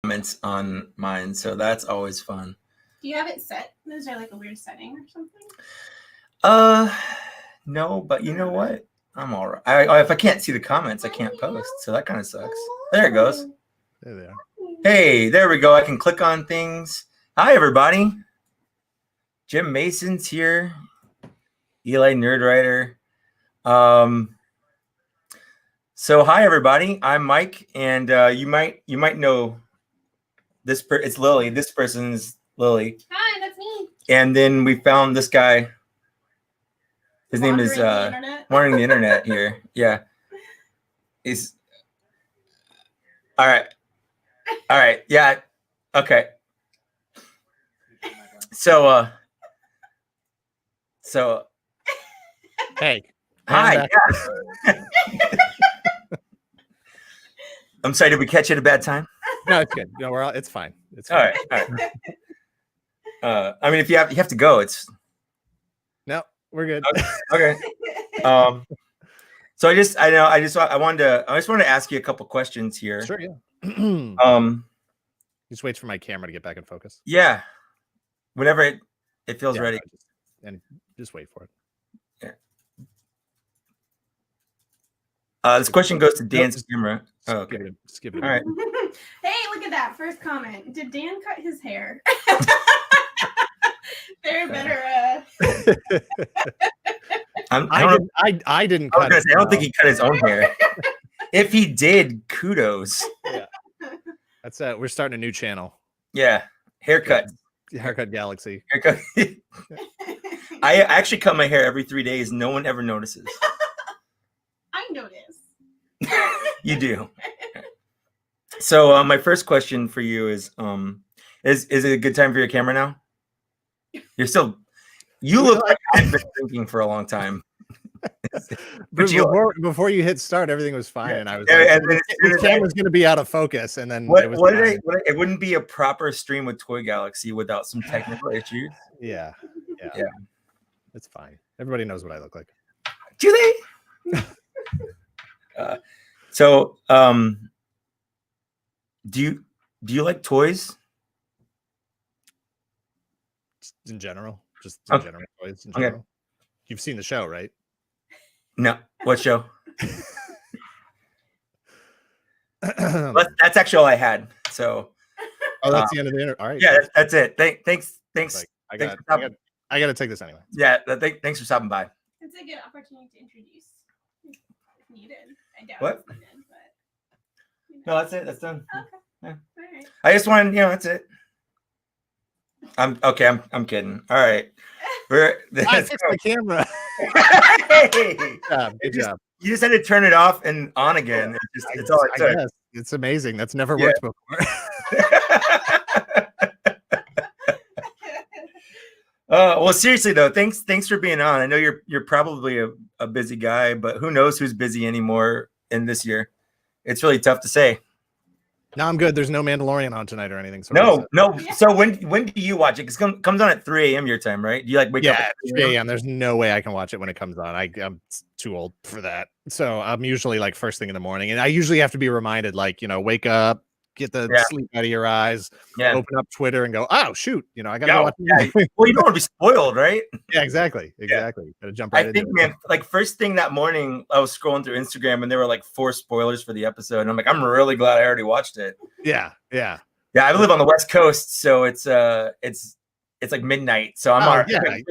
comments on mine, so that's always fun. Do you have it set? Is there like a weird setting or something? No, but you know what? I'm all right. If I can't see the comments, I can't post, so that kind of sucks. There it goes. There they are. Hey, there we go. I can click on things. Hi, everybody. Jim Mason's here. Eli Nerdwriter. So hi, everybody. I'm Mike, and you might know this. It's Lily. This person's Lily. Hi, that's me. And then we found this guy. His name is Wandering the Internet here. Yeah. He's all right. All right. Yeah. Okay. So hey. Hi. Yeah. I'm sorry, did we catch you at a bad time? No, it's good. No, it's fine. It's fine. All right. I mean, if you have to go, it's no, we're good. Okay. So I just wanted to ask you a couple questions here. Sure, yeah. Just wait for my camera to get back in focus. Yeah. Whenever it feels ready. Just wait for it. This question goes to Dan's camera. Oh, okay. Skip it. All right. Hey, look at that first comment. Did Dan cut his hair? There better. I didn't cut it. I don't think he cut his own hair. If he did, kudos. Yeah. That's it. We're starting a new channel. Yeah. Haircut Galaxy. Haircut. I actually cut my hair every 3 days. No one ever notices. I notice. You do. So my first question for you is it a good time for your camera now? You look like I've been thinking for a long time. Before you hit start, everything was fine, and I was like, the camera's going to be out of focus, and then it wouldn't be a proper stream with Toy Galaxy without some technical issues. Yeah, it's fine. Everybody knows what I look like. Do they? Do you like toys? In general, general toys in general. Okay. You've seen the show, right? No. What show? That's actually all I had. So. Oh, that's the end of the interview. All right. Yeah, that's it. Thanks. I got to take this anyway. Yeah. Thanks for stopping by. It's a good opportunity to introduce if needed. I doubt what? It's needed, but, No, that's it. That's done. Okay. Yeah. All right. I just wanted, that's it. I'm kidding. All right. I fixed my camera. Hey! Good job. You just had to turn it off and on again. It's all it took. It's amazing. That's never worked before. Well, seriously though, thanks for being on. I know you're probably a busy guy, but who knows who's busy anymore in this year? It's really tough to say. No, I'm good. There's no Mandalorian on tonight or anything. So no. So when do you watch it? Because it comes on at 3 a.m. your time, right? Do you wake up at 3 a.m.? There's no way I can watch it when it comes on. I'm too old for that. So I'm usually like first thing in the morning, and I usually have to be reminded, wake up, get the sleep out of your eyes, open up Twitter and go, oh shoot, I gotta go watch it. Well, you don't want to be spoiled, right? Yeah, exactly. Gotta jump right into it. Man, first thing that morning I was scrolling through Instagram and there were 4 spoilers for the episode, and I'm like, I'm really glad I already watched it. Yeah. I live on the West Coast, so it's like midnight, so I'm all right.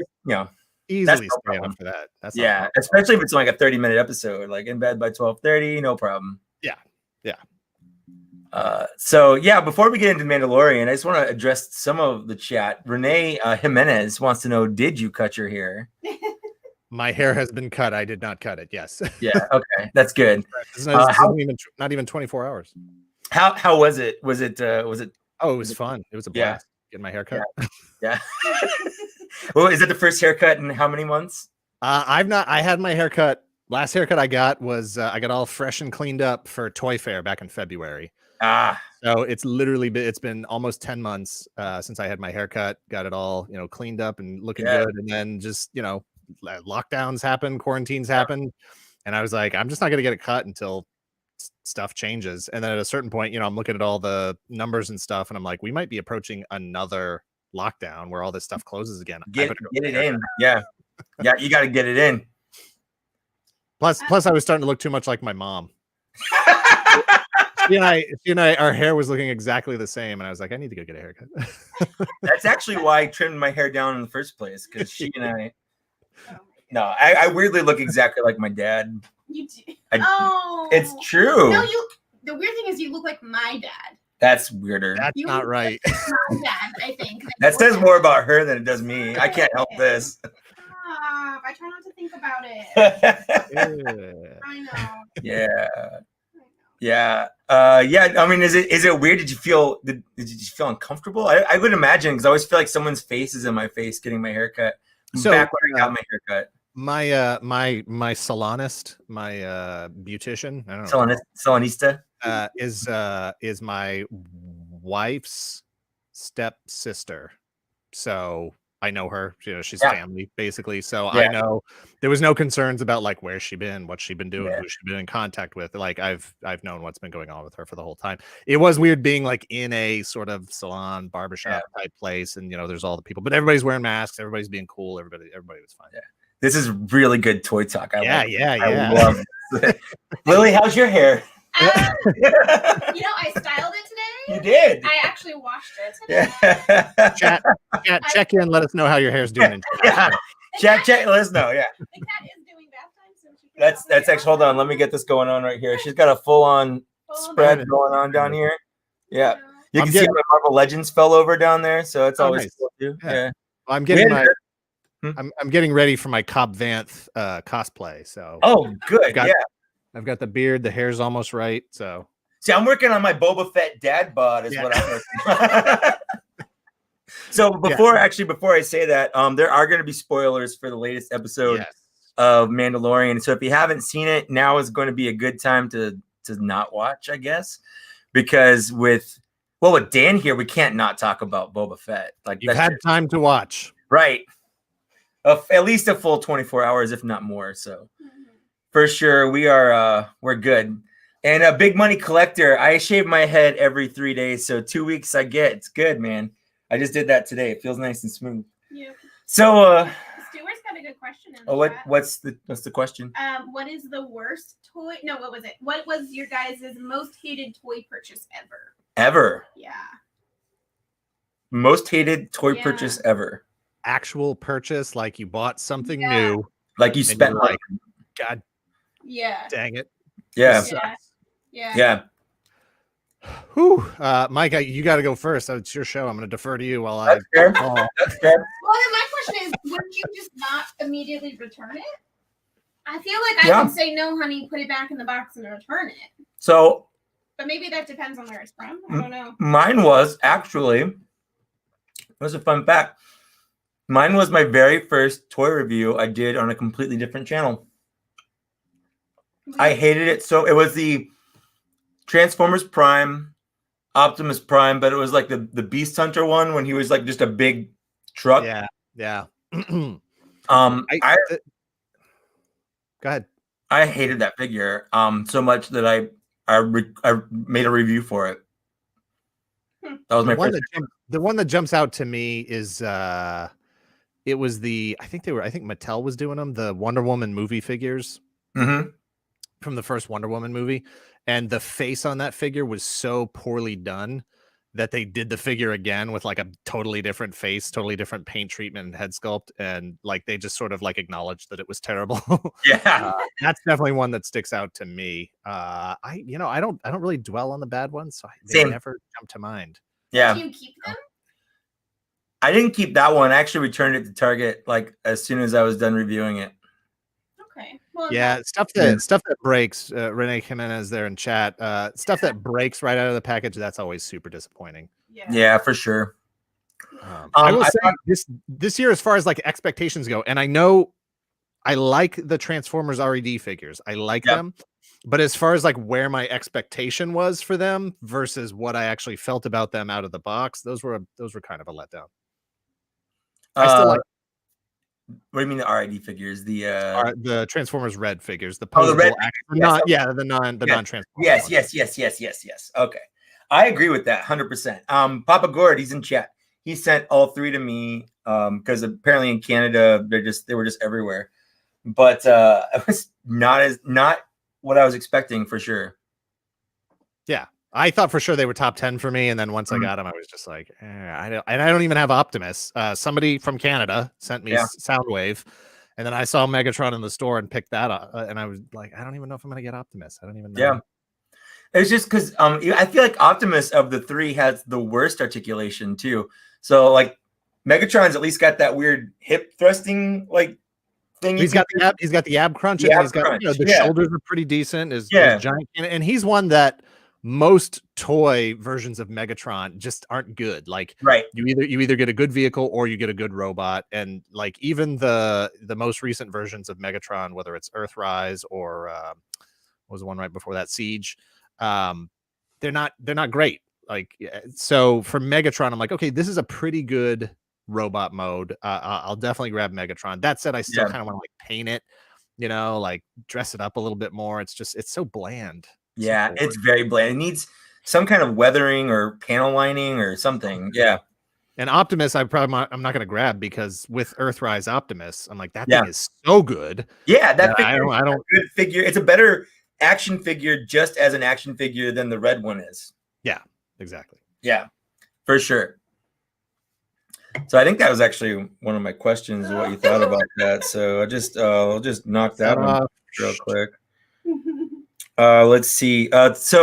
Easily stay up for that. That's especially if it's like a 30-minute episode, like in bed by 12:30, no problem. Yeah. Before we get into Mandalorian, I just want to address some of the chat. Renee Jimenez wants to know, did you cut your hair? My hair has been cut. I did not cut it. Yes. Yeah. Okay. That's good. It's not even 24 hours. How was it? Was it? Oh, it was fun. It was a blast. Getting my hair cut. Yeah. Well, is it the first haircut in how many months? I had my haircut. Last haircut I got was I got all fresh and cleaned up for Toy Fair back in February. So it's been almost 10 months since I had my haircut, got it all, cleaned up and looking good. And then just, lockdowns happen, quarantines happen. And I was like, I'm just not going to get it cut until stuff changes. And then at a certain point, I'm looking at all the numbers and stuff, and I'm like, we might be approaching another lockdown where all this stuff closes again. Get it in. Yeah. Yeah, you got to get it in. Plus, I was starting to look too much like my mom. She and I, our hair was looking exactly the same, and I was like, I need to go get a haircut. That's actually why I trimmed my hair down in the first place, because she and I. No, I weirdly look exactly like my dad. You do. It's true. No, the weird thing is you look like my dad. That's weirder. That's not right. My dad, I think. That says more about her than it does me. I can't help this. Stop. I try not to think about it. I know. Yeah. Yeah. Yeah. I mean, is it weird? Did you feel uncomfortable? I would imagine, because I always feel like someone's face is in my face getting my haircut. So back when I got my haircut. My salonist, my beautician, I don't know. Salonista is my wife's stepsister. So I know her, she's family basically. So I know there was no concerns about like where's she been, what's she been doing, who she's been in contact with. Like I've known what's been going on with her for the whole time. It was weird being like in a sort of salon barbershop type place, and there's all the people, but everybody's wearing masks, everybo's being cool, everybody was fine. Yeah. This is really good toy talk. I love it. Lily, how's your hair? I styled it today. You did. I actually washed it today. Chat, check in. Let us know how your hair's doing. Chat. Let us know. Yeah. The cat is doing bath time, so she can that's actually. Hold on. Let me get this going on right here. She's got a full-on spread going on down here. Yeah. You can see my Marvel Legends fell over down there, so it's always nice. cool too. Yeah. Well, I'm getting I'm getting ready for my Cobb Vanth cosplay. So good. I've got the beard, the hair's almost right. So see, I'm working on my Boba Fett dad bod is what I'm working on. So before I say that, there are going to be spoilers for the latest episode of Mandalorian. So if you haven't seen it, now is going to be a good time to not watch, I guess, because with Dan here, we can't not talk about Boba Fett. Like you've had time to watch, right? At least a full 24 hours, if not more. So for sure, we're good. And a big money collector, I shave my head every 3 days. So 2 weeks it's good, man. I just did that today. It feels nice and smooth. Yeah. So Stuart's got a good question in the chat. What's the question? What is the worst toy? No, what was it? What was your guys' most hated toy purchase ever? Ever? Yeah. Most hated toy purchase ever. Actual purchase, like you bought something new, like you spent like, God, dang it, yeah. Whew. Mike, you got to go first. It's your show. I'm going to defer to you while That's fair. That's fair. Well, then my question is, would you just not immediately return it? I feel like I would say no, honey. Put it back in the box and return it. So, but maybe that depends on where it's from. I don't know. Mine was actually. It was a fun fact. Mine was my very first toy review I did on a completely different channel. I hated it. So it was the Transformers Prime, Optimus Prime, but it was like the Beast Hunter one when he was like just a big truck. Yeah. Go ahead. I hated that figure so much that I made a review for it. That was my first. The one that jumps out to me is it was I think Mattel was doing them, the Wonder Woman movie figures from the first Wonder Woman movie. And the face on that figure was so poorly done that they did the figure again with like a totally different face, totally different paint treatment and head sculpt. And like, they just sort of like acknowledged that it was terrible. That's definitely one that sticks out to me. I don't really dwell on the bad ones. So they never jump to mind. Yeah. Do you keep them? I didn't keep that one. I actually returned it to Target like as soon as I was done reviewing it. Okay. Well, stuff that breaks. Renee Jimenez there in chat. Stuff that breaks right out of the package. That's always super disappointing. Yeah, for sure. I will say this year, as far as like expectations go, and I know I like the Transformers RED figures. I like them, but as far as like where my expectation was for them versus what I actually felt about them out of the box, those were kind of a letdown. I still like. What do you mean the RID figures? The Transformers Red figures, the the red figures. The non-Transformers. Yes. Okay, I agree with that 100%. Papa Gord, he's in chat. He sent all 3 to me because apparently in Canada they were just everywhere. But it was not what I was expecting for sure. Yeah, I thought for sure they were top 10 for me, and then once I got them, I was just like, I don't even have Optimus. Somebody from Canada sent me Soundwave, and then I saw Megatron in the store and picked that up, and I was like, I don't even know if I'm gonna get Optimus. I don't even know. Yeah, it's just because I feel like Optimus of the 3 has the worst articulation too. So like Megatron's at least got that weird hip thrusting like thing. He's got the ab crunch, and he's got the shoulders are pretty decent. Is giant, and he's one that most toy versions of Megatron just aren't good. Like you either get a good vehicle or you get a good robot, and like even the most recent versions of Megatron, whether it's Earthrise or what was the one right before that, Siege, they're not great. Like, so for Megatron, I'm like, okay, this is a pretty good robot mode. I'll definitely grab Megatron. That said, I still kind of want to like paint it, like dress it up a little bit more. It's so bland. Yeah, it's very bland. It needs some kind of weathering or panel lining or something. Yeah. And Optimus, I'm not going to grab because with Earthrise Optimus, I'm like, that thing is so good. Yeah, that figure I don't good figure. It's a better action figure just as an action figure than the red one is. Yeah, exactly. Yeah, for sure. So I think that was actually one of my questions, what you thought about that. So I'll just knock that one off real quick. Let's see. What's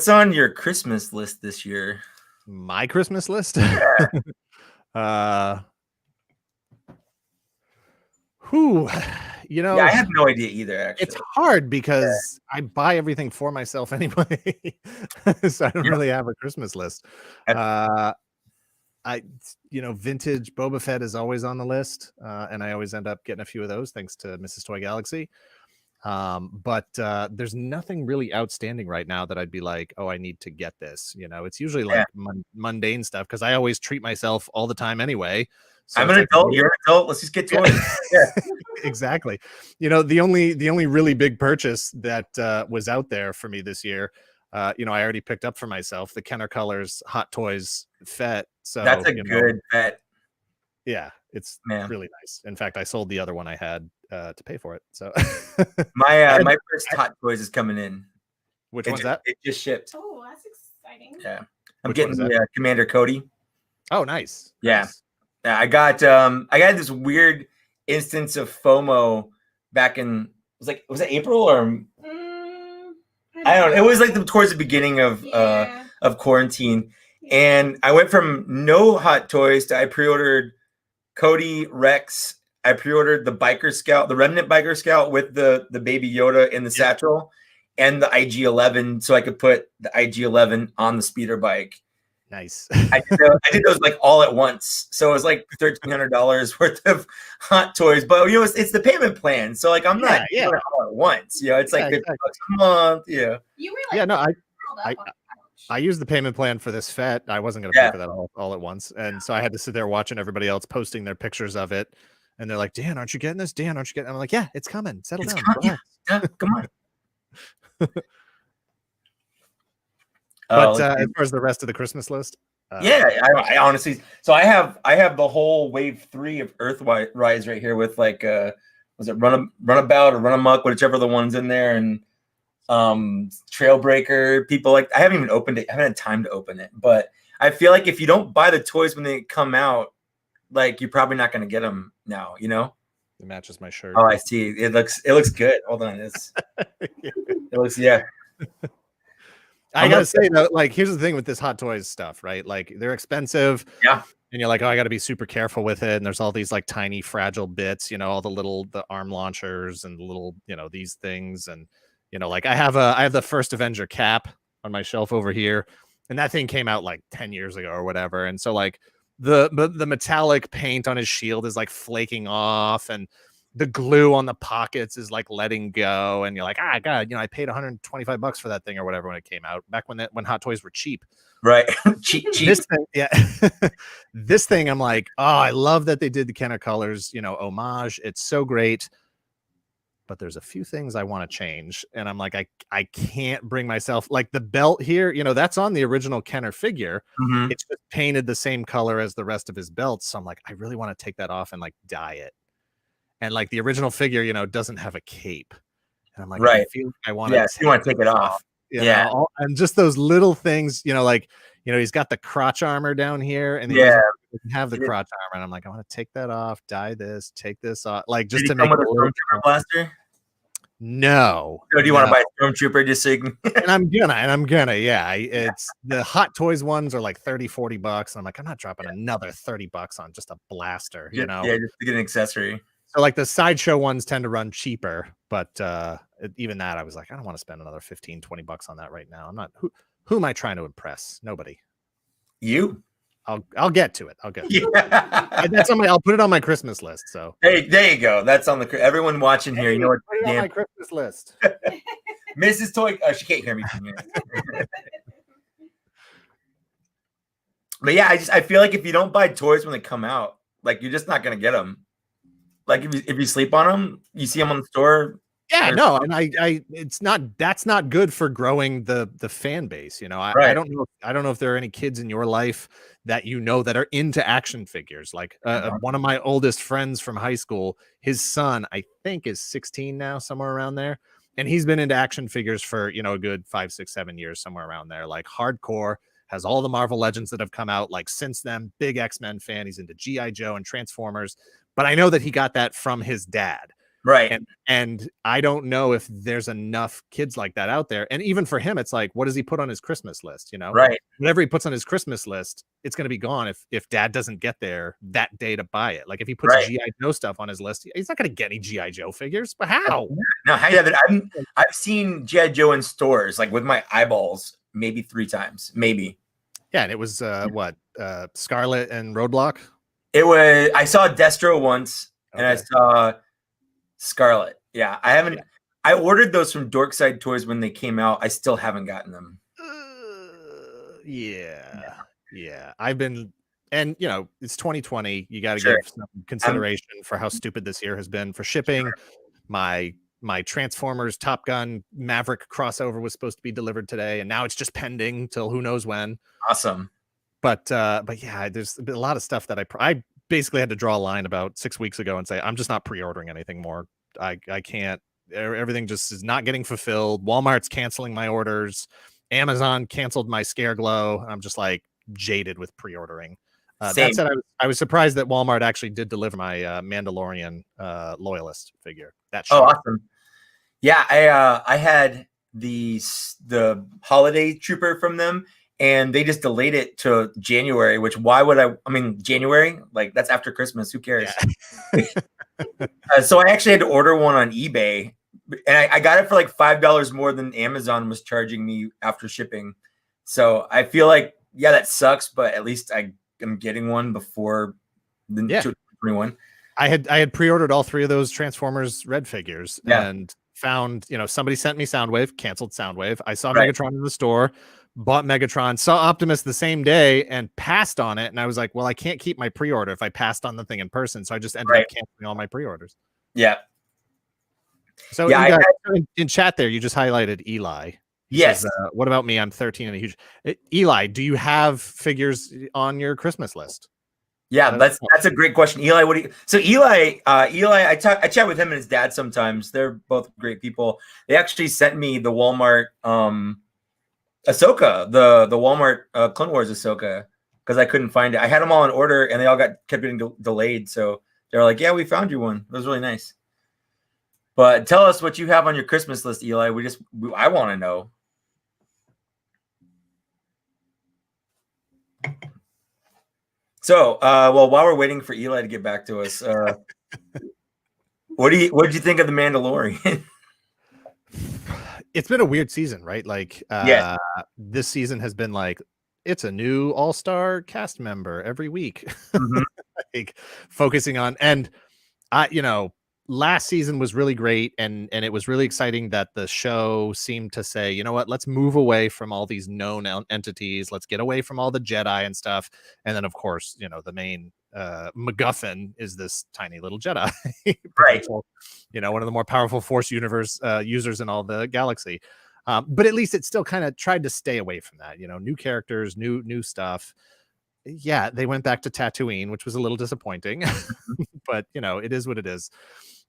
on your Christmas list this year? My Christmas list? Yeah. Yeah, I have no idea either, actually. It's hard because I buy everything for myself anyway. So I don't really have a Christmas list. Vintage Boba Fett is always on the list, and I always end up getting a few of those thanks to Mrs. Toy Galaxy. But there's nothing really outstanding right now that I'd be like, oh, I need to get this. It's usually like mundane stuff because I always treat myself all the time anyway. So I'm an adult. You're an adult. Let's just get to it. Yeah. Exactly. The only really big purchase that was out there for me this year, I already picked up for myself the Kenner Colors Hot Toys Fett. So that's a good Fett. Yeah, it's really nice. In fact, I sold the other one I had to pay for it. So my first Hot Toys is coming in. Which one's that? It just shipped. Oh, that's exciting. Yeah, I'm getting the Commander Cody. Oh, nice. Yeah. Nice. I got this weird instance of FOMO back in was it April or I don't know. It was like towards the beginning of quarantine, and I went from no Hot Toys to I pre-ordered Cody Rex. I pre-ordered the Biker Scout, the Remnant Biker Scout with the baby Yoda in the satchel, and the IG-11, so I could put the IG-11 on the speeder bike. Nice. I did those like all at once, so it was like $1,300 worth of Hot Toys. But it's the payment plan, so like I'm not doing it all at once. It's like $50 a month. Yeah. You were like, no, I used the payment plan for this Fett. I wasn't going to pay for that all at once, and so I had to sit there watching everybody else posting their pictures of it, and they're like, "Dan, aren't you getting this? Dan, aren't you getting?" I'm like, "Yeah, it's coming. Settle down. Come on." But as far as the rest of the Christmas list, I honestly, so I have the whole wave 3 of Earthrise right here with like was it Runabout or Run Amok, whichever the one's in there, and Trailbreaker. People like I haven't even opened it. I haven't had time to open it, but I feel like if you don't buy the toys when they come out, like you're probably not going to get them now. It matches my shirt. Oh, I see. It looks good. Hold on, it looks I gotta say though, like here's the thing with this Hot Toys stuff, right? Like they're expensive, and you're like, oh, I got to be super careful with it. And there's all these like tiny fragile bits, all the arm launchers and the little, these things, and like I have the first Avenger cap on my shelf over here, and that thing came out like 10 years ago or whatever, and so like the metallic paint on his shield is like flaking off, and the glue on the pockets is like letting go, and you're like, God, I paid $125 for that thing or whatever when it came out back when Hot Toys were cheap. Right. cheap. This thing, yeah. This thing, I'm like, oh, I love that they did the Kenner Colors, homage. It's so great. But there's a few things I want to change. And I'm like, I can't bring myself, like the belt here, that's on the original Kenner figure. Mm-hmm. It's just painted the same color as the rest of his belts. So I'm like, I really want to take that off and like dye it. And like the original figure, doesn't have a cape. And I'm like, right. I feel like I want to. Yeah, you want to take it off. Yeah. And just those little things, he's got the crotch armor down here, and he doesn't have the crotch armor. And I'm like, I want to take that off, dye this, take this off, like just to make it a Stormtrooper blaster. No. So do you want to buy a Stormtrooper just so you can? and I'm gonna, yeah. It's the Hot Toys ones are like $30-$40, and I'm like, I'm not dropping another $30 on just a blaster, Yeah, just to get an accessory. So like the Sideshow ones tend to run cheaper, but even that, I was like, I don't want to spend another $15-$20 on that right now. I'm not. Who am I trying to impress? Nobody. You. I'll get to it. That's on I'll put it on my Christmas list. So there you go. That's on everyone watching here. You know what? Put it on my Christmas list. Mrs. Toy. Oh, she can't hear me from here. But yeah, I feel like if you don't buy toys when they come out, like you're just not gonna get them. Like if you sleep on them, you see them on the store. Yeah, no, and that's not good for growing the fan base. I don't know if there are any kids in your life that that are into action figures. Like one of my oldest friends from high school, his son, I think, is 16 now, somewhere around there, and he's been into action figures for a good 5, 6, 7 years, somewhere around there, like hardcore. Has all the Marvel Legends that have come out like since then. Big X-Men fan. He's into G.I. Joe and Transformers. But I know that he got that from his dad. Right. And I don't know if there's enough kids like that out there. And even for him, it's like, what does he put on his Christmas list? Right. Whatever he puts on his Christmas list, it's going to be gone if dad doesn't get there that day to buy it. Like if he puts G.I. Joe stuff on his list, he's not going to get any G.I. Joe figures. But how? No, I've seen G.I. Joe in stores, like with my eyeballs, maybe 3 times, maybe. Yeah, and it was Scarlet and Roadblock. I saw Destro once, and I saw Scarlet. Yeah, I ordered those from Dorkside Toys when they came out. I still haven't gotten them. Yeah. I've been, and it's 2020. You got to give some consideration for how stupid this year has been for shipping. My Transformers Top Gun Maverick crossover was supposed to be delivered today, and now it's just pending till who knows when. Awesome. But yeah, there's been a lot of stuff that I basically had to draw a line about 6 weeks ago and say, I'm just not pre-ordering anything more. I can't. Everything just is not getting fulfilled. Walmart's canceling my orders. Amazon canceled my Scare Glow. I'm just like jaded with pre-ordering. That said, I was surprised that Walmart actually did deliver my Mandalorian Loyalist figure. Awesome. Yeah, I had the holiday trooper from them, and they just delayed it to January. Which why would I mean January? Like that's after Christmas. Who cares? Yeah. So I actually had to order one on eBay, and I got it for like $5 more than Amazon was charging me after shipping. So I feel like that sucks, but at least I am getting one before the 2021. I had pre-ordered all 3 of those Transformers Red figures and found, somebody sent me Soundwave, canceled Soundwave. I saw Megatron in the store, bought Megatron, saw Optimus the same day and passed on it. And I was like, well, I can't keep my pre-order if I passed on the thing in person. So I just ended up canceling all my pre-orders. Yeah. So in chat there, you just highlighted Eli. Yes. Says, what about me? I'm 13 and a huge. Eli, do you have figures on your Christmas list? Yeah, that's a great question, Eli. Eli, I chat with him and his dad sometimes. They're both great people. They actually sent me the Walmart Ahsoka, the Walmart Clone Wars Ahsoka, because I couldn't find it. I had them all in order, and they all kept getting delayed. So they're like, "Yeah, we found you one." It was really nice. But tell us what you have on your Christmas list, Eli. I want to know. So, while we're waiting for Eli to get back to us, what did you think of the Mandalorian? It's been a weird season, right? Like, this season has been like, it's a new all-star cast member every week, like focusing on, and last season was really great, and it was really exciting that the show seemed to say, you know what, let's move away from all these known entities, let's get away from all the Jedi and stuff. And then of course, you know, the main MacGuffin is this tiny little Jedi, potential, you know, one of the more powerful Force universe users in all the galaxy. But at least it still kind of tried to stay away from that, you know, new characters, new stuff. Yeah, they went back to Tatooine, which was a little disappointing, but you know, it is what it is.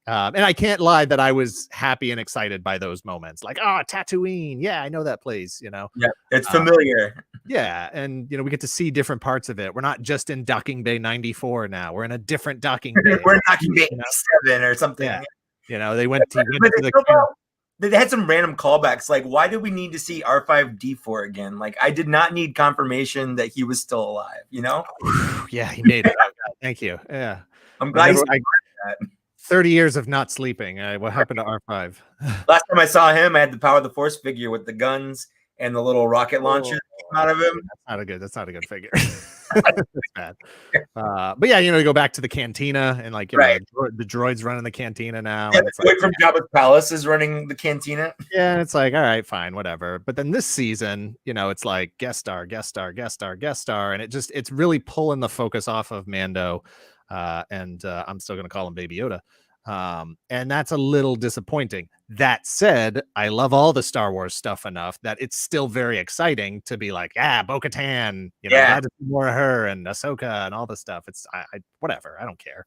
And I can't lie that I was happy and excited by those moments. Like, oh, Tatooine. Yeah, I know that place, you know. Yeah, it's familiar. Yeah, and you know, we get to see different parts of it. We're not just in Docking Bay 94 now. We're in a different Docking Bay. We're in Docking Bay 7 or something. Yeah. You know, they went to they had some random callbacks. Like, why did we need to see R5D4 again? Like, I did not need confirmation that he was still alive, you know? Yeah, he made it. Thank you. Yeah. I'm glad he's that. 30 years of not sleeping. What happened to R5? Last time I saw him, I had the Power of the Force figure with the guns and the little rocket launcher that came out of him. That's not a good figure. That's bad. But yeah, you know, you go back to the cantina and like, you know, the droids running the cantina now. Yeah, and it's like, from Jabba's palace is running the cantina. Yeah, and it's like, all right, fine, whatever. But then this season, you know, it's like guest star, and it's really pulling the focus off of Mando. And I'm still gonna call him Baby Yoda. And that's a little disappointing. That said, I love all the Star Wars stuff enough that it's still very exciting to be like, Bo-Katan, you know, glad to see more of her and Ahsoka and all the stuff. It's whatever, I don't care.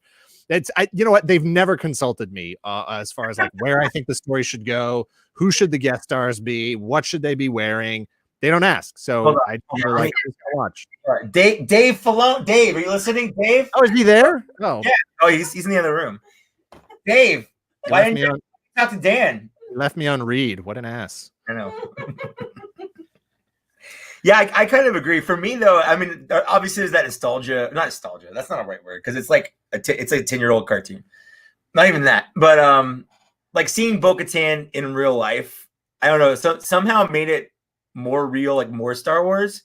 You know what? They've never consulted me as far as like where I think the story should go, who should the guest stars be, what should they be wearing. They don't ask, so I don't like to watch. Dave Filoni. Dave, are you listening, Dave? Oh, is he there? Oh, yeah. Oh, he's in the other room. Dave, why didn't you talk to Dan? He left me on read. What an ass. I know. Yeah, I kind of agree. For me, though, I mean, obviously there's that nostalgia. Not nostalgia. That's not a right word because it's like it's a 10-year-old cartoon. Not even that, but like seeing Bo-Katan in real life, I don't know. So somehow made it more real, like more Star Wars,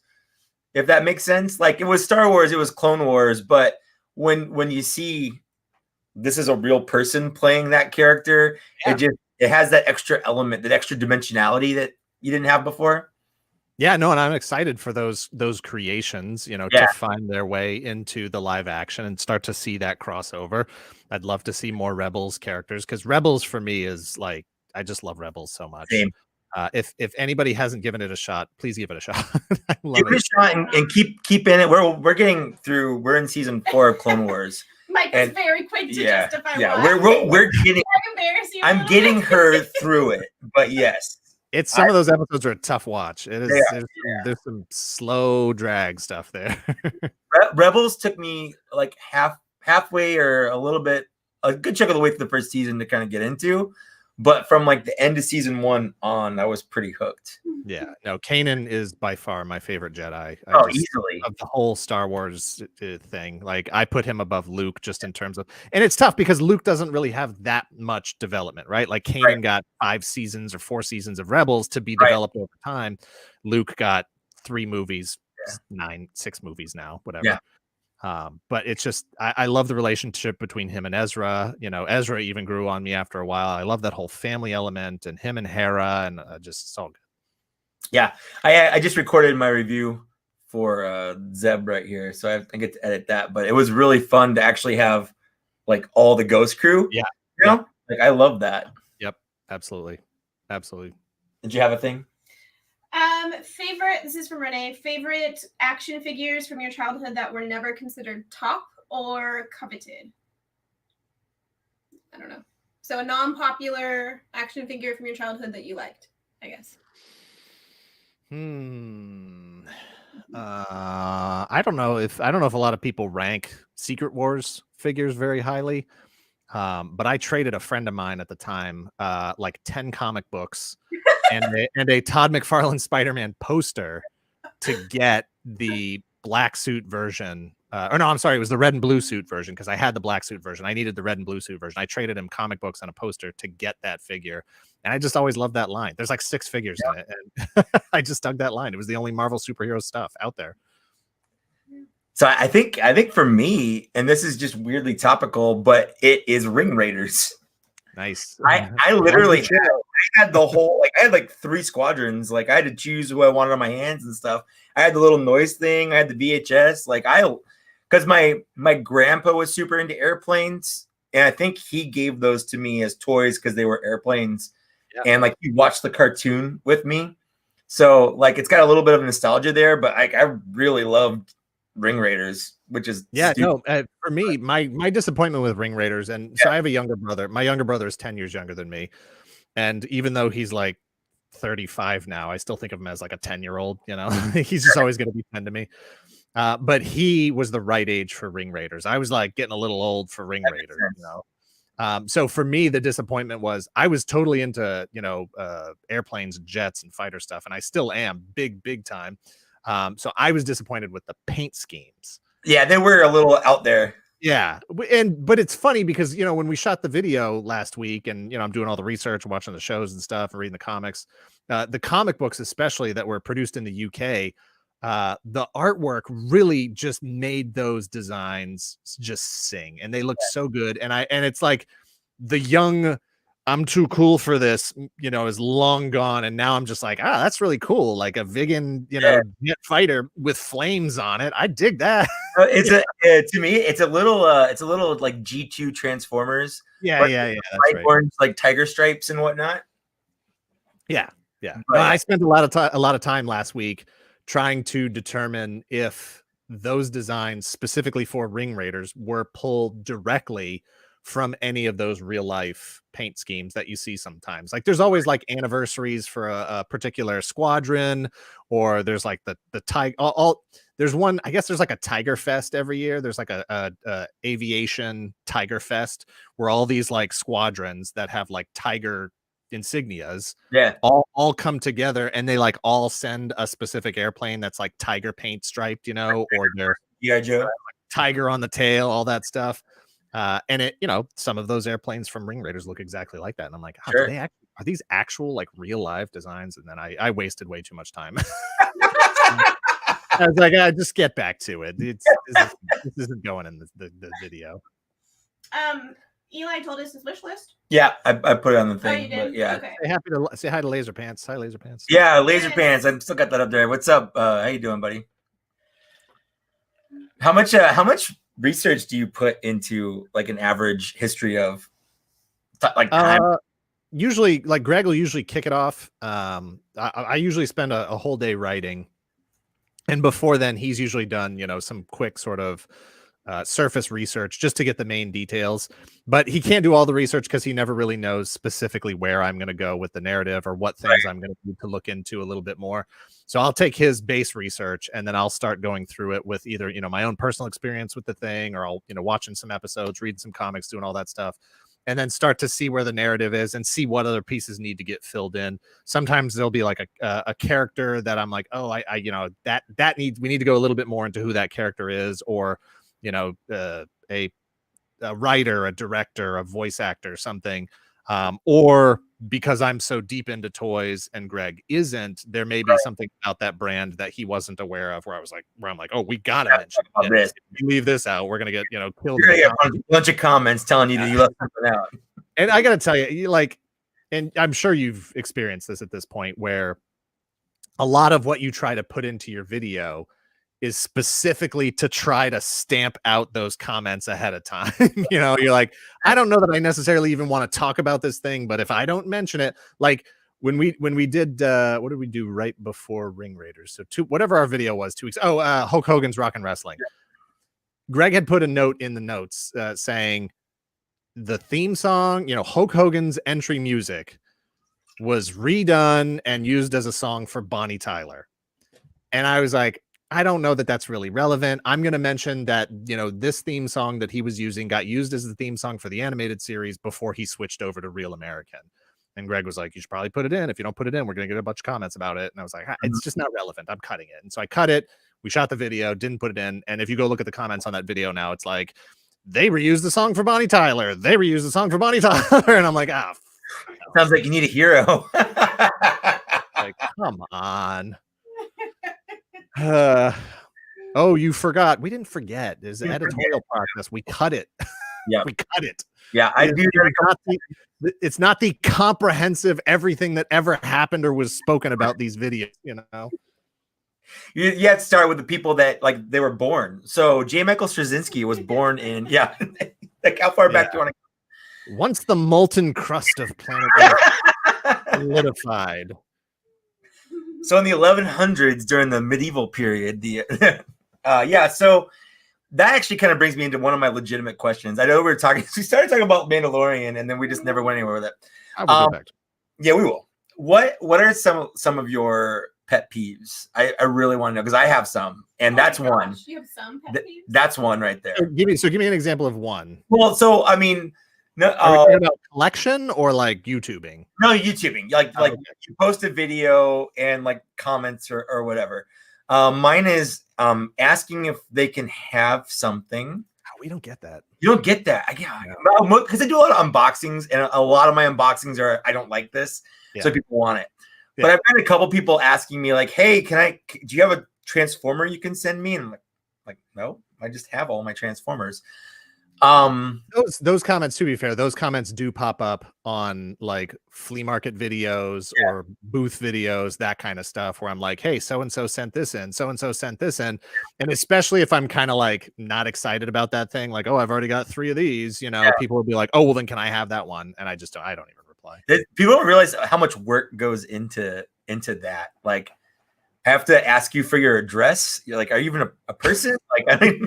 if that makes sense. Like it was Star Wars, it was Clone Wars, but when you see this is a real person playing that character, it has that extra element, that extra dimensionality that you didn't have before. Yeah, no, and I'm excited for those creations, you know, to find their way into the live action and start to see that crossover. I'd love to see more Rebels characters because Rebels for me is like, I just love Rebels so much. Same. If anybody hasn't given it a shot, please give it a shot. I love give it a shot and keep in it. We're in season 4 of Clone Wars. Mike is very quick to justify. Yeah, we're getting. I'm getting her through it, but yes. It's some of those episodes are a tough watch. It is. There's some slow drag stuff there. Rebels took me like halfway or a good chunk of the way through the first season to kind of get into, but from like the end of season 1 on, I was pretty hooked. Yeah, no, Kanan is by far my favorite Jedi. Easily of the whole Star Wars thing. Like I put him above Luke just in terms of, and it's tough because Luke doesn't really have that much development, right? Like Kanan got 5 seasons or 4 seasons of Rebels to be developed over time. Luke got 3 movies, 6 movies now, whatever. Yeah. But it's just I love the relationship between him and Ezra. You know, Ezra even grew on me after a while. I love that whole family element and him and Hera, and just so good. Yeah, I just recorded my review for Zeb right here, so I get to edit that. But it was really fun to actually have like all the Ghost crew. Yeah, you know, like I love that. Yep, absolutely. Did you have a thing? Favorite. This is from Renee. Favorite action figures from your childhood that were never considered top or coveted. I don't know. So a non-popular action figure from your childhood that you liked, I guess. I don't know if a lot of people rank Secret Wars figures very highly. But I traded a friend of mine at the time like 10 comic books and a Todd McFarlane Spider-Man poster to get the black suit version. Or no, I'm sorry, it was the red and blue suit version because I had the black suit version. I needed the red and blue suit version. I traded him comic books and a poster to get that figure. And I just always loved that line. There's like 6 figures in it. And I just dug that line. It was the only Marvel superhero stuff out there. So I think for me, and this is just weirdly topical, but it is Ring Raiders. Nice. I literally I had the whole, like, I had like 3 squadrons. Like, I had to choose who I wanted on my hands and stuff. I had the little noise thing. I had the VHS. Like, because my grandpa was super into airplanes, and I think he gave those to me as toys because they were airplanes. Yeah. And like, he watched the cartoon with me, so like, it's got a little bit of nostalgia there. But I really loved Ring Raiders, which is for me, my disappointment with Ring Raiders, and so I have a younger brother. My younger brother is 10 years younger than me, and even though he's like 35 now, I still think of him as like a 10-year-old. You know, he's just always going to be 10 to me. But he was the right age for Ring Raiders. I was like getting a little old for Ring Raiders, you know. So for me, the disappointment was I was totally into, you know, airplanes and jets and fighter stuff, and I still am big time. So I was disappointed with the paint schemes. Yeah, they were a little out there. Yeah, but it's funny because, you know, when we shot the video last week, and, you know, I'm doing all the research, watching the shows and stuff, and reading the comics, the comic books especially that were produced in the UK. The artwork really just made those designs just sing, and they look so good. And it's like the young, I'm too cool for this, you know, is long gone. And now I'm just like, that's really cool. Like a Vigan, you know, jet fighter with flames on it. I dig that. To me, it's a little like G2 Transformers. Yeah. That's right. Orange, like tiger stripes and whatnot. Yeah. But I spent a lot of time last week trying to determine if those designs specifically for Ring Raiders were pulled directly from any of those real life paint schemes that you see sometimes. Like, there's always like anniversaries for a particular squadron, or there's like the tiger. There's one, I guess there's like a Tiger Fest every year. There's like a aviation Tiger Fest where all these like squadrons that have like tiger insignias all come together, and they like all send a specific airplane that's like tiger paint striped, you know, or they're tiger on the tail, all that stuff. And it, you know, some of those airplanes from Ring Raiders look exactly like that, and I'm like, are these actual like real live designs? And then I wasted way too much time. I was like, just get back to it. This isn't going in the video. Eli told us his wish list. Yeah, I put it on the thing. Oh, you did? Yeah. Okay. Happy to say hi to Laser Pants. Hi, Laser Pants. Yeah, Laser Pants. I still got that up there. What's up? How you doing, buddy? How much research do you put into like an average history of like time? Usually, like, Greg will usually kick it off. I usually spend a whole day writing, and before then, he's usually done, you know, some quick sort of surface research just to get the main details. But he can't do all the research because he never really knows specifically where I'm going to go with the narrative or what things I'm going to need to look into a little bit more. So I'll take his base research, and then I'll start going through it with either, you know, my own personal experience with the thing, or I'll, you know, watching some episodes, reading some comics, doing all that stuff, and then start to see where the narrative is and see what other pieces need to get filled in. Sometimes there'll be like a character that I'm like, oh, I you know, we need to go a little bit more into who that character is, or, you know, a writer, a director, a voice actor, something. Or because I'm so deep into toys and Greg isn't, there may be something about that brand that he wasn't aware of, where I'm like, oh, we gotta mention this. If you leave this out, we're gonna get, you know, killed. You're gonna get a bunch of comments telling you that you left something out. And I gotta tell you, like, and I'm sure you've experienced this at this point, where a lot of what you try to put into your video is specifically to try to stamp out those comments ahead of time. You know, you're like, I don't know that I necessarily even want to talk about this thing, but if I don't mention it, like when we did, what did we do right before Ring Raiders? So whatever our video was 2 weeks. Hulk Hogan's Rock and Wrestling. Greg had put a note in the notes saying the theme song, you know, Hulk Hogan's entry music was redone and used as a song for Bonnie Tyler. And I was like, I don't know that that's really relevant. I'm going to mention that, you know, this theme song that he was using got used as the theme song for the animated series before he switched over to Real American. And Greg was like, you should probably put it in. If you don't put it in, we're going to get a bunch of comments about it. And I was like, it's just not relevant. I'm cutting it. And so I cut it. We shot the video, didn't put it in. And if you go look at the comments on that video now, it's like, they reused the song for Bonnie Tyler. They reused the song for Bonnie Tyler. And I'm like, sounds like you need a hero. Like, come on. Oh, you forgot. We didn't forget. There's an editorial process. We cut it. Yeah, we cut it. Yeah, I do. it's not the comprehensive everything that ever happened or was spoken about these videos, you know. You have to start with the people that like they were born. So J. Michael Straczynski was born in like how far back do you want to go? Once the molten crust of planet Earth solidified. So in the 1100s, during the medieval period, so that actually kind of brings me into one of my legitimate questions. I know we started talking about Mandalorian, and then we just never went anywhere with it. I will go back. Yeah, we will. What are some of your pet peeves? I really want to know, because I have some, and that's one. You have some pet peeves? That's one right there. So give me an example of one. Well, so I mean, no, are we talking about collection or like YouTubing? No, YouTubing. Like you post a video and like comments or whatever. Mine is asking if they can have something. Oh, we don't get that. You don't get that. Because I do a lot of unboxings, and a lot of my unboxings are I don't like this, so people want it. Yeah. But I've had a couple people asking me like, "Hey, do you have a Transformer you can send me?" And I'm like, no, I just have all my Transformers. Those comments, to be fair, those comments do pop up on like flea market videos or booth videos, that kind of stuff, where I'm like, hey, so and so sent this in, so and so sent this in. And especially if I'm kind of like not excited about that thing, like, oh, I've already got 3 of these, you know, people will be like, oh, well, then can I have that one? And I don't even reply. People don't realize how much work goes into that. Like, I have to ask you for your address. You're like, are you even a person? Like, I mean,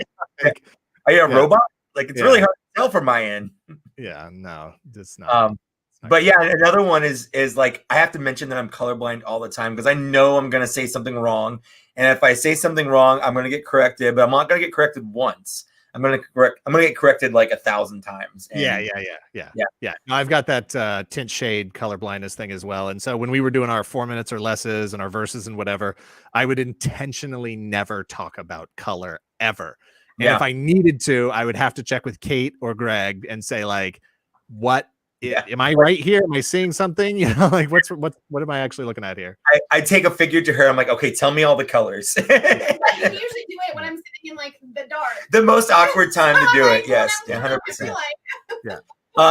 are you a robot? Like, it's really hard to tell from my end. Yeah, no, it's not. But yeah, another one is like, I have to mention that I'm colorblind all the time, because I know I'm going to say something wrong. And if I say something wrong, I'm going to get corrected, but I'm not going to get corrected once. I'm going to get corrected like 1,000 times. And yeah. No, I've got that tint shade color blindness thing as well. And so when we were doing our 4 minutes or lesses and our verses and whatever, I would intentionally never talk about color ever. And if I needed to, I would have to check with Kate or Greg and say, like, what am I right here? Am I seeing something? You know, like what am I actually looking at here? I take a figure to her. I'm like, okay, tell me all the colors. You usually do it when I'm sitting in like the dark. The most awkward time to do it. Yes, 100%. Yeah.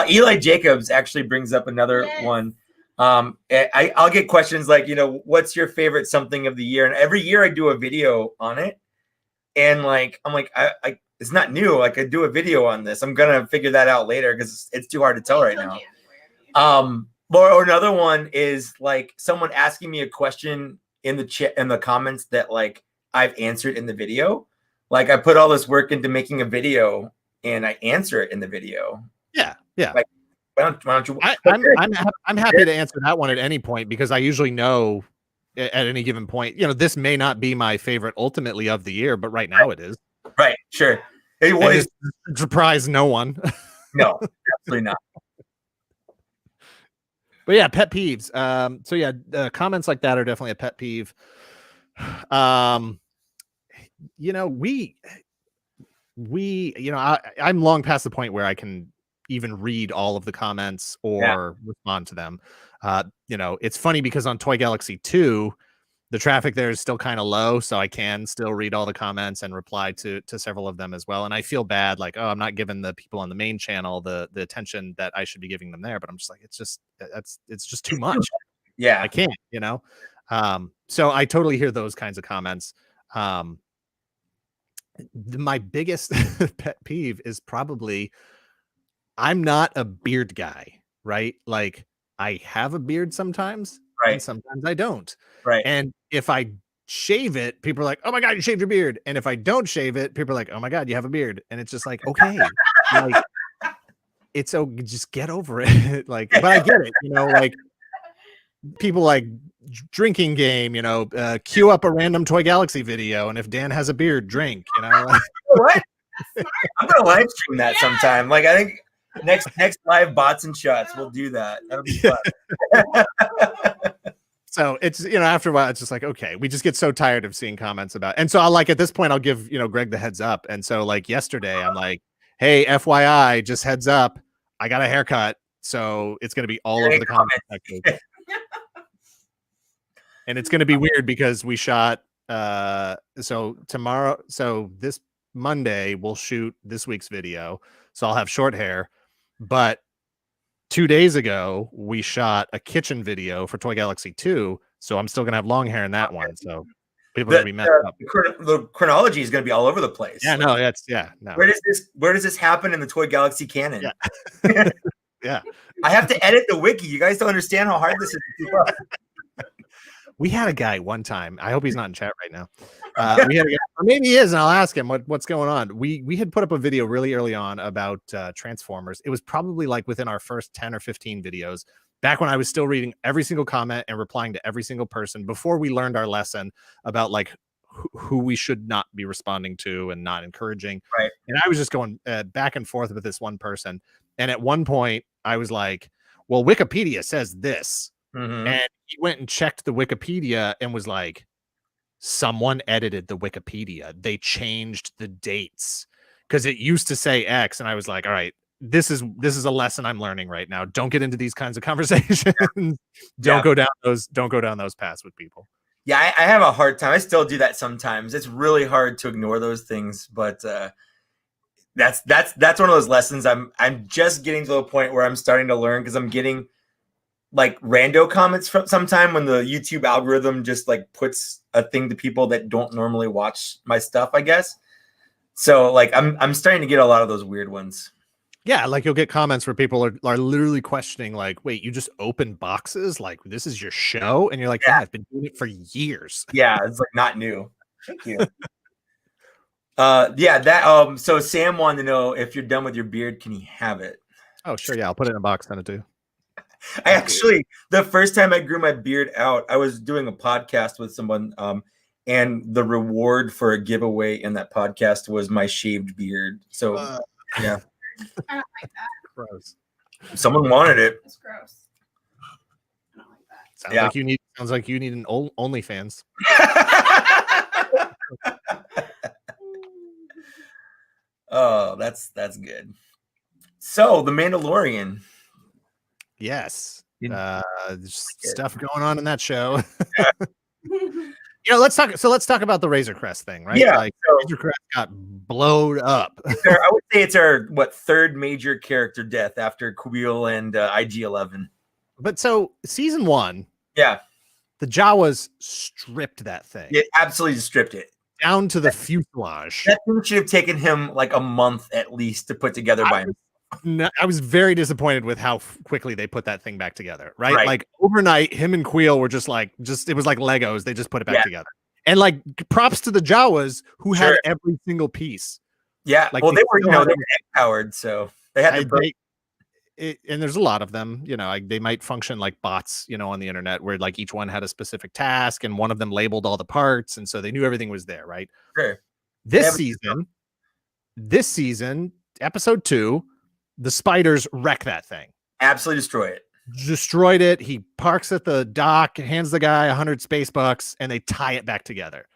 Eli Jacobs actually brings up another one. I'll get questions like, you know, what's your favorite something of the year? And every year I do a video on it. And like, I'm like, I it's not new. Like, I do a video on this. I'm going to figure that out later, because it's too hard to tell right now. Or another one is like someone asking me a question in the chat, in the comments, that like I've answered in the video. Like, I put all this work into making a video and I answer it in the video. Yeah. Like, why don't you? I'm happy to answer that one at any point, because I usually know at any given point, you know, this may not be my favorite ultimately of the year, but right now it is. Right. Sure. It was surprise no one. No, absolutely not. But yeah, pet peeves. So yeah, comments like that are definitely a pet peeve. You know, I'm long past the point where I can even read all of the comments or respond to them. You know, it's funny because on Toy Galaxy 2, the traffic there is still kind of low, so I can still read all the comments and reply to several of them as well. And I feel bad, like, oh, I'm not giving the people on the main channel the attention that I should be giving them there. But I'm just like, it's just too much. Yeah, I can't, you know. So I totally hear those kinds of comments. My biggest pet peeve is probably, I'm not a beard guy, right? Like, I have a beard sometimes, right, and sometimes I don't. Right. And if I shave it, people are like, oh my God, you shaved your beard. And if I don't shave it, people are like, oh my God, you have a beard. And it's just like, okay, like, it's just get over it. Like, but I get it, you know, like, people like drinking game, you know, queue up a random Toy Galaxy video, and if Dan has a beard, drink, you know. Like, what? I'm gonna live stream that sometime. Like, I think next live bots and shots, we'll do that. That'll be fun. So it's, you know, after a while, it's just like, okay, we just get so tired of seeing comments about, and so I like, at this point, I'll give, you know, Greg the heads up. And so like yesterday, I'm like, hey, FYI, just heads up, I got a haircut, so it's gonna be all over the comment section. And it's gonna be weird because we shot so this Monday we'll shoot this week's video, so I'll have short hair, but 2 days ago, we shot a kitchen video for Toy Galaxy 2, so I'm still gonna have long hair in that one. So people are gonna be messed up. The chronology is gonna be all over the place. Yeah, no, that's no. Where does this happen in the Toy Galaxy canon? Yeah. Yeah. I have to edit the wiki. You guys don't understand how hard this is to keep up. We had a guy one time. I hope he's not in chat right now. We had a guy, or maybe he is, and I'll ask him what's going on. We had put up a video really early on about Transformers. It was probably like within our first 10 or 15 videos, back when I was still reading every single comment and replying to every single person before we learned our lesson about like who we should not be responding to and not encouraging. Right. And I was just going back and forth with this one person. And at one point I was like, well, Wikipedia says this. Mm-hmm. And he went and checked the Wikipedia and was like, someone edited the Wikipedia. They changed the dates because it used to say X. And I was like, all right, this is a lesson I'm learning right now. Don't get into these kinds of conversations. Don't go down those paths with people. Yeah, I have a hard time. I still do that sometimes. It's really hard to ignore those things, but that's one of those lessons I'm just getting to the point where I'm starting to learn, because I'm getting like rando comments from sometime when the YouTube algorithm just like puts a thing to people that don't normally watch my stuff, I guess. So like I'm starting to get a lot of those weird ones. Yeah, like you'll get comments where people are literally questioning, like, wait, you just open boxes? Like, this is your show? And you're like, yeah, I've been doing it for years. Yeah, it's like not new. Thank you. So Sam wanted to know, if you're done with your beard, can he have it? Oh, sure, yeah, I'll put it in a box, send it to you. I actually, the first time I grew my beard out, I was doing a podcast with someone, and the reward for a giveaway in that podcast was my shaved beard. So yeah. I don't like that. Gross. Someone wanted it. It's gross. I don't like that. Sounds like you need an OnlyFans. Oh, that's good. So the Mandalorian. Yes. Stuff going on in that show. Yeah. Let's talk about the Razor Crest thing, right? Yeah. Like Razor Crest got blowed up. I would say it's our third major character death after Kubil and IG-11. But so season 1, yeah, the Jawas stripped that thing. It absolutely stripped it down to the fuselage. That thing should have taken him like a month at least to put together by himself. No, I was very disappointed with how quickly they put that thing back together, right? Like overnight, him and Queel were just it was like Legos. They just put it back together. And like props to the Jawas who had every single piece. Yeah. Like, well, they were egg powered, so they had and there's a lot of them, they might function like bots, on the internet, where like each one had a specific task and one of them labeled all the parts. And so they knew everything was there, right? Sure. This season, episode 2, the spiders wreck that thing. Absolutely Destroyed it. He parks at the dock, hands the guy 100 space bucks, and they tie it back together.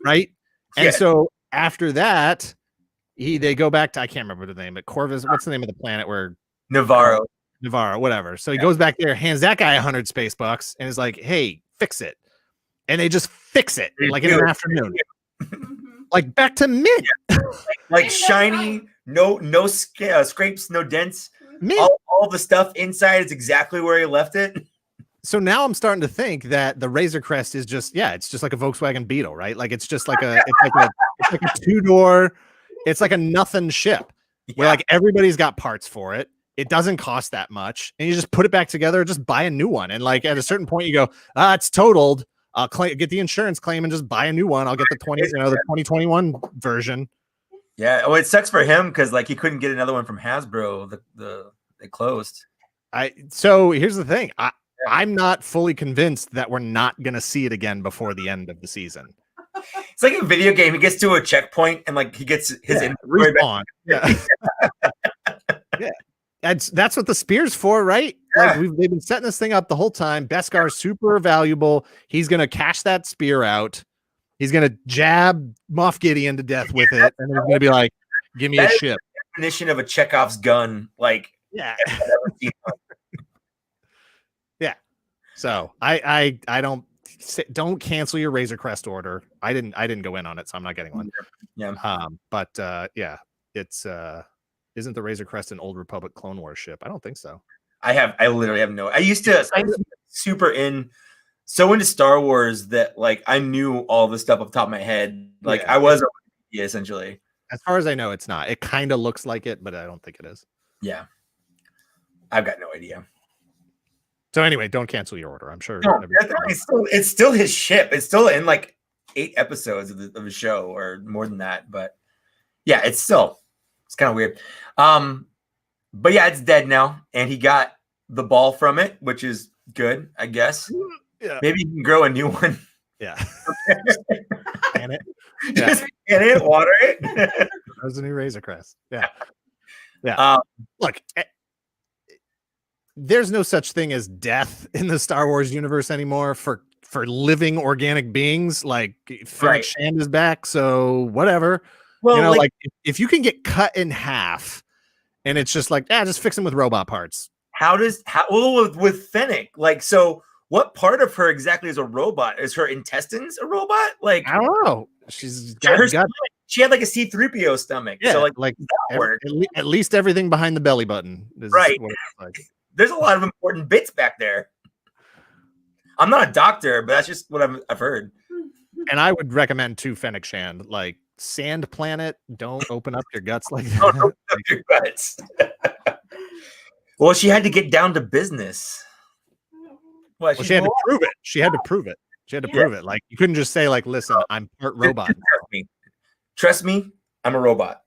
Right? And so after that, they go back to, I can't remember the name, but Corvus, what's the name of the planet where Navarro, whatever. So he goes back there, hands that guy 100 space bucks, and is like, hey, fix it. And they just fix it like in an afternoon. Like back to mint. Like shiny, no scrapes, no dents. All the stuff inside is exactly where he left it. So now I'm starting to think that the Razor Crest is just, it's just like a Volkswagen Beetle, right? Like it's just like it's like a 2-door, it's like a nothing ship where like everybody's got parts for it. It doesn't cost that much, and you just put it back together, just buy a new one. And like at a certain point, you go, it's totaled. I'll get the insurance claim and just buy a new one. I'll get the 2021 version. Yeah. Well, it sucks for him because like he couldn't get another one from Hasbro. They closed. So here's the thing. I'm not fully convinced that we're not gonna see it again before the end of the season. It's like a video game. He gets to a checkpoint and like he gets his respawn. Yeah. Yeah. That's what the spear's for, right? Yeah. Like they've been setting this thing up the whole time. Beskar's super valuable. He's gonna cash that spear out. He's gonna jab Moff Gideon to death with it, and he's gonna be like, "Give me a ship." The definition of a Chekhov's gun, like yeah. Yeah. So I don't cancel your Razor Crest order. I didn't go in on it, so I'm not getting one. Yeah. But yeah, it's isn't the Razor Crest an Old Republic Clone Wars ship? I don't think so. I literally have no. I used to super into Star Wars that like I knew all the stuff off the top of my head. Like I was essentially. As far as I know, it's not. It kind of looks like it, but I don't think it is. Yeah, I've got no idea. So anyway, don't cancel your order. I'm sure. No, it's still his ship. It's still in like 8 episodes of the show or more than that. But yeah, it's kind of weird. But yeah, it's dead now, and he got the ball from it, which is good, I guess. Yeah. Maybe you can grow a new one. Yeah. Can it? Just can it, water it. That was a new Razor Crest. Yeah. Yeah. Look, there's no such thing as death in the Star Wars universe anymore for living organic beings. Like Fennec Shand is back, so whatever. Well, like if you can get cut in half. And it's just like, just fix them with robot parts. With Fennec, like, so what part of her exactly is a robot? Is her intestines a robot? Like, I don't know. She's got she had like a C-3PO stomach. Yeah, so like at least everything behind the belly button is right. What it's like. There's a lot of important bits back there. I'm not a doctor, but that's just what I've heard. And I would recommend to Fennec Shand, like, Sand Planet, don't open up your guts like that. Don't open up your guts. Well, she had to get down to business. Well, she had to prove it. She had to prove it. Like, you couldn't just say, like, listen, I'm part robot. Trust me, I'm a robot.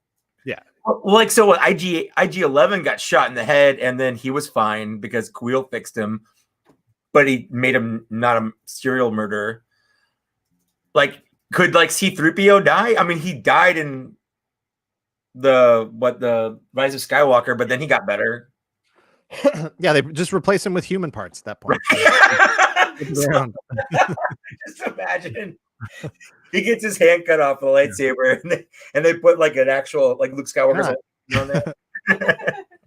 Yeah. Well, like, so what, IG-11 got shot in the head, and then he was fine because Quill fixed him, but he made him not a serial murderer. Like, could like C-3PO die? I mean, he died in the Rise of Skywalker, but then he got better. Yeah, they just replace him with human parts at that point. Just imagine he gets his hand cut off with a lightsaber, and they put like an actual like Luke Skywalker's on there.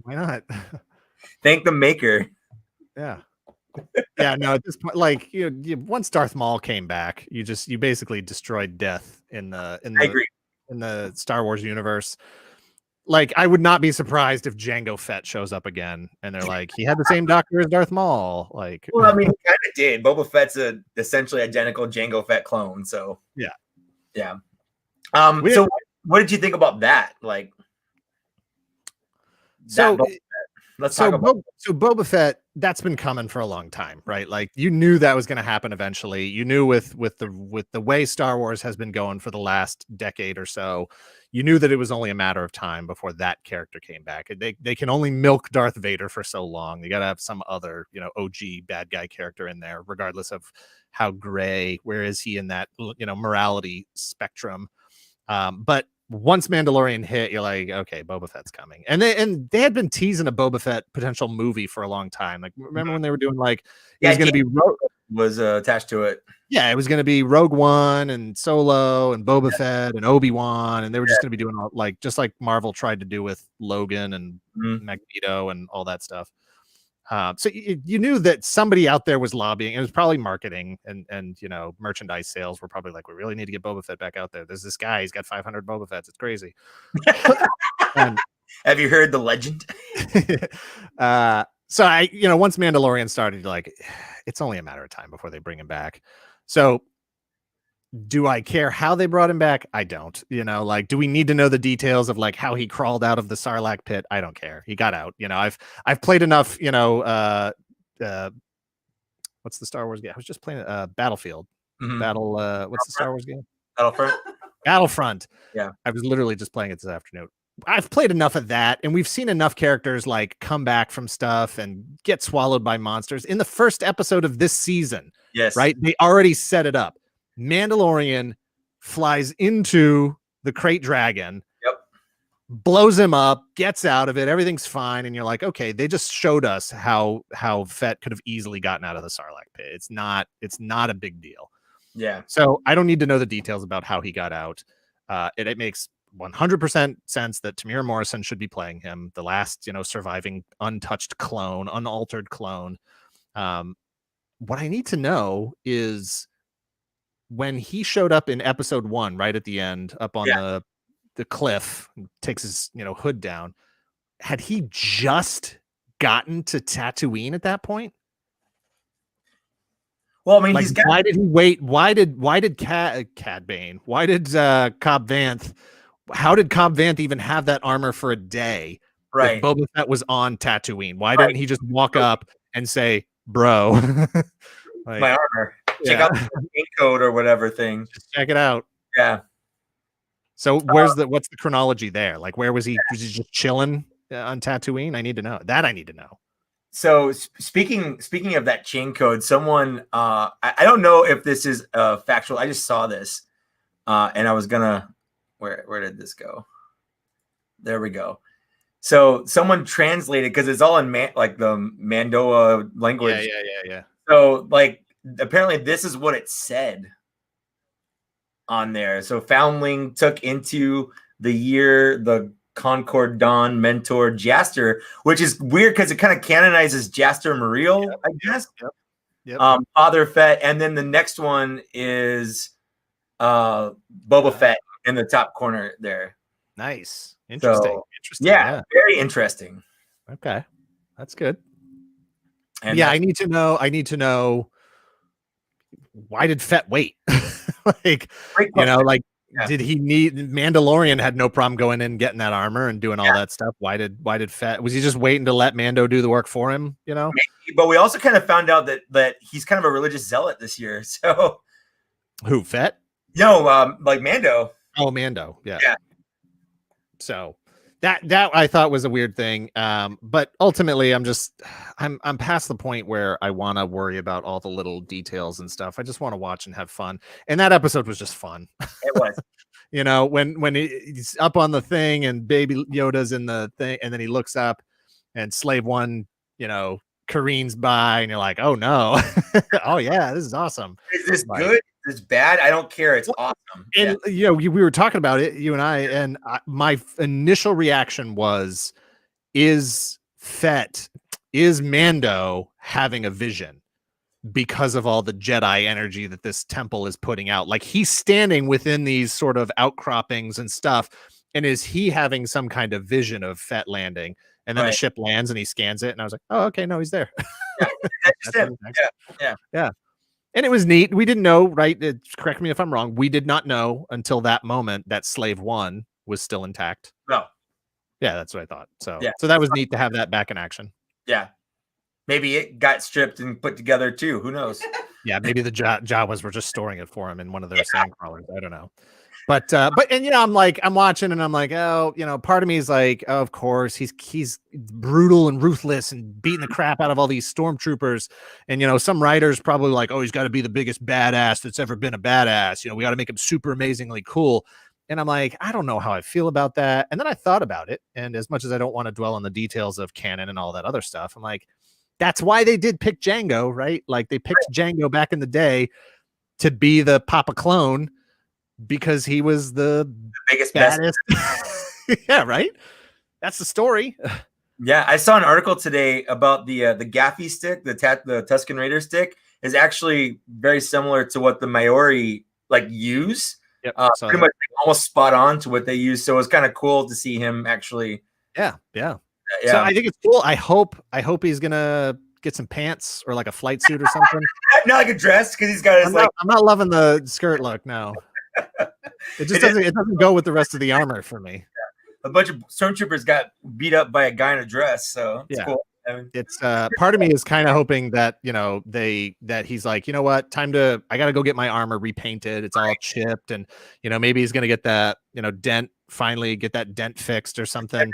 Why not? Thank the maker. Yeah. Yeah, no, at this point, like once Darth Maul came back, you basically destroyed death in the Star Wars universe. Like, I would not be surprised if Jango Fett shows up again, and they're like, he had the same doctor as Darth Maul. Like, well, I mean, he kind of did. Boba Fett's a essentially identical Jango Fett clone. So yeah. So what did you think about that? Like, let's talk about Boba Fett. That's been coming for a long time, right? Like, you knew that was going to happen eventually. You knew with the way Star Wars has been going for the last decade or so, you knew that it was only a matter of time before that character came back. They can only milk Darth Vader for so long. They got to have some other, OG bad guy character in there, regardless of how gray, where is he in that, morality spectrum. But once Mandalorian hit, you're like, okay, Boba Fett's coming. And they had been teasing a Boba Fett potential movie for a long time. Like, remember when they were doing like, it was going to be was attached to it. Yeah, it was going to be Rogue One and Solo and Boba Fett and Obi-Wan, and they were just going to be doing all, like, just like Marvel tried to do with Logan and Magneto and all that stuff. So you knew that somebody out there was lobbying. It was probably marketing and merchandise sales were probably like, we really need to get Boba Fett back out there. There's this guy, he's got 500 Boba Fetts. It's crazy. Have you heard the legend? So once Mandalorian started, like, it's only a matter of time before they bring him back. So do I care how they brought him back? I don't. Like, do we need to know the details of like how he crawled out of the Sarlacc pit? I don't care. He got out. I've played enough, what's the Star Wars game? I was just playing Battlefield. What's the Star Wars game? Battlefront. Yeah. I was literally just playing it this afternoon. I've played enough of that, and we've seen enough characters like come back from stuff and get swallowed by monsters in the first episode of this season. Yes. Right? They already set it up. Mandalorian flies into the crate dragon, blows him up, gets out of it, everything's fine, and you're like, okay, they just showed us how Fett could have easily gotten out of the Sarlacc pit. It's not a big deal. Yeah. So I don't need to know the details about how he got out. It makes 100% sense that Tamir Morrison should be playing him, the last, surviving untouched clone, unaltered clone. What I need to know is when he showed up in episode 1, right at the end, up on the cliff, takes his, hood down. had he just gotten to Tatooine at that point? Well, I mean, like, why did he wait? Why did Cad Bane? Why did Cobb Vanth? How did Cobb Vanth even have that armor for a day? Right. If Boba Fett was on Tatooine, why didn't he just walk up and say, "Bro, like, my armor. Check out the ink code or whatever thing. Just check it out." Yeah. So what's the chronology there? Like, where was he? Was he just chilling on Tatooine? I need to know that. I need to know. So speaking of that chain code, someone I don't know if this is factual. I just saw this, and I was gonna where did this go? There we go. So someone translated because it's all in like the Mandoa language. Yeah. So like apparently this is what it said on there. So Foundling took into the year the Concord Dawn mentor Jaster, which is weird because it kind of canonizes Jaster Muriel, I guess. Yep. Father Fett, and then the next one is Boba Fett in the top corner there. Nice. Interesting. So, yeah, very interesting. Okay. That's good. And I need to know why did Fett wait? Like, like did he need Mandalorian had no problem going in and getting that armor and doing all that stuff. Why did Fett, was he just waiting to let Mando do the work for him, Maybe, but we also kind of found out that he's kind of a religious zealot this year. So who, Fett? No, like Mando. Oh, Mando. Yeah. So that I thought was a weird thing. But ultimately I'm past the point where I want to worry about all the little details and stuff. I just want to watch and have fun. And that episode was just fun. It was. When he's up on the thing and Baby Yoda's in the thing, and then he looks up and Slave One, careens by, and you're like, oh no. Oh yeah, this is awesome. Is this good? Is this bad? I don't care. It's awesome. And we were talking about it, you and I, and my initial reaction was, is Mando having a vision because of all the Jedi energy that this temple is putting out? Like, he's standing within these sort of outcroppings and stuff, and is he having some kind of vision of Fett landing? And then the ship lands and he scans it, and I was like, oh, okay, no, he's there. Yeah. And it was neat. We didn't know, right? Correct me if I'm wrong. We did not know until that moment that Slave One was still intact. No. Yeah, that's what I thought. So that was neat to have that back in action. Yeah. Maybe it got stripped and put together too. Who knows? Yeah, maybe the Jawas were just storing it for him in one of their sand crawlers. I don't know. But I'm watching and I'm like, oh, part of me is like, oh, of course he's brutal and ruthless and beating the crap out of all these stormtroopers. And, some writers probably like, oh, he's got to be the biggest badass that's ever been a badass. We got to make him super amazingly cool. And I'm like, I don't know how I feel about that. And then I thought about it. And as much as I don't want to dwell on the details of canon and all that other stuff, I'm like, that's why they did pick Django, right? Like, they picked Django back in the day to be the Papa clone, because he was the biggest baddest. Yeah, right. That's the story. Yeah, I saw an article today about the Gaffy stick, the Tusken Raider stick, is actually very similar to what the Maori use. Yep, pretty much almost spot on to what they use. So it was kind of cool to see him actually. Yeah. So I think it's cool. I hope he's gonna get some pants or like a flight suit or something. Not like a dress, because he's got his I'm not loving the skirt look. No. It doesn't go with the rest of the armor for me. A bunch of stormtroopers got beat up by a guy in a dress, so it's cool. It's part of me is kind of hoping that that he's like, what, I gotta go get my armor repainted. It's all chipped, and maybe he's gonna get that dent, finally get that dent fixed or something.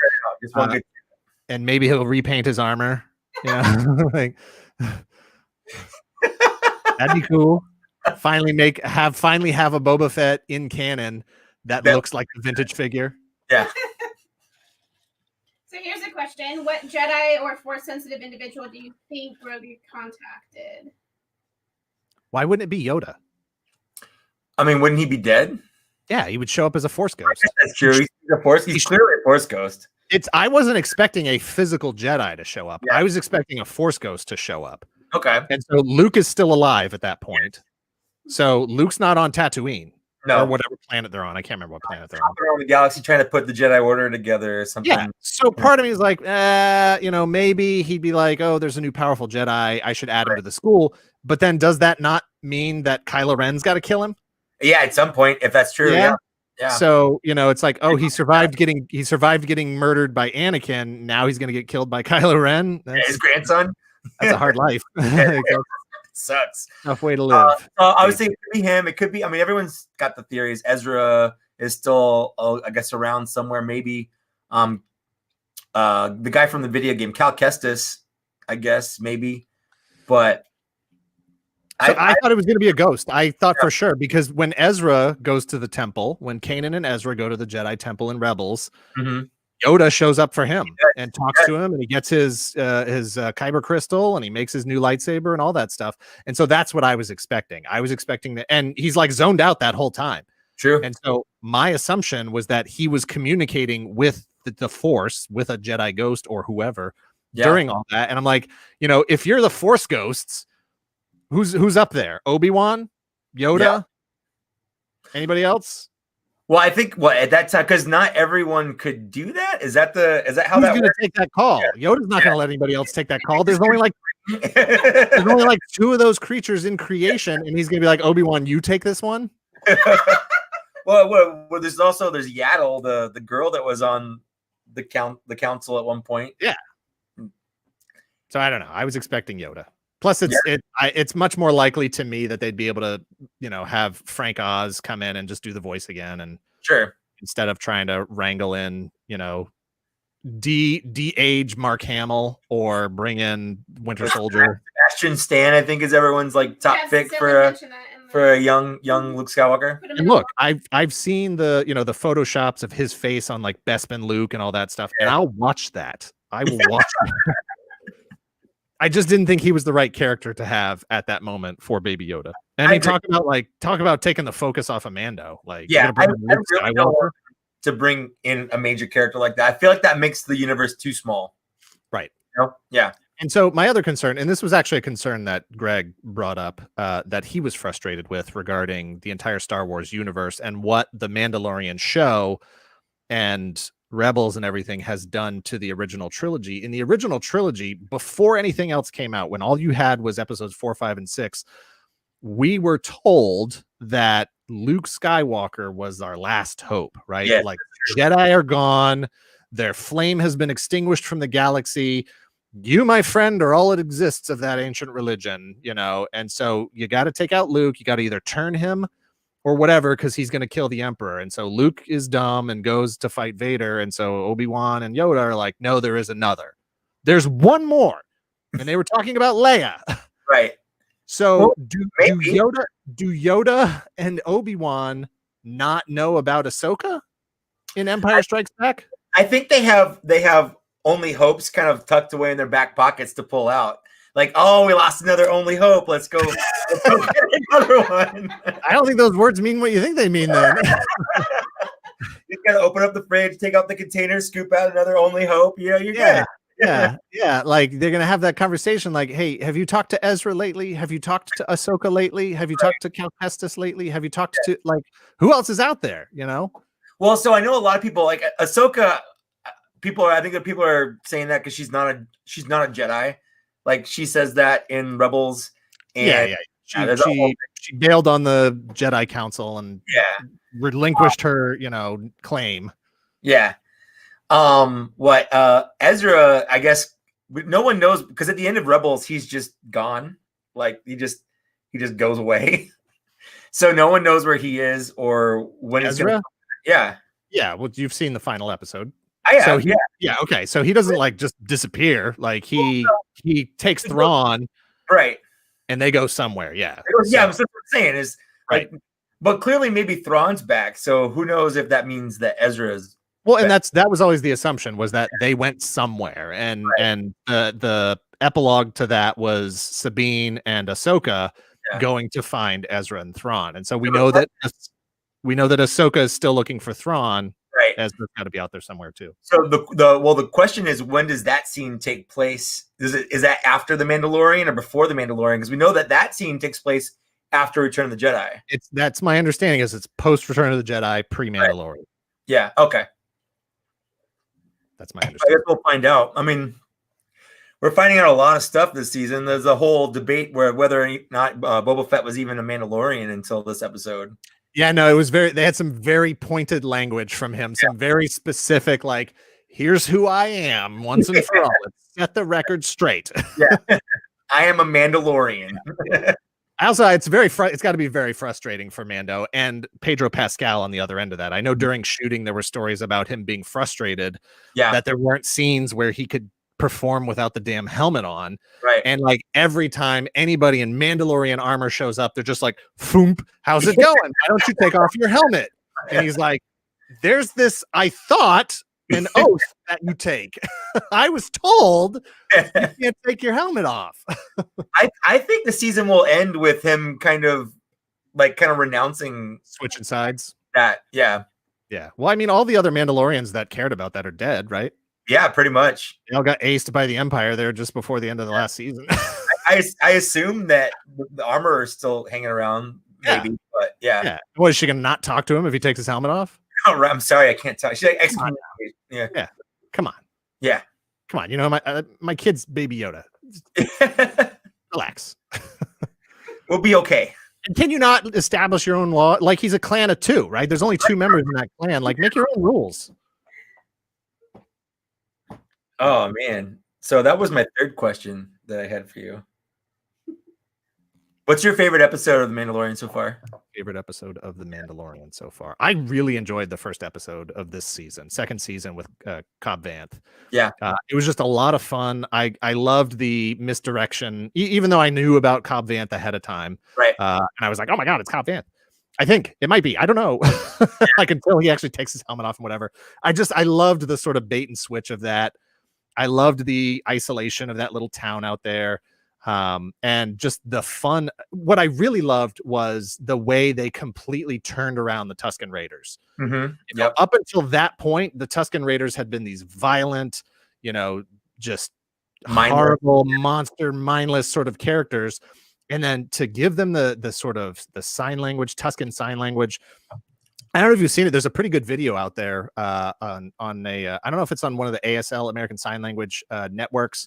And maybe he'll repaint his armor. Like, that'd be cool. Finally have a Boba Fett in canon that looks like a vintage figure. Yeah. So here's a question: what Jedi or Force-sensitive individual do you think Grogu contacted? Why wouldn't it be Yoda? I mean, wouldn't he be dead? Yeah, he would show up as a Force ghost. That's true. He's clearly a Force ghost. I wasn't expecting a physical Jedi to show up. Yeah. I was expecting a Force ghost to show up. Okay. And so Luke is still alive at that point. So Luke's not on Tatooine. No. Or whatever planet they're on. I can't remember what planet they're on. Around the galaxy trying to put the Jedi Order together or something. Yeah. So part of me is like, maybe he'd be like, oh, there's a new powerful Jedi. I should add him to the school. But then does that not mean that Kylo Ren's got to kill him? Yeah, at some point, if that's true. Yeah. So, it's like, oh, he survived getting murdered by Anakin. Now he's going to get killed by Kylo Ren. That's, his grandson. That's a hard life. Sucks. Tough way to live. I would say it could be him. It could be. I mean, everyone's got the theories. Ezra is still, I guess, around somewhere. Maybe the guy from the video game, Cal Kestis, I guess, maybe. But so I thought it was going to be a ghost. I thought for sure, because when Ezra goes to the temple, when Kanan and Ezra go to the Jedi temple in Rebels, Yoda shows up for him and talks to him, and he gets his kyber crystal, and he makes his new lightsaber and all that stuff. And so that's what I was expecting. I was expecting that, and he's like zoned out that whole time. True. And so my assumption was that he was communicating with the Force, with a Jedi ghost or whoever during all that. And I'm like, if you're the Force ghosts, who's up there? Obi-Wan, Yoda, anybody else? Well, I think at that time, because not everyone could do that. Is that how Who's that going to take that call? Yoda's not going to let anybody else take that call. There's only like two of those creatures in creation, and he's going to be like, Obi-Wan, you take this one. well, there's Yaddle, the girl that was on the council at one point. Yeah. So I don't know. I was expecting Yoda. Plus, it's much more likely to me that they'd be able to, have Frank Oz come in and just do the voice again, and instead of trying to wrangle in, de-age Mark Hamill or bring in Winter Soldier. Sebastian Stan, I think, is everyone's like top pick for a young Luke Skywalker. And look, I've seen the the photoshops of his face on like Bespin Luke and all that stuff, and I'll watch that. I will watch that. I just didn't think he was the right character to have at that moment for Baby Yoda. And I mean, talk about taking the focus off of Mando. Like, I really don't want to bring in a major character like that. I feel like that makes the universe too small. Right. Yeah. And so my other concern, and this was actually a concern that Greg brought up, that he was frustrated with regarding the entire Star Wars universe and what the Mandalorian show and Rebels and everything has done to the original trilogy. In the original trilogy, before anything else came out, when all you had was episodes 4, 5, and 6, we were told that Luke Skywalker was our last hope, right? Yes. Like, Jedi are gone, their flame has been extinguished from the galaxy. You, my friend, are all that exists of that ancient religion, and so you got to take out Luke. You got to either turn him or whatever, because he's going to kill the Emperor. And so Luke is dumb and goes to fight Vader. And so Obi-Wan and Yoda are like, no, there is another. There's one more. And they were talking about Leia. Right. So do Yoda and Obi-Wan not know about Ahsoka in Empire Strikes Back? I think they have only hopes kind of tucked away in their back pockets to pull out. Like, oh, we lost another only hope. Let's go get another one. I don't think those words mean what you think they mean then. You gotta open up the fridge, take out the container, scoop out another only hope. Yeah, you're good. Yeah. Like, they're gonna have that conversation. Like, hey, have you talked to Ezra lately? Have you talked to Ahsoka lately? Have you talked to Cal Kestis lately? Have you talked to who else is out there? Well, so I know a lot of people like Ahsoka. I think that people are saying that because she's not a Jedi. Like, she says that in Rebels. And she bailed on the Jedi Council and relinquished her, claim. Yeah. Ezra, I guess no one knows, because at the end of Rebels, he's just gone. Like, he just goes away. So no one knows where he is or when he's going to. Yeah. Yeah. Well, you've seen the final episode. Okay. So he doesn't just disappear. Like, he takes Thrawn, right, and they go somewhere. Yeah. That's what I'm saying is right. But clearly, maybe Thrawn's back. So who knows if that means that Ezra's. Well, and that was always the assumption, was that they went somewhere, and the epilogue to that was Sabine and Ahsoka going to find Ezra and Thrawn, and so we know that Ahsoka is still looking for Thrawn. Right. Ezra's got to be out there somewhere too. So the question is, when does that scene take place? Is that after the Mandalorian or before the Mandalorian? Because we know that scene takes place after Return of the Jedi. That's my understanding. Is it's post Return of the Jedi, pre-Mandalorian. Right. Yeah. Okay. That's my understanding. I guess we'll find out. I mean, we're finding out a lot of stuff this season. There's a whole debate whether or not Boba Fett was even a Mandalorian until this episode. Yeah, no, it was they had some very pointed language from him, some very specific, like, here's who I am once and for all. Let's set the record straight. Yeah. I am a Mandalorian. Also, it's got to be very frustrating for Mando and Pedro Pascal on the other end of that. I know during shooting there were stories about him being frustrated that there weren't scenes where he could perform without the damn helmet on. Right. And like every time anybody in Mandalorian armor shows up, they're just like, "Foomp, how's it going? Why don't you take off your helmet?" And he's like, "There's this, I thought, an oath that you take. I was told you can't take your helmet off." I think the season will end with him kind of renouncing, switching sides. That, yeah. Yeah. Well, I mean, all the other Mandalorians that cared about that are dead, right? Yeah, pretty much. They all got aced by the Empire there just before the end of the last season. I assume that the armor is still hanging around, maybe, but yeah. What, is she gonna not talk to him if he takes his helmet off? Oh, I'm sorry, I can't talk. She's like, yeah. Come on. Yeah. Come on. You know, my kid's Baby Yoda. Relax. We'll be okay. And can you not establish your own law? Like, he's a clan of 2, right? There's only 2 members in that clan. Like, make your own rules. Oh man. So that was my third question that I had for you. What's your favorite episode of The Mandalorian so far? Favorite episode of The Mandalorian so far. I really enjoyed the first episode of this season, second season with Cobb Vanth. Yeah. It was just a lot of fun. I loved the misdirection, even though I knew about Cobb Vanth ahead of time. Right. And I was like, oh my God, it's Cobb Vanth. I think it might be. I don't know. Like, until he actually takes his helmet off and whatever. I loved the sort of bait and switch of that. I loved the isolation of that little town out there. And just the fun. What I really loved was the way they completely turned around the Tusken Raiders. Mm-hmm. You know, up until that point, the Tusken Raiders had been these violent, just horrible, monster, mindless sort of characters. And then to give them the sort of the sign language, Tusken sign language. I don't know if you've seen it. There's a pretty good video out there on a I don't know if it's on one of the ASL, American Sign Language networks.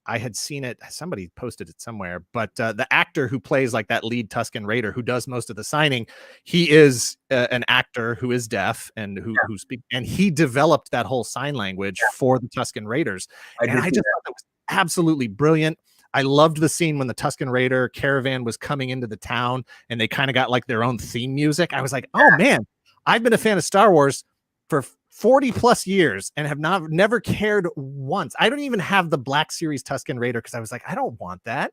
I had seen it. Somebody posted it somewhere, but the actor who plays like that lead Tusken Raider, who does most of the signing, he is an actor who is deaf and who speaks, and he developed that whole sign language for the Tusken Raiders. I just thought it was absolutely brilliant. I loved the scene when the Tusken Raider caravan was coming into the town and they kind of got like their own theme music. I was like, oh man, I've been a fan of Star Wars for 40 plus years and have never cared once. I don't even have the Black Series Tusken Raider because I was like, I don't want that.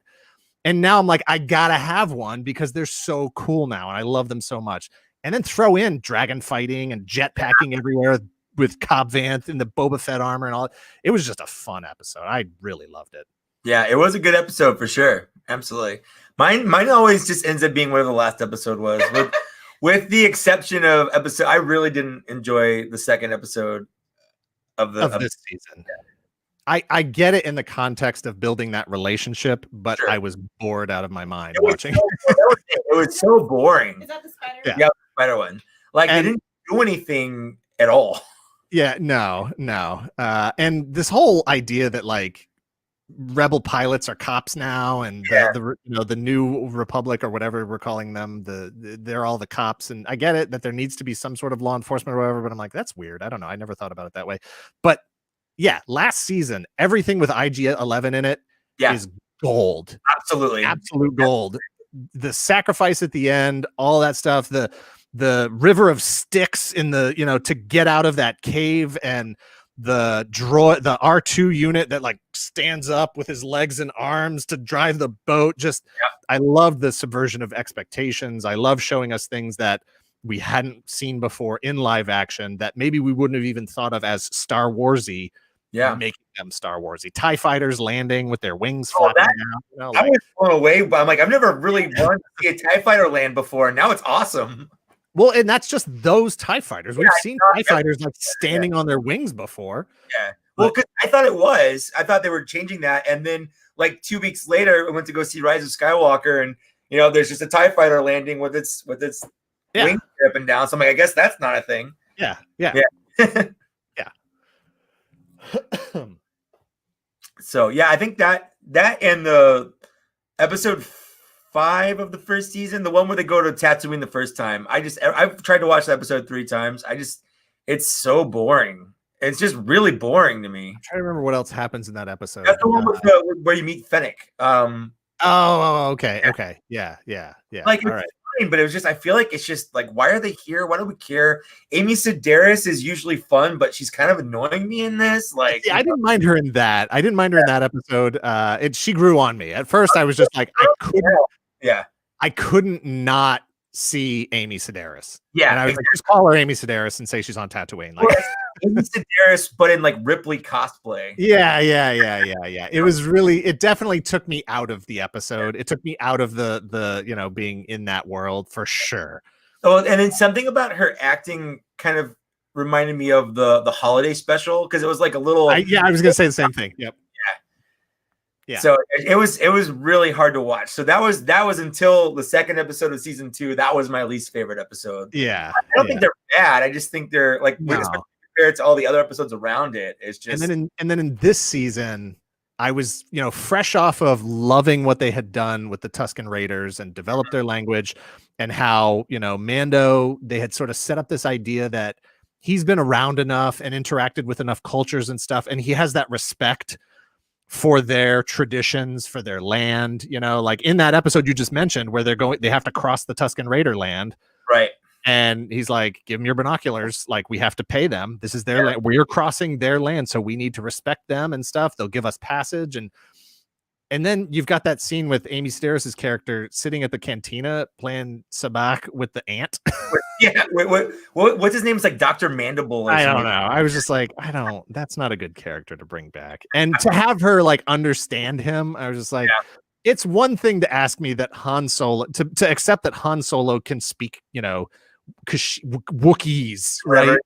And now I'm like, I gotta have one because they're so cool now and I love them so much. And then throw in dragon fighting and jetpacking everywhere with Cobb Vanth and the Boba Fett armor and all. It was just a fun episode. I really loved it. Yeah, it was a good episode for sure. Absolutely. Mine always just ends up being whatever the last episode was. With the exception of episode, I really didn't enjoy the second episode of this season. Yeah. I get it in the context of building that relationship, but I was bored out of my mind watching. It was so boring. Is that the spider? Yeah, the spider one. Like, they didn't do anything at all. Yeah, no. And this whole idea that like rebel pilots are cops now, and the new republic or whatever we're calling them, they're all the cops, and I get it that there needs to be some sort of law enforcement or whatever, but I'm like, that's weird. I don't know, I never thought about it that way. But yeah, last season everything with IG-11 in it is gold. Absolute gold. The sacrifice at the end, all that stuff, the river of sticks in the to get out of that cave, and the R2 unit that like stands up with his legs and arms to drive the boat. I love the subversion of expectations. I love showing us things that we hadn't seen before in live action that maybe we wouldn't have even thought of as Star Warsy. Making them Star Warsy. TIE fighters landing with their wings flapping out. I was blown away, but I'm like, I've never really wanted to see a TIE fighter land before, and now it's awesome. Well, and that's just those TIE fighters. We've seen TIE fighters like standing on their wings before. Yeah. Well, because I thought they were changing that. And then like 2 weeks later, I went to go see Rise of Skywalker, and there's just a TIE fighter landing with its wings up and down. So I'm like, I guess that's not a thing. Yeah. So yeah, I think that and the episode 5 of the first season, the one where they go to Tatooine the first time. I've tried to watch the episode 3 times. It's so boring. It's just really boring to me. I'm trying to remember what else happens in that episode. That's the one where you meet Fennec. Okay. Yeah. Like, all right. Fine, but it was just, I feel like it's just like, why are they here? Why do we care? Amy Sedaris is usually fun, but she's kind of annoying me in this. Like, I didn't mind her in that. I didn't mind her in that episode. She grew on me. At first, I was just like, I couldn't not see Amy Sedaris. Yeah, and I was like, just call her Amy Sedaris and say she's on Tatooine. Like Amy Sedaris, but in like Ripley cosplay. Yeah. It definitely took me out of the episode. It took me out of the being in that world for sure. Oh, and then something about her acting kind of reminded me of the holiday special, because it was like a little. I was gonna say the same thing. Yep. Yeah. So it was really hard to watch. So that was until the second episode of season 2. That was my least favorite episode. Yeah. I don't think they're bad. I just think they're like, compared to all the other episodes around it, it's just. And then in this season, I was fresh off of loving what they had done with the Tusken Raiders and developed their language, and how Mando, they had sort of set up this idea that he's been around enough and interacted with enough cultures and stuff, and he has that respect for their traditions, for their land, like in that episode you just mentioned where they have to cross the Tusken Raider land. Right. And he's like, give them your binoculars. Like, we have to pay them. This is their land. We're crossing their land. So we need to respect them and stuff. They'll give us passage. And then you've got that scene with Amy Sedaris' character sitting at the cantina playing sabacc with the ant. Yeah. What's his name? It's like Dr. Mandible. I don't know. I was just like, that's not a good character to bring back. And to have her like understand him, I was just like, it's one thing to ask me that Han Solo, to accept that Han Solo can speak, Wookiees, right? Like,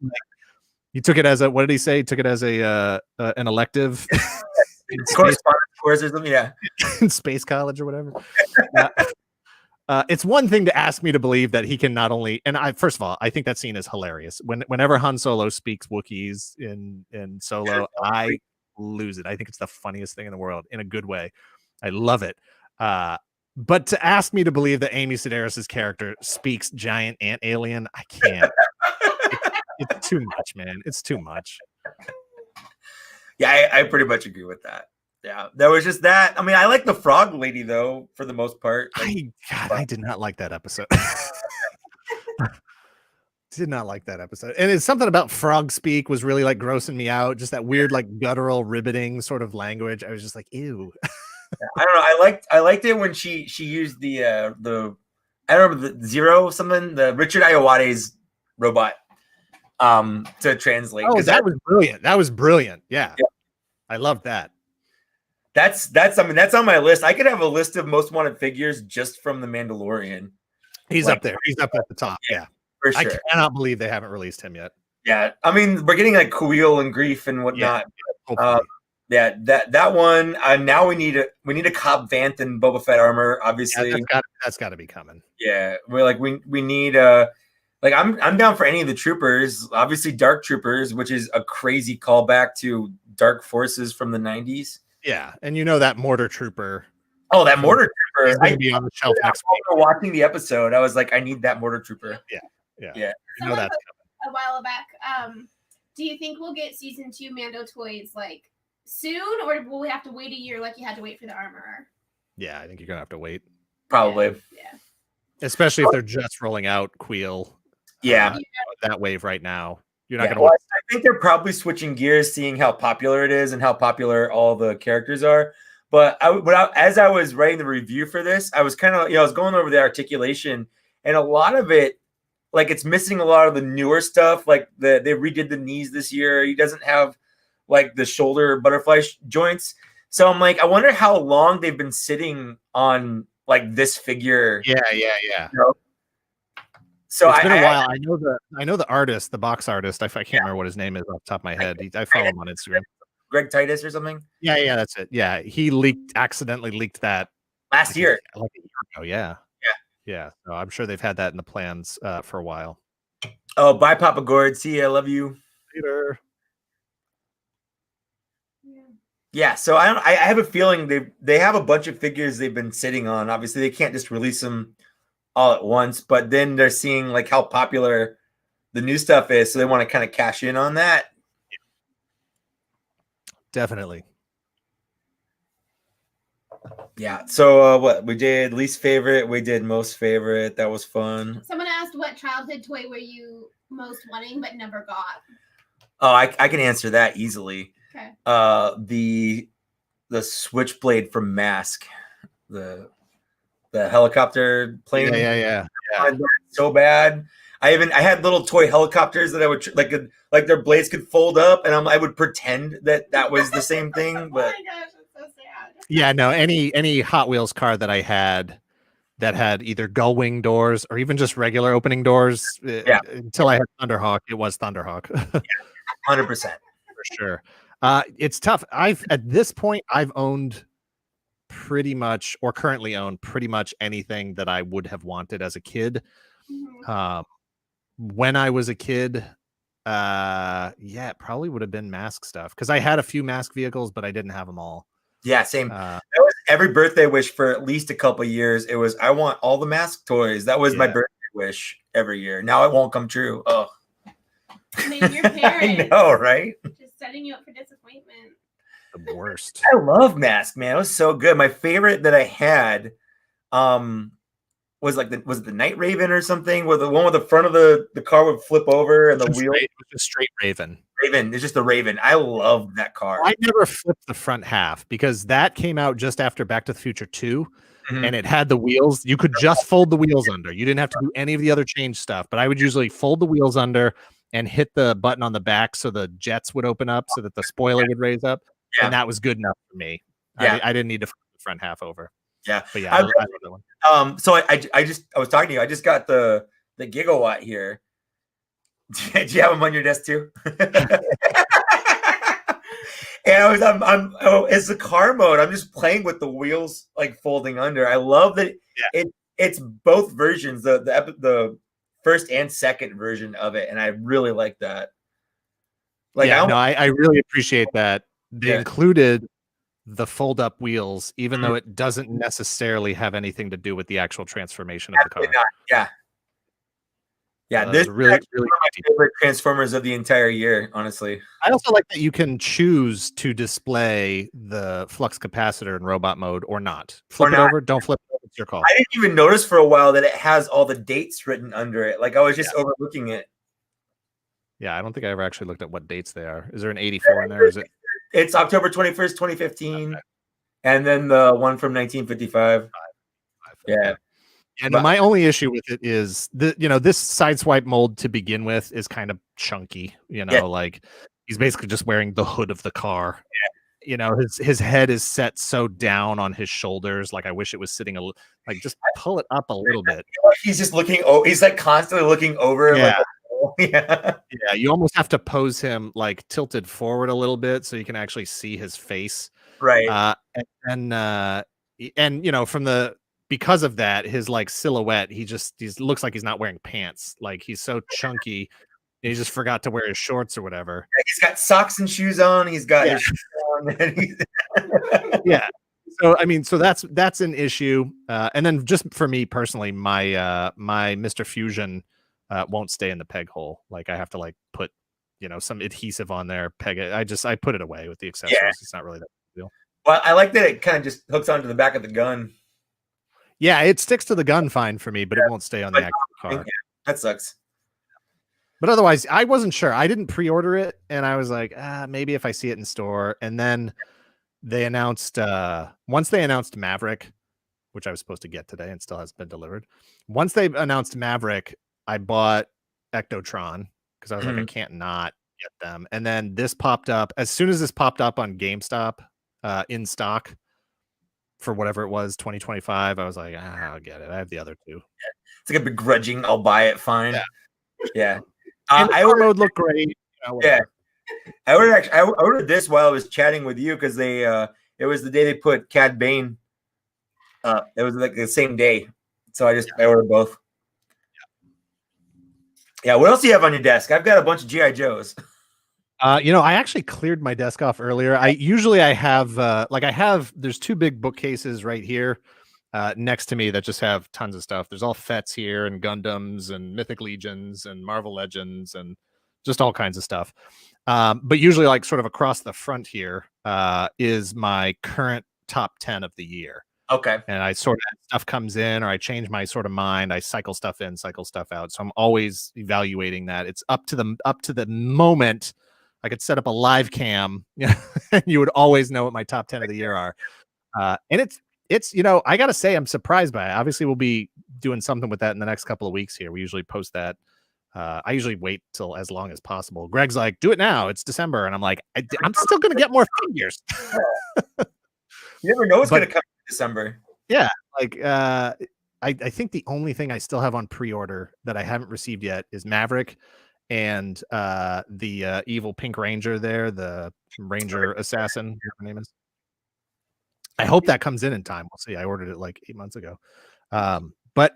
he took it as what did he say? He took it as an elective. Correspondence course or something, in space college or whatever. It's one thing to ask me to believe that he can not only, and first of all, I think that scene is hilarious. Whenever Han Solo speaks Wookiees in Solo, I lose it. I think it's the funniest thing in the world in a good way. I love it. But to ask me to believe that Amy Sedaris' character speaks giant ant alien, I can't. It's too much, man. It's too much. Yeah, I pretty much agree with that. Yeah, there was just that. I mean, I like the frog lady though, for the most part. I did not like that episode. Did not like that episode. And it's something about frog speak was really like grossing me out. Just that weird, like guttural ribbiting sort of language. I was just like, ew. I don't know. I liked it when she used the I don't remember the Zero something, the Richard Ayoade's robot to translate. Oh, that was brilliant. That was brilliant. Yeah. I loved that. That's on my list. I could have a list of most wanted figures just from the Mandalorian. He's up there. He's up at the top. Yeah. For sure. I cannot believe they haven't released him yet. Yeah. I mean, we're getting like Kuil and Grief and whatnot. Yeah, that one. Now we need a Cobb Vanth and Boba Fett armor, obviously. Yeah, that's got to be coming. Yeah. We need I'm down for any of the troopers. Obviously Dark Troopers, which is a crazy callback to Dark Forces from the 90s. Yeah, and that Mortar Trooper. Oh, that Mortar Trooper is going to be on the shelf next week. After watching the episode, I was like, I need that Mortar Trooper. Yeah. So that's a while back. Do you think we'll get season 2 Mando toys like soon, or will we have to wait a year like you had to wait for the armor? Yeah, I think you're gonna have to wait. Probably. Yeah. Especially if they're just rolling out Kuil. Yeah. That wave right now. You're not gonna. Well, I think they're probably switching gears, seeing how popular it is and how popular all the characters are. But as I was writing the review for this, I was kind of, I was going over the articulation, and a lot of it, like, it's missing a lot of the newer stuff. Like they redid the knees this year. He doesn't have like the shoulder butterfly joints. So I'm like, I wonder how long they've been sitting on like this figure. Yeah. So it's been a while. I know the artist, the box artist. I can't remember what his name is off the top of my head. I follow him on Instagram. Greg Titus or something. Yeah, that's it. Yeah, he accidentally leaked that last year. Like a year ago. Yeah, so I'm sure they've had that in the plans for a while. Oh, bye, Papa Gord. See ya. I love you. Later. Yeah, so I have a feeling they have a bunch of figures they've been sitting on. Obviously, they can't just release them all at once, but then they're seeing like how popular the new stuff is, so they want to kind of cash in on that. Definitely. Yeah. So what we did least favorite, we did most favorite. That was fun. Someone asked what childhood toy were you most wanting but never got? Oh, I can answer that easily. Okay. The switchblade from Mask, the helicopter plane. Yeah. So bad. I had little toy helicopters that I would like their blades could fold up, and I would pretend that was the same thing. But oh my gosh, that's so sad. Yeah, no, any Hot Wheels car that I had that had either gull wing doors or even just regular opening doors, until I had Thunderhawk, it was Thunderhawk. 100%. For sure. It's tough. At this point, I've owned pretty much, or currently own pretty much anything that I would have wanted as a kid. Mm-hmm. When I was a kid, it probably would have been Mask stuff, because I had a few Mask vehicles, but I didn't have them all. Yeah, same. That was every birthday wish for at least a couple of years. It was, I want all the Mask toys. That was my birthday wish every year. Now it won't come true. Oh, I mean, your parents. I know, right? Just setting you up for disappointment. The worst. I love Mask, man. It was so good. My favorite that I had, was it the Night Raven or something, where the one with the front of the car would flip over and the wheel. It was a straight Raven. It's just the Raven. I love that car. I never flipped the front half because that came out just after Back to the Future 2, and it had the wheels. You could just fold the wheels under. You didn't have to do any of the other change stuff, but I would usually fold the wheels under and hit the button on the back so the jets would open up so that the spoiler would raise up, and that was good enough for me. I didn't need to flip the front half over. Yeah, but I love that one. So I was talking to you. I just got the Gigawatt here. Do you have them on your desk too? And it's the car mode. I'm just playing with the wheels like folding under. I love that it's both versions, the first and second version of it, and I really like that. Like, I really appreciate that they included the fold up wheels, even though it doesn't necessarily have anything to do with the actual transformation of the car. Yeah, this is really one of my favorite Transformers of the entire year, honestly. I also like that you can choose to display the flux capacitor in robot mode or not. Flip it over, don't flip it over, it's your call. I didn't even notice for a while that it has all the dates written under it. Like, I was just overlooking it. Yeah, I don't think I ever actually looked at what dates they are. Is there an 84 in there? Is it? It's October 21st, 2015. Okay. And then the one from 1955. Yeah. And my only issue with it is this sideswipe mold to begin with is kind of chunky, like he's basically just wearing the hood of the car. His head is set so down on his shoulders. Like, I wish it was sitting just pull it up a little bit. He's just looking. He's like constantly looking over. Yeah. You almost have to pose him like tilted forward a little bit so you can actually see his face. Right. Because of that, his like silhouette, he looks like he's not wearing pants. Like, he's so chunky, and he just forgot to wear his shorts or whatever. He's got socks and shoes on. He's got his shoes on. Yeah. So that's an issue. And then just for me personally, my Mr. Fusion won't stay in the peg hole. Like, I have to like put some adhesive on there, peg it. I put it away with the accessories. Yeah. It's not really that big deal. Well, I like that it kind of just hooks onto the back of the gun. Yeah, it sticks to the gun fine for me, but it won't stay on the actual car. Yeah, that sucks. But otherwise, I wasn't sure. I didn't pre-order it, and I was like, maybe if I see it in store. And then they announced, once they announced Maverick, which I was supposed to get today and still hasn't been delivered. Once they announced Maverick, I bought Ectotron because I was like, I can't not get them. And then this popped up. As soon as this popped up on GameStop in stock, for whatever it was, 2025, I was like, I'll get it. I have the other two. It's like a begrudging, I'll buy it, fine. Yeah. And the car mode looked great. Yeah. I ordered this while I was chatting with you because it was the day they put Cad Bane. It was like the same day. So I ordered both. Yeah. What else do you have on your desk? I've got a bunch of GI Joes. I actually cleared my desk off earlier. I have there's two big bookcases right here next to me that just have tons of stuff. There's all Fets here and Gundams and Mythic Legions and Marvel Legends and just all kinds of stuff. But usually like sort of across the front here is my current top 10 of the year. Okay. And I sort of stuff comes in or I change my sort of mind. I cycle stuff in, cycle stuff out. So I'm always evaluating that. It's up to the moment. I could set up a live cam, and you would always know what my top 10 of the year are. And it's I gotta say I'm surprised by it. Obviously, we'll be doing something with that in the next couple of weeks here. We usually post that. I usually wait till as long as possible. Greg's like, do it now. It's December. And I'm like, I'm still gonna get more figures. You never know what's gonna come in December. Yeah, like I think the only thing I still have on pre-order that I haven't received yet is Maverick and the evil Pink Ranger there, the Ranger Assassin, whatever her name is. I hope that comes in time. We'll see. I ordered it like 8 months ago. But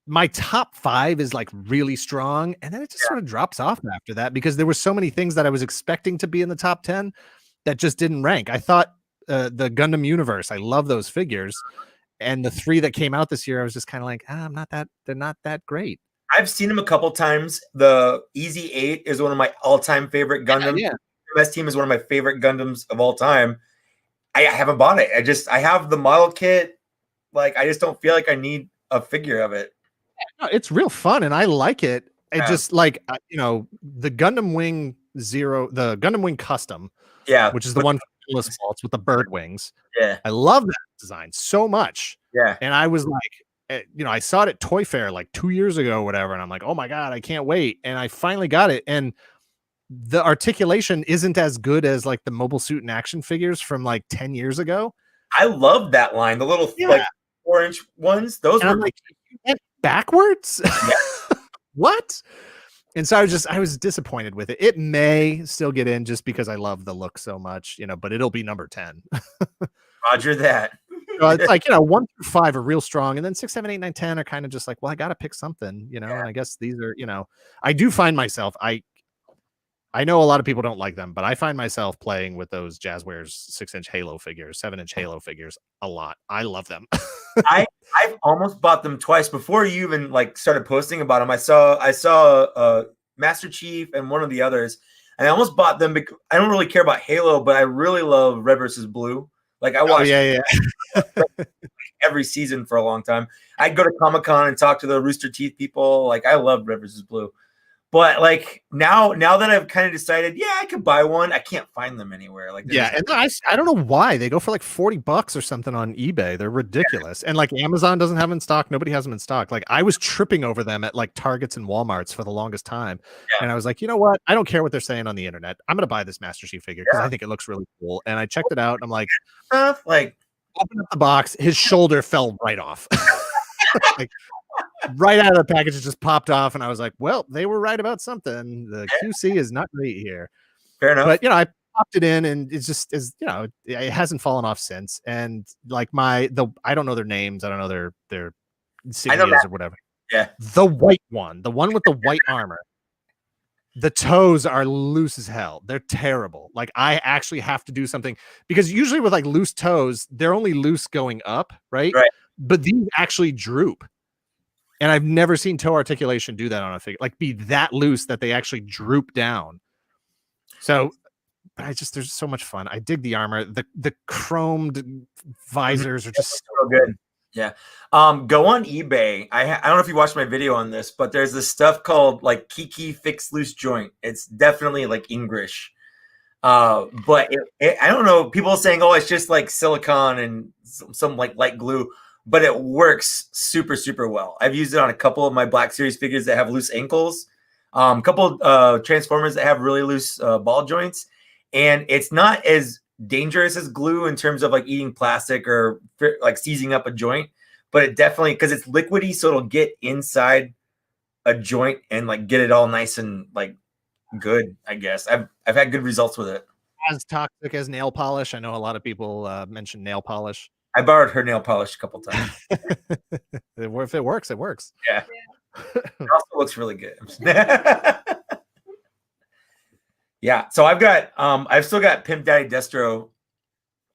my top 5 is like really strong, and then it just sort of drops off after that because there were so many things that I was expecting to be in the top 10 that just didn't rank. I thought the Gundam universe, I love those figures. And the 3 that came out this year, I was just kind of like, they're not that great. I've seen them a couple times. The Easy 8 is one of my all-time favorite Gundams. Yeah. MS Team is one of my favorite Gundams of all time. I haven't bought it. I have the model kit. Like, I just don't feel like I need a figure of it. No, it's real fun, and I like it. It just like the Gundam Wing Zero, the Gundam Wing Custom, which is the one from Faults with the bird wings. Yeah, I love that design so much. Yeah, and I was like, I saw it at Toy Fair like 2 years ago, or whatever, and I'm like, oh my god, I can't wait. And I finally got it, and the articulation isn't as good as like the Mobile Suit and Action figures from like 10 years ago. I love that line, the little like 4-inch ones. Those were like, you went backwards. What? And so I was disappointed with it. It may still get in just because I love the look so much, but it'll be number 10. Roger that. So it's like 1 through 5 are real strong, and then 6, 7, 8, 9, 10 are kind of just like, well, I got to pick something, and I guess these are, I do find myself, I know a lot of people don't like them, but I find myself playing with those Jazzwares 6-inch Halo figures, 7-inch Halo figures a lot. I love them. I've almost bought them twice before you even like started posting about them. I saw Master Chief and one of the others, and I almost bought them because I don't really care about Halo, but I really love Red versus Blue. Like I watched every season for a long time. I'd go to Comic-Con and talk to the Rooster Teeth people. Like I love Red versus Blue. But like now that I've kind of decided, I could buy one, I can't find them anywhere. Like and I don't know why they go for like $40 or something on eBay. They're ridiculous, and like Amazon doesn't have them in stock. Nobody has them in stock. Like I was tripping over them at like Targets and WalMarts for the longest time, and I was like, you know what? I don't care what they're saying on the internet. I'm gonna buy this Master Chief figure because I think it looks really cool. And I checked it out. And I'm like, open up the box. His shoulder fell right off. Like, right out of the package, it just popped off, and I was like, well, they were right about something. The QC is not great here. Fair enough. But I popped it in, and it's just it hasn't fallen off since. And like I don't know their names, I don't know their insignias or whatever. Yeah. The white one, the one with the white armor. The toes are loose as hell. They're terrible. Like I actually have to do something because usually with like loose toes, they're only loose going up, right? Right. But these actually droop. And I've never seen toe articulation do that on a figure, like be that loose that they actually droop down. So, but there's so much fun. I dig the armor. The chromed visors are just so good. Yeah. Go on eBay. I don't know if you watched my video on this, but there's this stuff called like Kiki Fix Loose Joint. It's definitely like English. But I don't know. People saying, oh, it's just like silicone and some like light glue. But it works super, super well. I've used it on a couple of my Black Series figures that have loose ankles, a couple Transformers that have really loose ball joints, and it's not as dangerous as glue in terms of like eating plastic or like seizing up a joint. But it definitely, because it's liquidy, so it'll get inside a joint and like get it all nice and like good. I guess I've had good results with it. As toxic as nail polish. I know a lot of people mention nail polish. I borrowed her nail polish a couple times. If it works, it works. Yeah. It also looks really good. Yeah. So I've still got Pimp Daddy Destro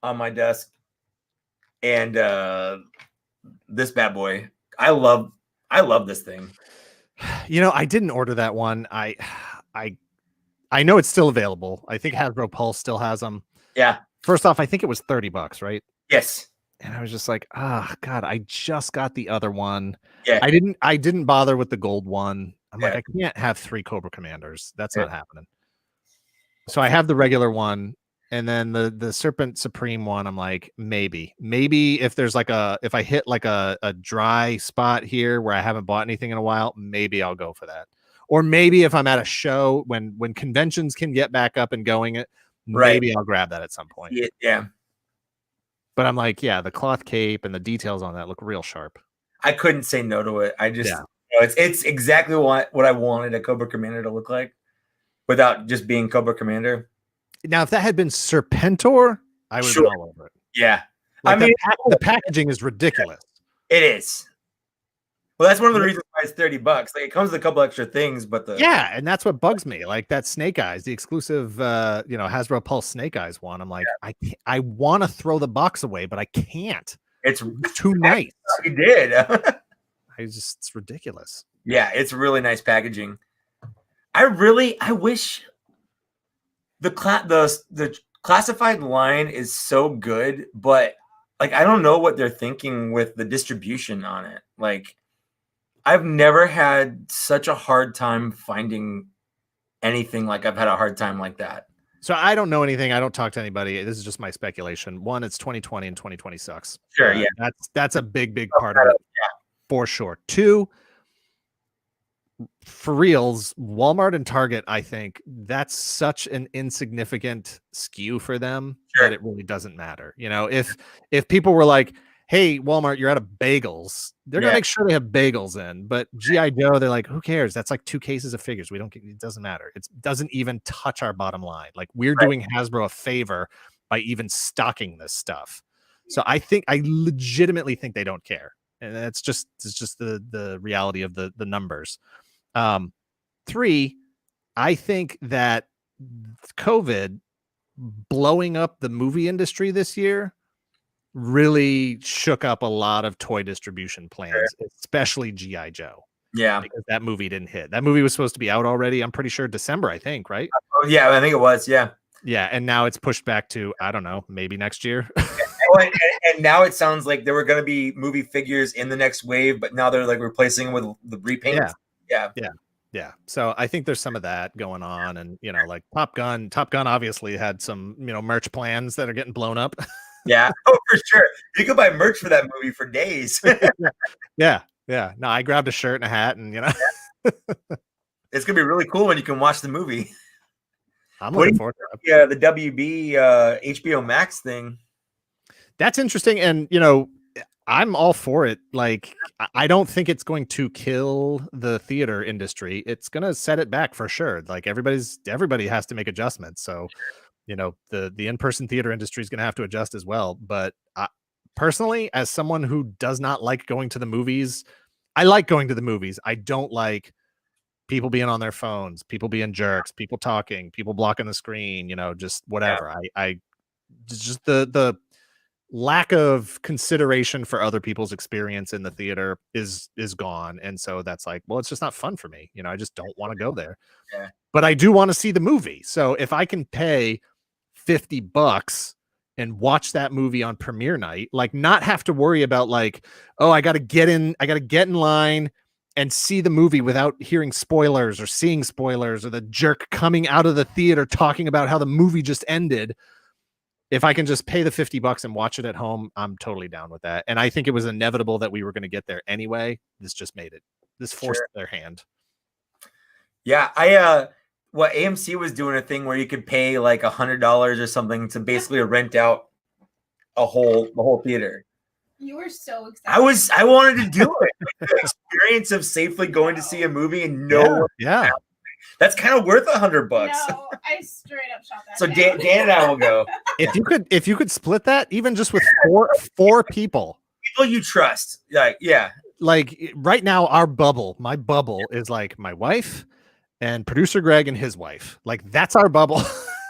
on my desk, and this bad boy. I love this thing. I didn't order that one. I know it's still available. I think Hasbro Pulse still has them. Yeah. First off, I think it was $30, right? Yes. And I was just like, God, I just got the other one. Yeah. I didn't bother with the gold one. I'm like, I can't have 3 Cobra Commanders. That's not happening. So I have the regular one, and then the Serpent Supreme one. I'm like, maybe if there's if I hit like a dry spot here where I haven't bought anything in a while, maybe I'll go for that. Or maybe if I'm at a show when conventions can get back up and going, maybe I'll grab that at some point. Yeah. But I'm like, the cloth cape and the details on that look real sharp. I couldn't say no to it. I just, it's exactly what I wanted a Cobra Commander to look like, without just being Cobra Commander. Now, if that had been Serpentor, I would have been all over it. Yeah. Like, I mean, the packaging is ridiculous. It is. Well, that's one of the reasons why it's $30. Like, it comes with a couple extra things, but and that's what bugs me. Like that Snake Eyes, the exclusive, Hasbro Pulse Snake Eyes one. I'm like, I want to throw the box away, but I can't. It's too nice. You did. It's ridiculous. Yeah, it's really nice packaging. I wish the classified line is so good, but like I don't know what they're thinking with the distribution on it. Like, I've never had such a hard time finding anything like I've had a hard time like that. So I don't know anything. I don't talk to anybody. This is just my speculation. One, it's 2020 and 2020 sucks. Sure, that's a big part of it, for sure. Two, for reals, Walmart and Target, I think that's such an insignificant SKU for them that it really doesn't matter. If people were like, hey, Walmart, you're out of bagels, they're gonna make sure they have bagels in. But G.I. Joe, they're like, who cares? That's like 2 cases of figures. It doesn't matter. It doesn't even touch our bottom line. Like, we're doing Hasbro a favor by even stocking this stuff. So I legitimately think they don't care. And it's just the reality of the numbers. 3, I think that COVID blowing up the movie industry this year really shook up a lot of toy distribution plans, especially G.I. Joe. Yeah. Because that movie didn't hit. That movie was supposed to be out already. I'm pretty sure December, I think, right? Oh, yeah, I think it was. Yeah. Yeah. And now it's pushed back to, I don't know, maybe next year. and now it sounds like there were going to be movie figures in the next wave, but now they're like replacing them with the repaints. Yeah. So I think there's some of that going on. And, like Top Gun obviously had some, merch plans that are getting blown up. Yeah. Oh, for sure. You could buy merch for that movie for days. Yeah. No, I grabbed a shirt and a hat, and it's gonna be really cool when you can watch the movie. I'm looking forward to it. Yeah, the WB HBO Max thing. That's interesting, and I'm all for it. Like, I don't think it's going to kill the theater industry. It's gonna set it back for sure. Like, everybody has to make adjustments. So, the in-person theater industry is going to have to adjust as well. But personally, as someone who does not like going to the movies, I like going to the movies. I don't like people being on their phones, people being jerks, people talking, people blocking the screen, just whatever. I just the lack of consideration for other people's experience in the theater is gone. And so that's like, well, it's just not fun for me. I just don't want to go there. Yeah. But I do want to see the movie. So if I can pay $50 and watch that movie on premiere night, like, not have to worry about like, oh, I got to get in line and see the movie without hearing spoilers or seeing spoilers, or the jerk coming out of the theater talking about how the movie just ended. If I can just pay the $50 and watch it at home, I'm totally down with that. And I think it was inevitable that we were going to get there anyway. This just made it. This forced their hand. Yeah, what AMC was doing a thing where you could pay like $100 or something to basically rent out the whole theater. You were so excited. I wanted to do it. The experience of safely going to see a movie and no one. Yeah. That's kind of worth $100. No, I straight up shot that. So Dan and I will go. If you could split that, even just with four people you trust. Yeah. Like right now, my bubble is like my wife and producer Greg and his wife. Like that's our bubble.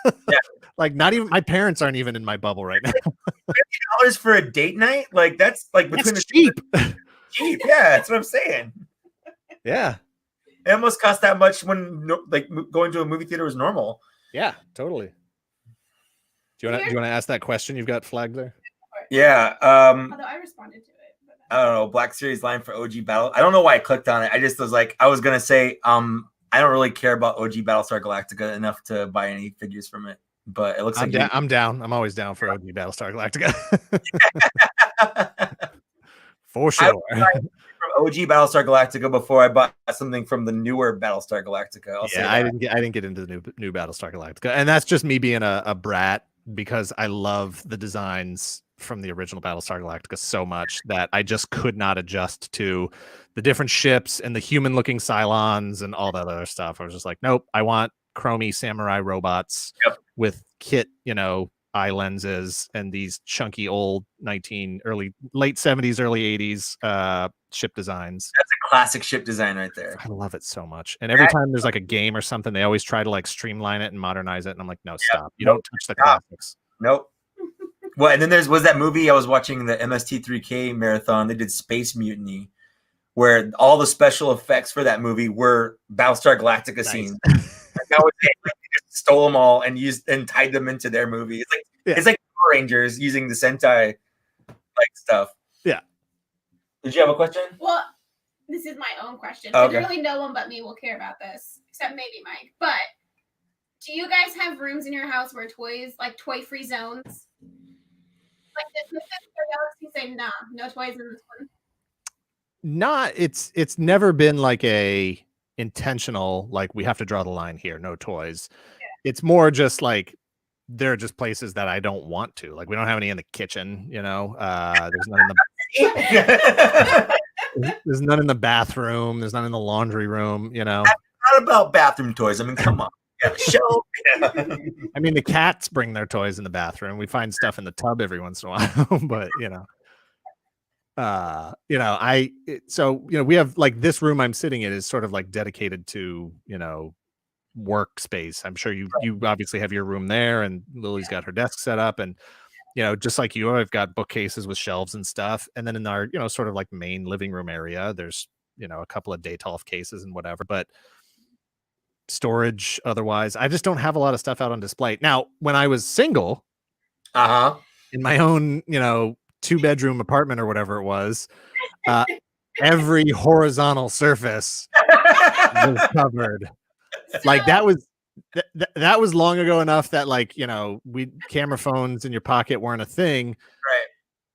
Yeah. Like not even my parents aren't even in my bubble right now. $50 for a date night? Like that's like between that's cheap. Cheap, yeah, that's what I'm saying. Yeah. It almost cost that much when like going to a movie theater was normal. Yeah, totally. Do you want to ask that question you've got flagged there? Yeah. Although I responded to it. I don't know. Black Series line for OG Battle. I don't know why I clicked on it. I just was like, I was gonna say, I don't really care about OG Battlestar Galactica enough to buy any figures from it. But it looks like I'm down. I'm always down for OG Battlestar Galactica. For sure. From OG Battlestar Galactica before I bought something from the newer Battlestar Galactica. I didn't get into the new Battlestar Galactica, and that's just me being a brat because I love the designs from the original Battlestar Galactica so much that I just could not adjust to the different ships and the human-looking Cylons and all that other stuff. I was just like, nope, I want chromey samurai robots with kit, eye lenses and these chunky old late 70s, early 80s ship designs. That's a classic ship design right there. I love it so much. And every time there's like a game or something, they always try to like streamline it and modernize it. And I'm like, no, stop. You don't touch the classics. Nope. Well, and then was that movie I was watching, the MST3K marathon. They did Space Mutiny, where all the special effects for that movie were Battlestar Galactica scenes. That was it. Like, they just stole them all and tied them into their movie. It's like Power Rangers using the Sentai like stuff. Yeah. Did you have a question? Well, this is my own question. Okay. Literally no one but me will care about this, except maybe Mike. But do you guys have rooms in your house where toy-free zones? Like this Galaxy say, nah, no toys in this one. It's never been like a intentional, like we have to draw the line here, no toys. Yeah. It's more just like there are just places that I don't want to. Like we don't have any in the kitchen, there's none in the there's none in the bathroom, there's none in the laundry room, It's not about bathroom toys. I mean, come on. I mean, the cats bring their toys in the bathroom. We find stuff in the tub every once in a while, but we have like this room I'm sitting in is sort of like dedicated to, workspace. I'm sure you obviously have your room there, and Lily's got her desk set up, and just like you, I've got bookcases with shelves and stuff. And then in our, sort of like main living room area, there's, a couple of Detolf cases and whatever, but storage otherwise, I just don't have a lot of stuff out on display. Now, when I was single, in my own, 2-bedroom apartment or whatever it was, every horizontal surface was covered. Like that was long ago enough that camera phones in your pocket weren't a thing. Right.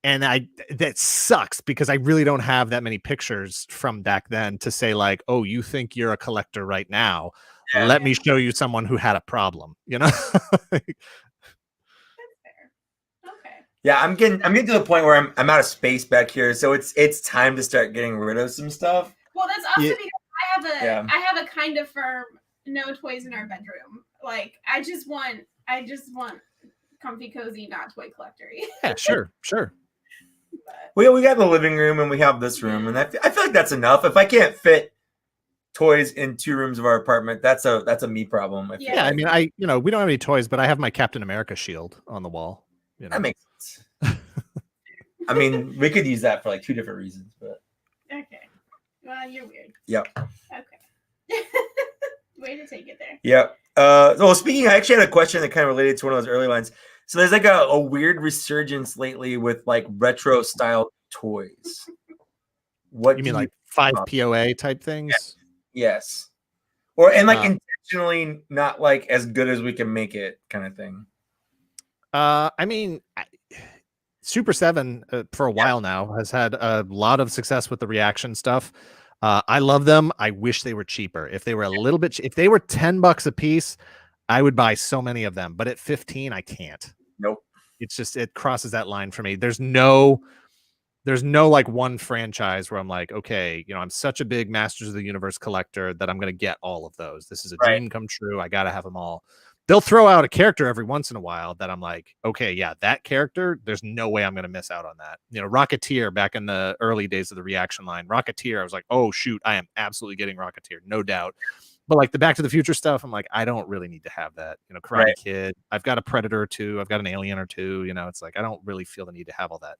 And that sucks because I really don't have that many pictures from back then to say like, oh, you think you're a collector right now. Yeah. Let me show you someone who had a problem, That's fair. Okay. Yeah, I'm getting to the point where I'm out of space back here, so it's time to start getting rid of some stuff. Well, that's also because I have a kind of firm no toys in our bedroom. Like I just want comfy, cozy, not toy collector-y. Yeah, sure. But, we got the living room and we have this room, and I feel like that's enough. If I can't fit toys in 2 rooms of our apartment, that's a me problem. Yeah, I mean, we don't have any toys, but I have my Captain America shield on the wall. That makes sense. I mean, we could use that for like 2 different reasons, but okay. Well, you're weird. Yep. Okay. Way to take it there. Yep. Well, speaking, I actually had a question that kind of related to one of those early lines. So there's like a weird resurgence lately with like retro style toys. What you mean, like 5 POA type things? Yes. And like intentionally not like as good as we can make it kind of thing. I mean, Super 7 for a while now has had a lot of success with the reaction stuff. I love them. I wish they were cheaper. If they were a little bit, if they were $10 a piece, I would buy so many of them. But at 15, I can't. Nope. It's just, it crosses that line for me. There's no there's no like one franchise where I'm like, okay, you know, I'm such a big Masters of the Universe collector that I'm going to get all of those. This is a dream come true. I got to have them all. They'll throw out a character every once in a while that I'm like, okay, yeah, that character, there's no way I'm going to miss out on that. You know, Rocketeer back in the early days of the reaction line, Rocketeer, I was like, oh, shoot, I am absolutely getting Rocketeer, no doubt. But like the Back to the Future stuff, I'm like, I don't really need to have that. You know, Karate Kid, I've got a Predator or two, I've got an Alien or two, you know, it's like, I don't really feel the need to have all that.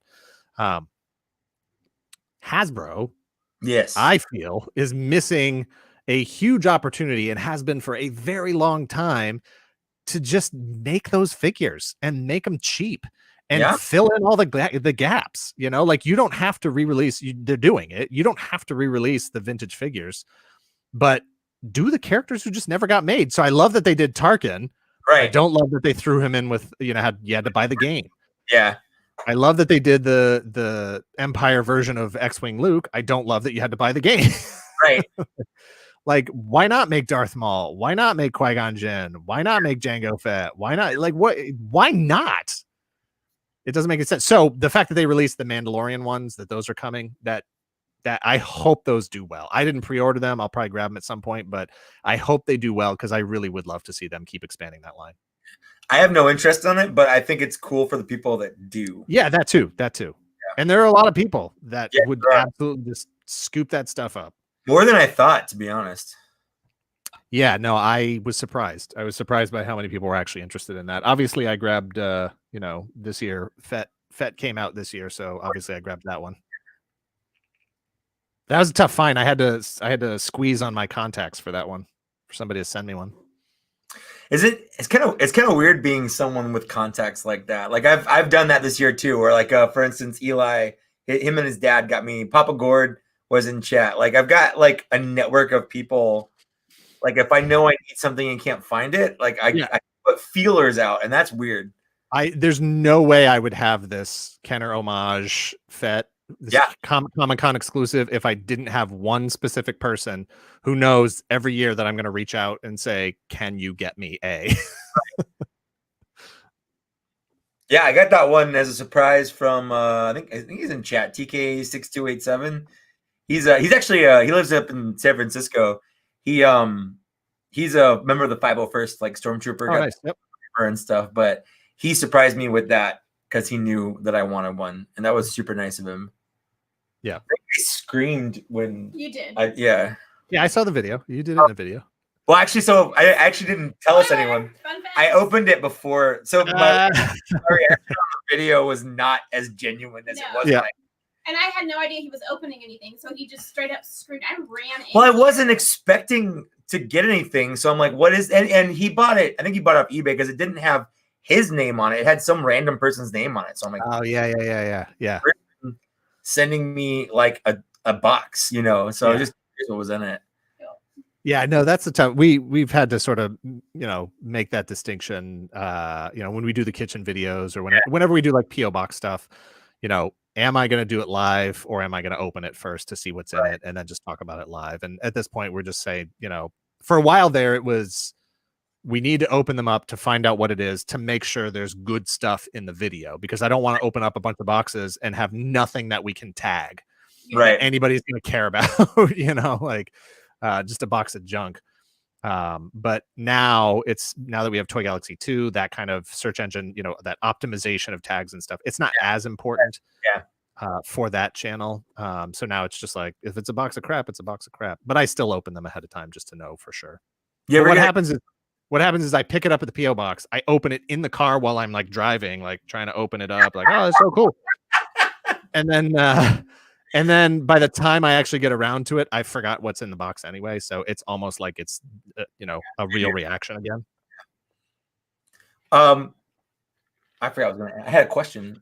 Hasbro, yes, I feel, is missing a huge opportunity and has been for a very long time to just make those figures and make them cheap and fill in all the gaps, you know, like you don't have to re-release. They're doing it. You don't have to re-release the vintage figures, but do the characters who just never got made. So I love that they did Tarkin. I don't love that they threw him in with, you know, you had to buy the game. Yeah. I love that they did the Empire version of X-Wing Luke. I don't love that you had to buy the game. Right. Like, why not make Darth Maul? Why not make Qui-Gon Jinn? Why not make Jango Fett? Why not? Like, what? Why not? It doesn't make any sense. So the fact that they released the Mandalorian ones, that those are coming, that I hope those do well. I didn't pre-order them. I'll probably grab them at some point, but I hope they do well because I really would love to see them keep expanding that line. I have no interest on it, but I think it's cool for the people that do. Yeah, that too. Yeah. And there are a lot of people that would absolutely just scoop that stuff up. More than I thought, to be honest. Yeah, no, I was surprised. I was surprised by how many people were actually interested in that. Obviously, I grabbed, you know, this year, Fett came out this year, so obviously I grabbed that one. That was a tough find. I had to squeeze on my contacts for that one, for somebody to send me one. It's kind of weird being someone with contacts like that. Like I've done that this year too, where like for instance, Eli, him and his dad got me. Papa Gord was in chat. Like I've got like a network of people. Like if I know I need something and can't find it, like I put feelers out, and that's weird. There's no way I would have this Kenner homage Fett, this Comic-Con exclusive, if I didn't have one specific person who knows every year that I'm going to reach out and say, "Can you get me a?" Yeah, I got that one as a surprise from I think he's in chat. TK6287. He's actually he lives up in San Francisco. He's a member of the 501st like Stormtrooper and stuff, but he surprised me with that because he knew that I wanted one, and that was super nice of him. Yeah, I screamed when you did. Yeah, I saw the video. You did it in the video. Well, actually, so I actually didn't tell us anyone. I opened it before, so my reaction on the video was not as genuine as it was. Yeah. And I had no idea he was opening anything, so he just straight up screamed. I ran in. Well, I wasn't expecting to get anything, so I'm like, what is... And he bought it. I think he bought it off eBay because it didn't have his name on it. It had some random person's name on it. So I'm like... Oh, yeah. Sending me, like, a box, you know? So just here's what was in it. Yeah, no, that's the time we've had to sort of, you know, make that distinction, you know, when we do the kitchen videos or whenever we do, like, P.O. Box stuff, you know, am I going to do it live or am I going to open it first to see what's in it and then just talk about it live? And at this point, we're just saying, you know, for a while there, it was, we need to open them up to find out what it is, to make sure there's good stuff in the video, because I don't want to open up a bunch of boxes and have nothing that we can tag. Right. Anybody's going to care about, you know, like just a box of junk. But now that we have Toy Galaxy 2, that kind of search engine, you know, that optimization of tags and stuff, it's not as important for that channel. So now it's just like, if it's a box of crap, it's a box of crap, but I still open them ahead of time just to know for sure. Yeah. What happens is I pick it up at the PO box. I open it in the car while I'm like driving, like trying to open it up, like, oh, that's so cool. And then by the time I actually get around to it, I forgot what's in the box anyway. So it's almost like it's, you know, a real reaction again. I forgot I had a question,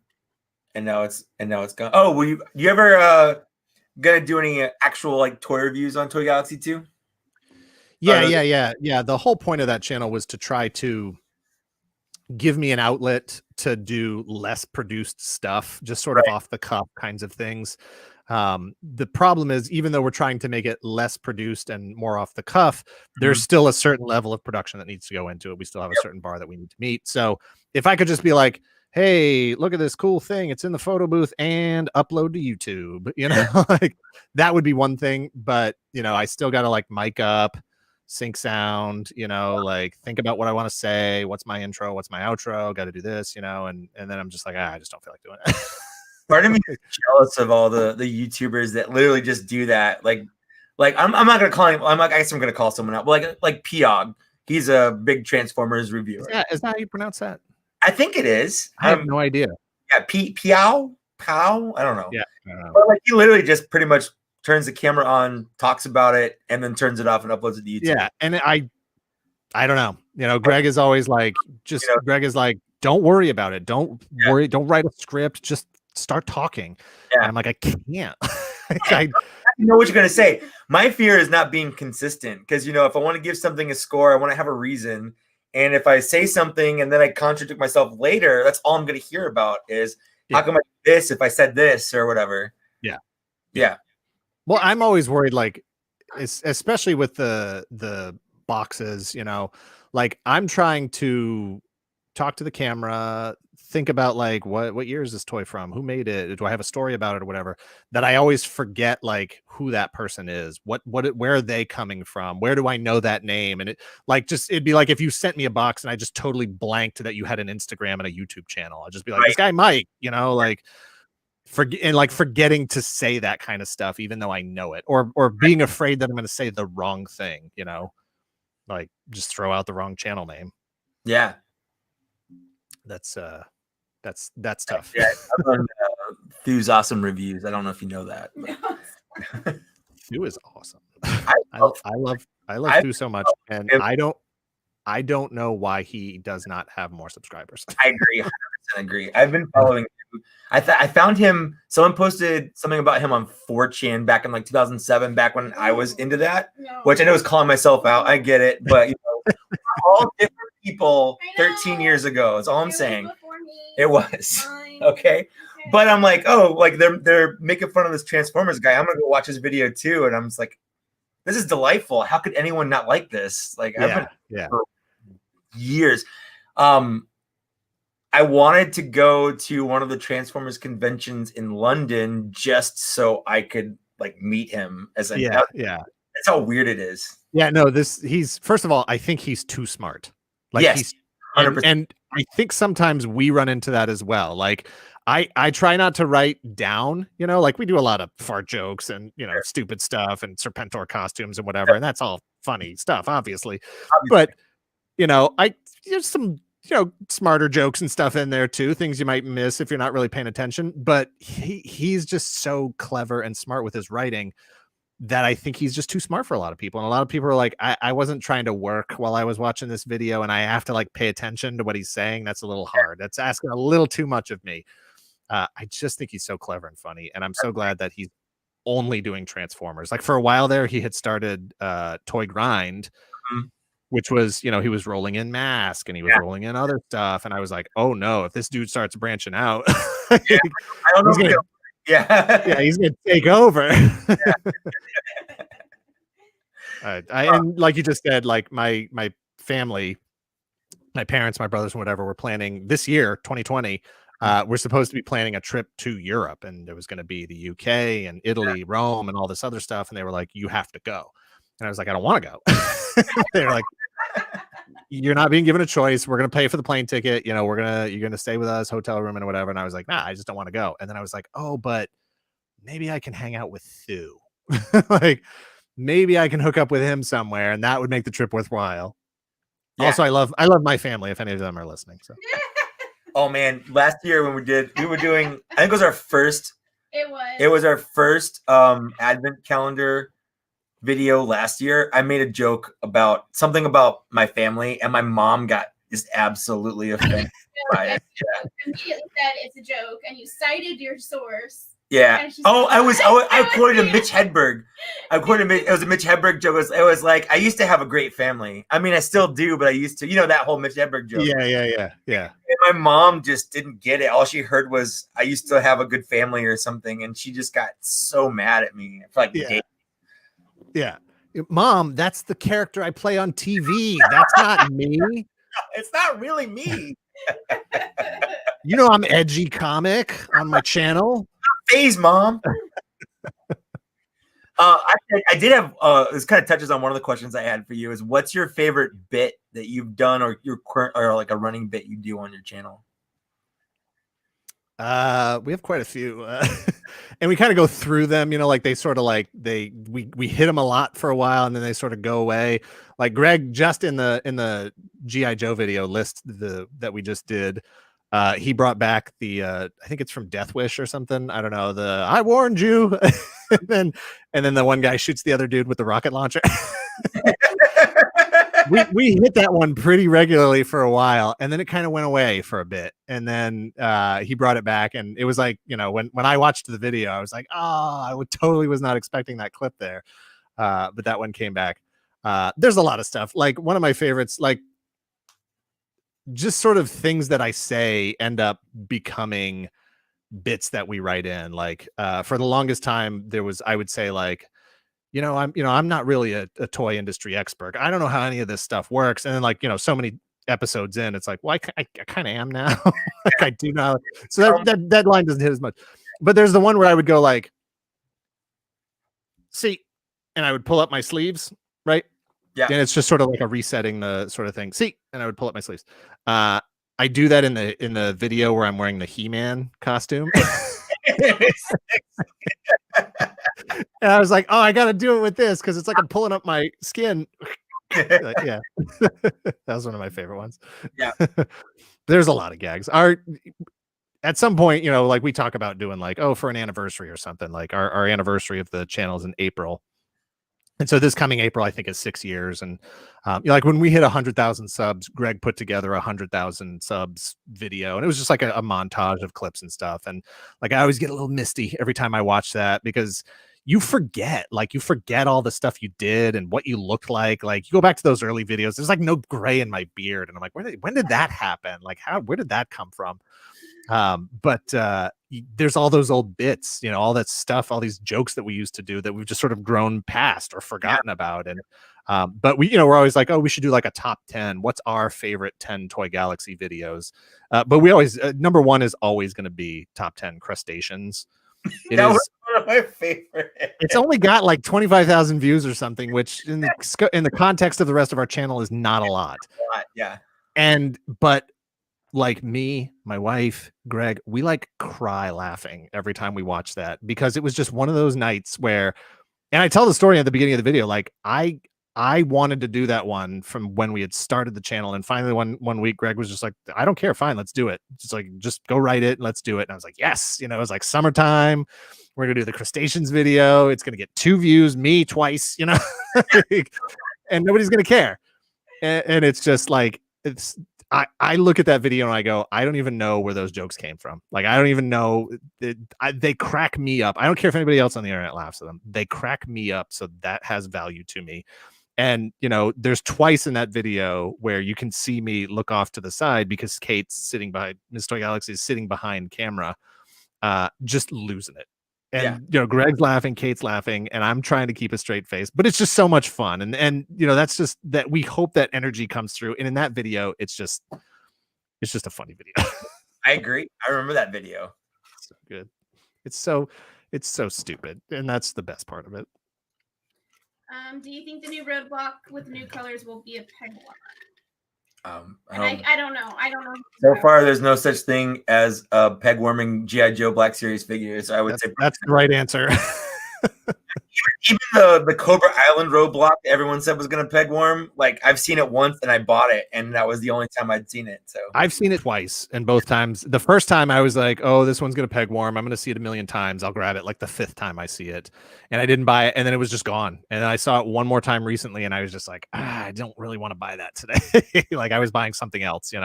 and now it's gone. Oh, were you ever gonna do any actual like toy reviews on Toy Galaxy 2? Yeah. The whole point of that channel was to try to give me an outlet to do less produced stuff, just sort of off the cuff kinds of things. The problem is, even though we're trying to make it less produced and more off the cuff, there's still a certain level of production that needs to go into it. We still have a certain bar that we need to meet. So if I could just be like, hey, look at this cool thing. It's in the photo booth and upload to YouTube. You know, like that would be one thing. But, you know, I still got to like mic up, sync sound, you know, like think about what I want to say. What's my intro? What's my outro? Got to do this, you know, and then I'm just like, I just don't feel like doing it. Part of me is jealous of all the YouTubers that literally just do that. Like I'm not gonna call him. I guess I'm gonna call someone out. But like Piog, he's a big Transformers reviewer. Is that how you pronounce that? I think it is. I have no idea. Yeah, Pow. I don't know. Yeah, I don't know. But like he literally just pretty much turns the camera on, talks about it, and then turns it off and uploads it to YouTube. Yeah, and I don't know. You know, Greg is always like, Greg is like, don't worry about it. Don't worry. Don't write a script. Just start talking. Yeah. And I'm like, I can't. I know what you're gonna say. My fear is not being consistent because, you know, if I want to give something a score, I want to have a reason. And if I say something and then I contradict myself later, that's all I'm gonna hear about is how come I did this if I said this or whatever. Yeah. Well, I'm always worried, like, especially with the boxes, you know, like I'm trying to talk to the camera, think about like what year is this toy from, who made it, do I have a story about it or whatever, that I always forget like who that person is, where are they coming from, where do I know that name, and it'd be like if you sent me a box and I just totally blanked that you had an Instagram and a YouTube channel. I'll just be like, this guy Mike, you know, like forgetting to say that kind of stuff even though I know it, or being afraid that I'm going to say the wrong thing, you know, like just throw out the wrong channel name. Yeah, that's tough. Yeah, I've done Thu's awesome reviews. I don't know if you know that. Thu is awesome. I love Thu so much, and I don't know why he does not have more subscribers. I agree, 100% agree. I've been following him. I found him. Someone posted something about him on 4chan back in like 2007, back when I was into that, which I know is calling myself out. I get it, but you know, all different people 13 years ago is all I'm saying. It was okay, but I'm like, oh, like they're making fun of this Transformers guy. I'm gonna go watch his video too, and I'm just like, this is delightful. How could anyone not like this? Like, I've been for years. I wanted to go to one of the Transformers conventions in London just so I could like meet him as a yeah. That's how weird it is. Yeah, no, he's first of all, I think he's too smart. Like he's 100%. And I think sometimes we run into that as well. Like I try not to write down, you know, like we do a lot of fart jokes and, you know, stupid stuff and Serpentor costumes and whatever. And that's all funny stuff, obviously. But, you know, there's some, you know, smarter jokes and stuff in there too, things you might miss if you're not really paying attention. But he's just so clever and smart with his writing that I think he's just too smart for a lot of people. And a lot of people are like, I wasn't trying to work while I was watching this video and I have to like pay attention to what he's saying. That's a little hard. That's asking a little too much of me. I just think he's so clever and funny. And I'm so glad that he's only doing Transformers. Like for a while there, he had started Toy Grind, which was, you know, he was rolling in Mask and he was rolling in other stuff. And I was like, oh no, if this dude starts branching out, I don't know. He's gonna take over. And like you just said, like my family, my parents, my brothers, and whatever, were planning this year, 2020. We're supposed to be planning a trip to Europe, and there was going to be the UK and Italy, Rome, and all this other stuff. And they were like, "You have to go," and I was like, "I don't want to go." They were like, "You're not being given a choice. We're going to pay for the plane ticket. You know, you're going to stay with us, hotel room, and whatever." And I was like, "Nah, I just don't want to go." And then I was like, "Oh, but maybe I can hang out with Thu." Like, maybe I can hook up with him somewhere, and that would make the trip worthwhile. Also, I love my family, if any of them are listening. So. Oh man, last year when we were doing, I think it was our first. It was our first advent calendar video last year. I made a joke about something about my family, and my mom got just absolutely offended by it. Yeah. Immediately said it's a joke, and you cited your source. Yeah. Oh, I quoted a Mitch Hedberg. It was a Mitch Hedberg joke. It was like, I used to have a great family. I mean, I still do, but I used to, you know, that whole Mitch Hedberg joke. Yeah. And my mom just didn't get it. All she heard was, I used to have a good family or something. And she just got so mad at me. For like, yeah. Mom, that's the character I play on TV. That's not me. It's not really me. You know I'm edgy comic on my channel. Phase, Mom. I did have this kind of touches on one of the questions I had for you is what's your favorite bit that you've done or your current or like a running bit you do on your channel? We have quite a few, and we kind of go through them. You know, like they sort of like we hit them a lot for a while, and then they sort of go away. Like Greg, just in the GI Joe video list that we just did, he brought back the I think it's from Death Wish or something. I don't know. The I warned you, and then the one guy shoots the other dude with the rocket launcher. we hit that one pretty regularly for a while, and then it kind of went away for a bit, and then he brought it back, and it was like, you know, when I watched the video, I was like, oh, I totally was not expecting that clip there, but that one came back. There's a lot of stuff. Like one of my favorites, like just sort of things that I say end up becoming bits that we write in. Like for the longest time, I would say like, I'm not really a toy industry expert. I don't know how any of this stuff works. And then like, so many episodes in, it's like, well, I kind of am now. Like I do now. So that line doesn't hit as much. But there's the one where I would go like, see, and I would pull up my sleeves, right? Yeah. And it's just sort of like a resetting the sort of thing. See, and I would pull up my sleeves. I do that in the video where I'm wearing the He-Man costume. And I was like, oh, I got to do it with this because it's like I'm pulling up my skin. Like, yeah, that was one of my favorite ones. Yeah, there's a lot of gags. At some point, like we talk about doing like, oh, for an anniversary or something. Like our anniversary of the channel is in April. And so this coming April, I think, is 6 years. And like when we hit 100,000 subs, Greg put together 100,000 subs video, and it was just like a montage of clips and stuff. And like I always get a little misty every time I watch that because you forget all the stuff you did and what you looked like. Like you go back to those early videos, there's like no gray in my beard, and I'm like, when did that happen? Like where did that come from? But there's all those old bits, all that stuff, all these jokes that we used to do that we've just sort of grown past or forgotten about. And but we're always like, oh, we should do like a top 10. What's our favorite 10 Toy Galaxy videos? But we always number one is always going to be top 10 crustaceans. That was one of my favorite. It's only got like 25,000 views or something, which in the context of the rest of our channel is not a lot. Yeah. But like me, my wife, Greg, we like cry laughing every time we watch that because it was just one of those nights where, and I tell the story at the beginning of the video, like I wanted to do that one from when we had started the channel, and finally one week Greg was just like, I don't care, fine, let's do it. Just go write it and let's do it. And I was like, yes, it was like summertime. We're gonna do the crustaceans video. It's gonna get 2 views, me twice, and nobody's gonna care. And it's just like I look at that video and I go, I don't even know where those jokes came from. Like, I don't even know. They crack me up. I don't care if anybody else on the internet laughs at them. They crack me up. So that has value to me. And, there's twice in that video where you can see me look off to the side because Miss Toy Galaxy is sitting behind camera, just losing it. And, Greg's laughing, Kate's laughing, and I'm trying to keep a straight face, but it's just so much fun. And that's just that we hope that energy comes through. And in that video, it's just a funny video. I agree. I remember that video. So good. It's so stupid. And that's the best part of it. Do you think the new roadblock with new colors will be a peg warmer? I don't know. So far, there's no such thing as a peg warming GI Joe Black Series figures. I would say that's the right answer. Even the Cobra Island roadblock that everyone said was going to peg warm, like I've seen it once and I bought it, and that was the only time I'd seen it. So I've seen it twice, and both times, the first time I was like, oh, this one's going to peg warm. I'm going to see it a million times. I'll grab it. Like the 5th time I see it, and I didn't buy it, and then it was just gone. And then I saw it one more time recently, and I was just like, I don't really want to buy that today. Like I was buying something else, Yep.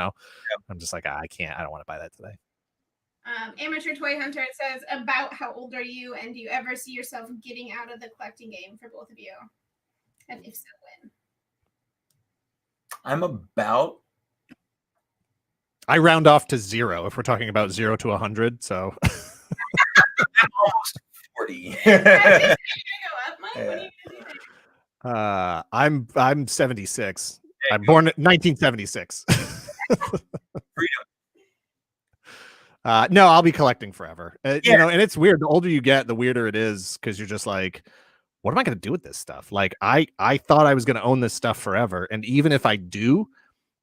I'm just like, I don't want to buy that today. Amateur Toy Hunter says, about how old are you, and do you ever see yourself getting out of the collecting game for both of you? And if so, when? I'm about... I round off to 0 if we're talking about 0 to 100, so... I'm almost 40. I'm 76. I'm born in 1976. Freedom. No, I'll be collecting forever. Yeah. You know, and it's weird. The older you get, the weirder it is because you're just like, what am I going to do with this stuff? Like, I thought I was going to own this stuff forever, and even if I do,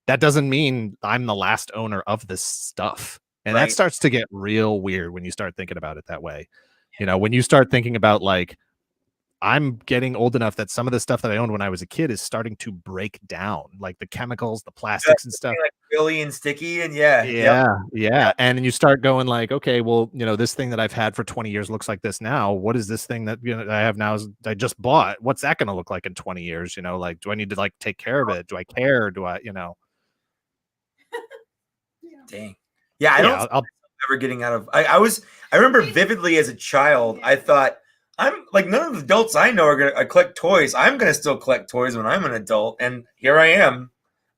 that doesn't mean I'm the last owner of this stuff. And that starts to get real weird when you start thinking about it that way. You know, when you start thinking about like, I'm getting old enough that some of the stuff that I owned when I was a kid is starting to break down, like the chemicals, the plastics and stuff. Like really and sticky and yeah. And then you start going like, okay, well, you know, this thing that I've had for 20 years looks like this now. What is this thing that, you know, I have now I just bought? What's that going to look like in 20 years? You know, like, do I need to like take care of it? Do I care? Do I, you know? Dang. Yeah, I don't ever getting out of I remember vividly as a child, I thought I'm like none of the adults I know are gonna collect toys. I'm gonna still collect toys when I'm an adult, and here I am.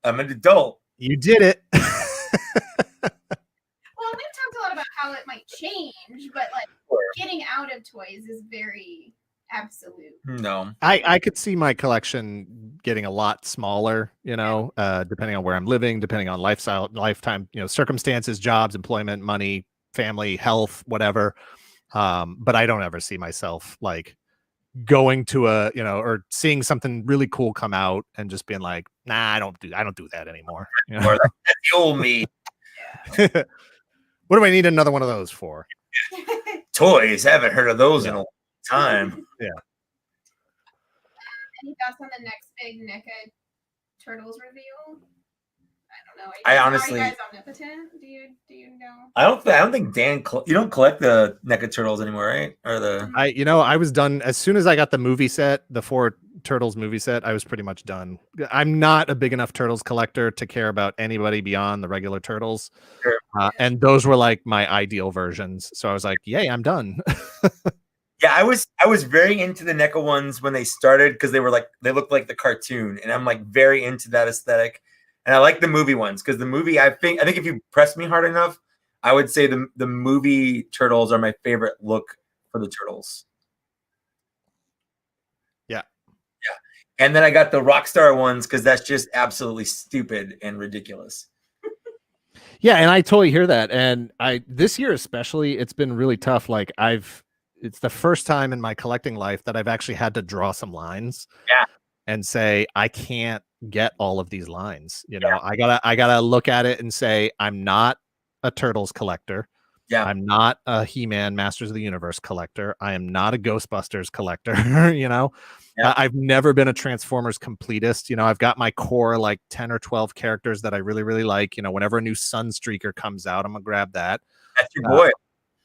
I'm an adult. You did it. Well, we've talked a lot about how it might change, but like getting out of toys is very absolute. No. I could see my collection getting a lot smaller, you know, depending on where I'm living, depending on lifetime, you know, circumstances, jobs, employment, money, family, health, whatever. But I don't ever see myself like going to a, you know, or seeing something really cool come out and just being like, nah, I don't do that anymore. You know? Or that's the old me. What do I need another one of those for? Toys. Haven't heard of those in a long time. Yeah. Any thoughts on the next big NECA Turtles reveal? I don't know. I honestly, are you guys omnipotent? Do you know? I don't think Dan. You don't collect the NECA Turtles anymore, right? Or the I was done as soon as I got the movie set, the 4 Turtles movie set. I was pretty much done. I'm not a big enough Turtles collector to care about anybody beyond the regular Turtles, and those were like my ideal versions. So I was like, yay, I'm done. Yeah, I was very into the NECA ones when they started because they looked like the cartoon, and I'm like very into that aesthetic. And I like the movie ones because the movie, I think if you press me hard enough, I would say the movie Turtles are my favorite look for the Turtles. Yeah. And then I got the Rockstar ones because that's just absolutely stupid and ridiculous. Yeah, and I totally hear that. And this year especially, it's been really tough. Like it's the first time in my collecting life that I've actually had to draw some lines. Yeah. And say, I can't get all of these lines. You know, I gotta look at it and say, I'm not a Turtles collector. Yeah. I'm not a He-Man Masters of the Universe collector. I am not a Ghostbusters collector. You know, I've never been a Transformers completist. You know, I've got my core like 10 or 12 characters that I really, really like. You know, whenever a new Sunstreaker comes out, I'm gonna grab that. That's your boy.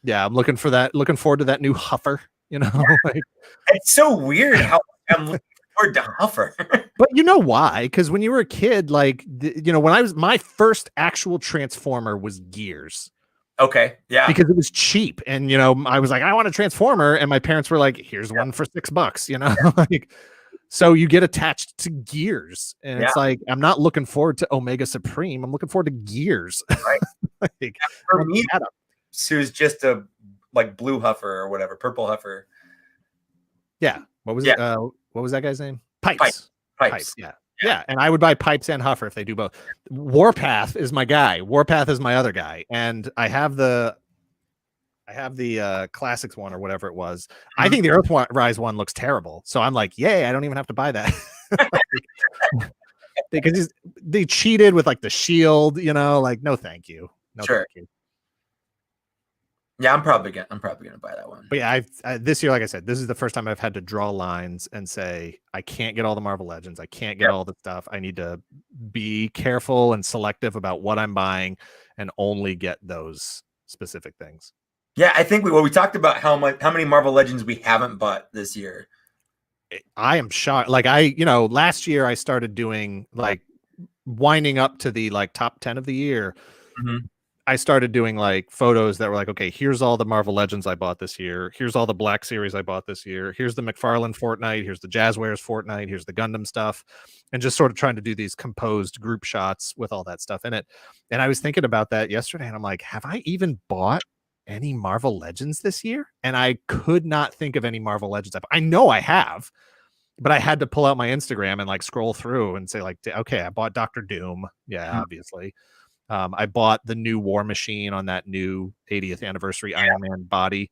Yeah, I'm looking forward to that new Huffer. You know, like, it's so weird how I'm looking forward to Huffer. But you know why? Because when you were a kid, like, you know, my first actual Transformer was Gears. Okay. Yeah. Because it was cheap. And, you know, I was like, I want a Transformer. And my parents were like, here's one for $6, you know, like, so you get attached to Gears. And it's like, I'm not looking forward to Omega Supreme. I'm looking forward to Gears. Right. Like, for me, it was just a like blue Huffer or whatever, purple Huffer. Yeah. What was it? What was that guy's name? Pipes. Pipes. Yeah. And I would buy Pipes and Huffer if they do both. Warpath is my guy. Warpath is my other guy. And I have the classics one or whatever it was. Mm-hmm. I think the Earthrise one looks terrible. So I'm like, yay, I don't even have to buy that. Because they cheated with like the shield, you know, like, no, thank you. No, sure. Thank you. Yeah, I'm probably gonna buy that one. But yeah, I this year, like I said, this is the first time I've had to draw lines and say, I can't get all the Marvel Legends. I can't get all the stuff. I need to be careful and selective about what I'm buying and only get those specific things. Yeah, I think we talked about how many Marvel Legends we haven't bought this year. I am shocked. Like last year I started doing like winding up to the like top 10 of the year. Mm-hmm. I started doing like photos that were like, okay, here's all the Marvel Legends I bought this year. Here's all the Black Series I bought this year. Here's the McFarlane Fortnite. Here's the Jazzwares Fortnite. Here's the Gundam stuff. And just sort of trying to do these composed group shots with all that stuff in it. And I was thinking about that yesterday and I'm like, have I even bought any Marvel Legends this year? And I could not think of any Marvel Legends. I know I have, but I had to pull out my Instagram and like scroll through and say like, okay, I bought Dr. Doom. Yeah, obviously. I bought the new War Machine on that new 80th anniversary Iron Man body.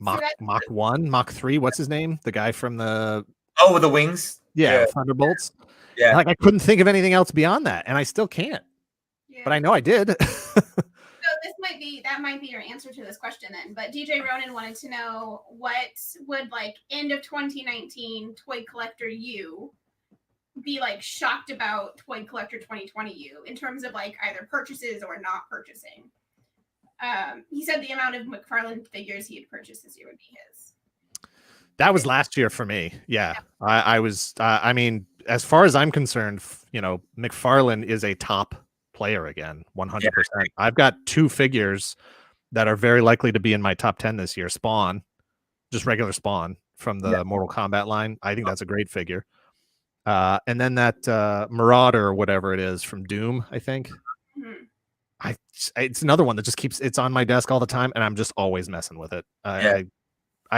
Mach 1, Mach 3, what's his name? The guy from the with the wings? Yeah, Thunderbolts. Yeah. Like I couldn't think of anything else beyond that, and I still can't. Yeah. But I know I did. So that might be your answer to this question then. But DJ Ronan wanted to know what would like end of 2019 toy collector you be like shocked about toy collector 2020 you in terms of like either purchases or not purchasing. He said the amount of McFarlane figures he had purchased this year would be his. That was last year for me. Yeah. I was, I mean, as far as I'm concerned, you know, McFarlane is a top player again, 100%. Yeah. I've got 2 figures that are very likely to be in my top 10 this year. Spawn, just regular Spawn from the Mortal Kombat line. I think that's a great figure. And then that Marauder or whatever it is from Doom, I think. Mm-hmm. It's another one that just it's on my desk all the time, and I'm just always messing with it. I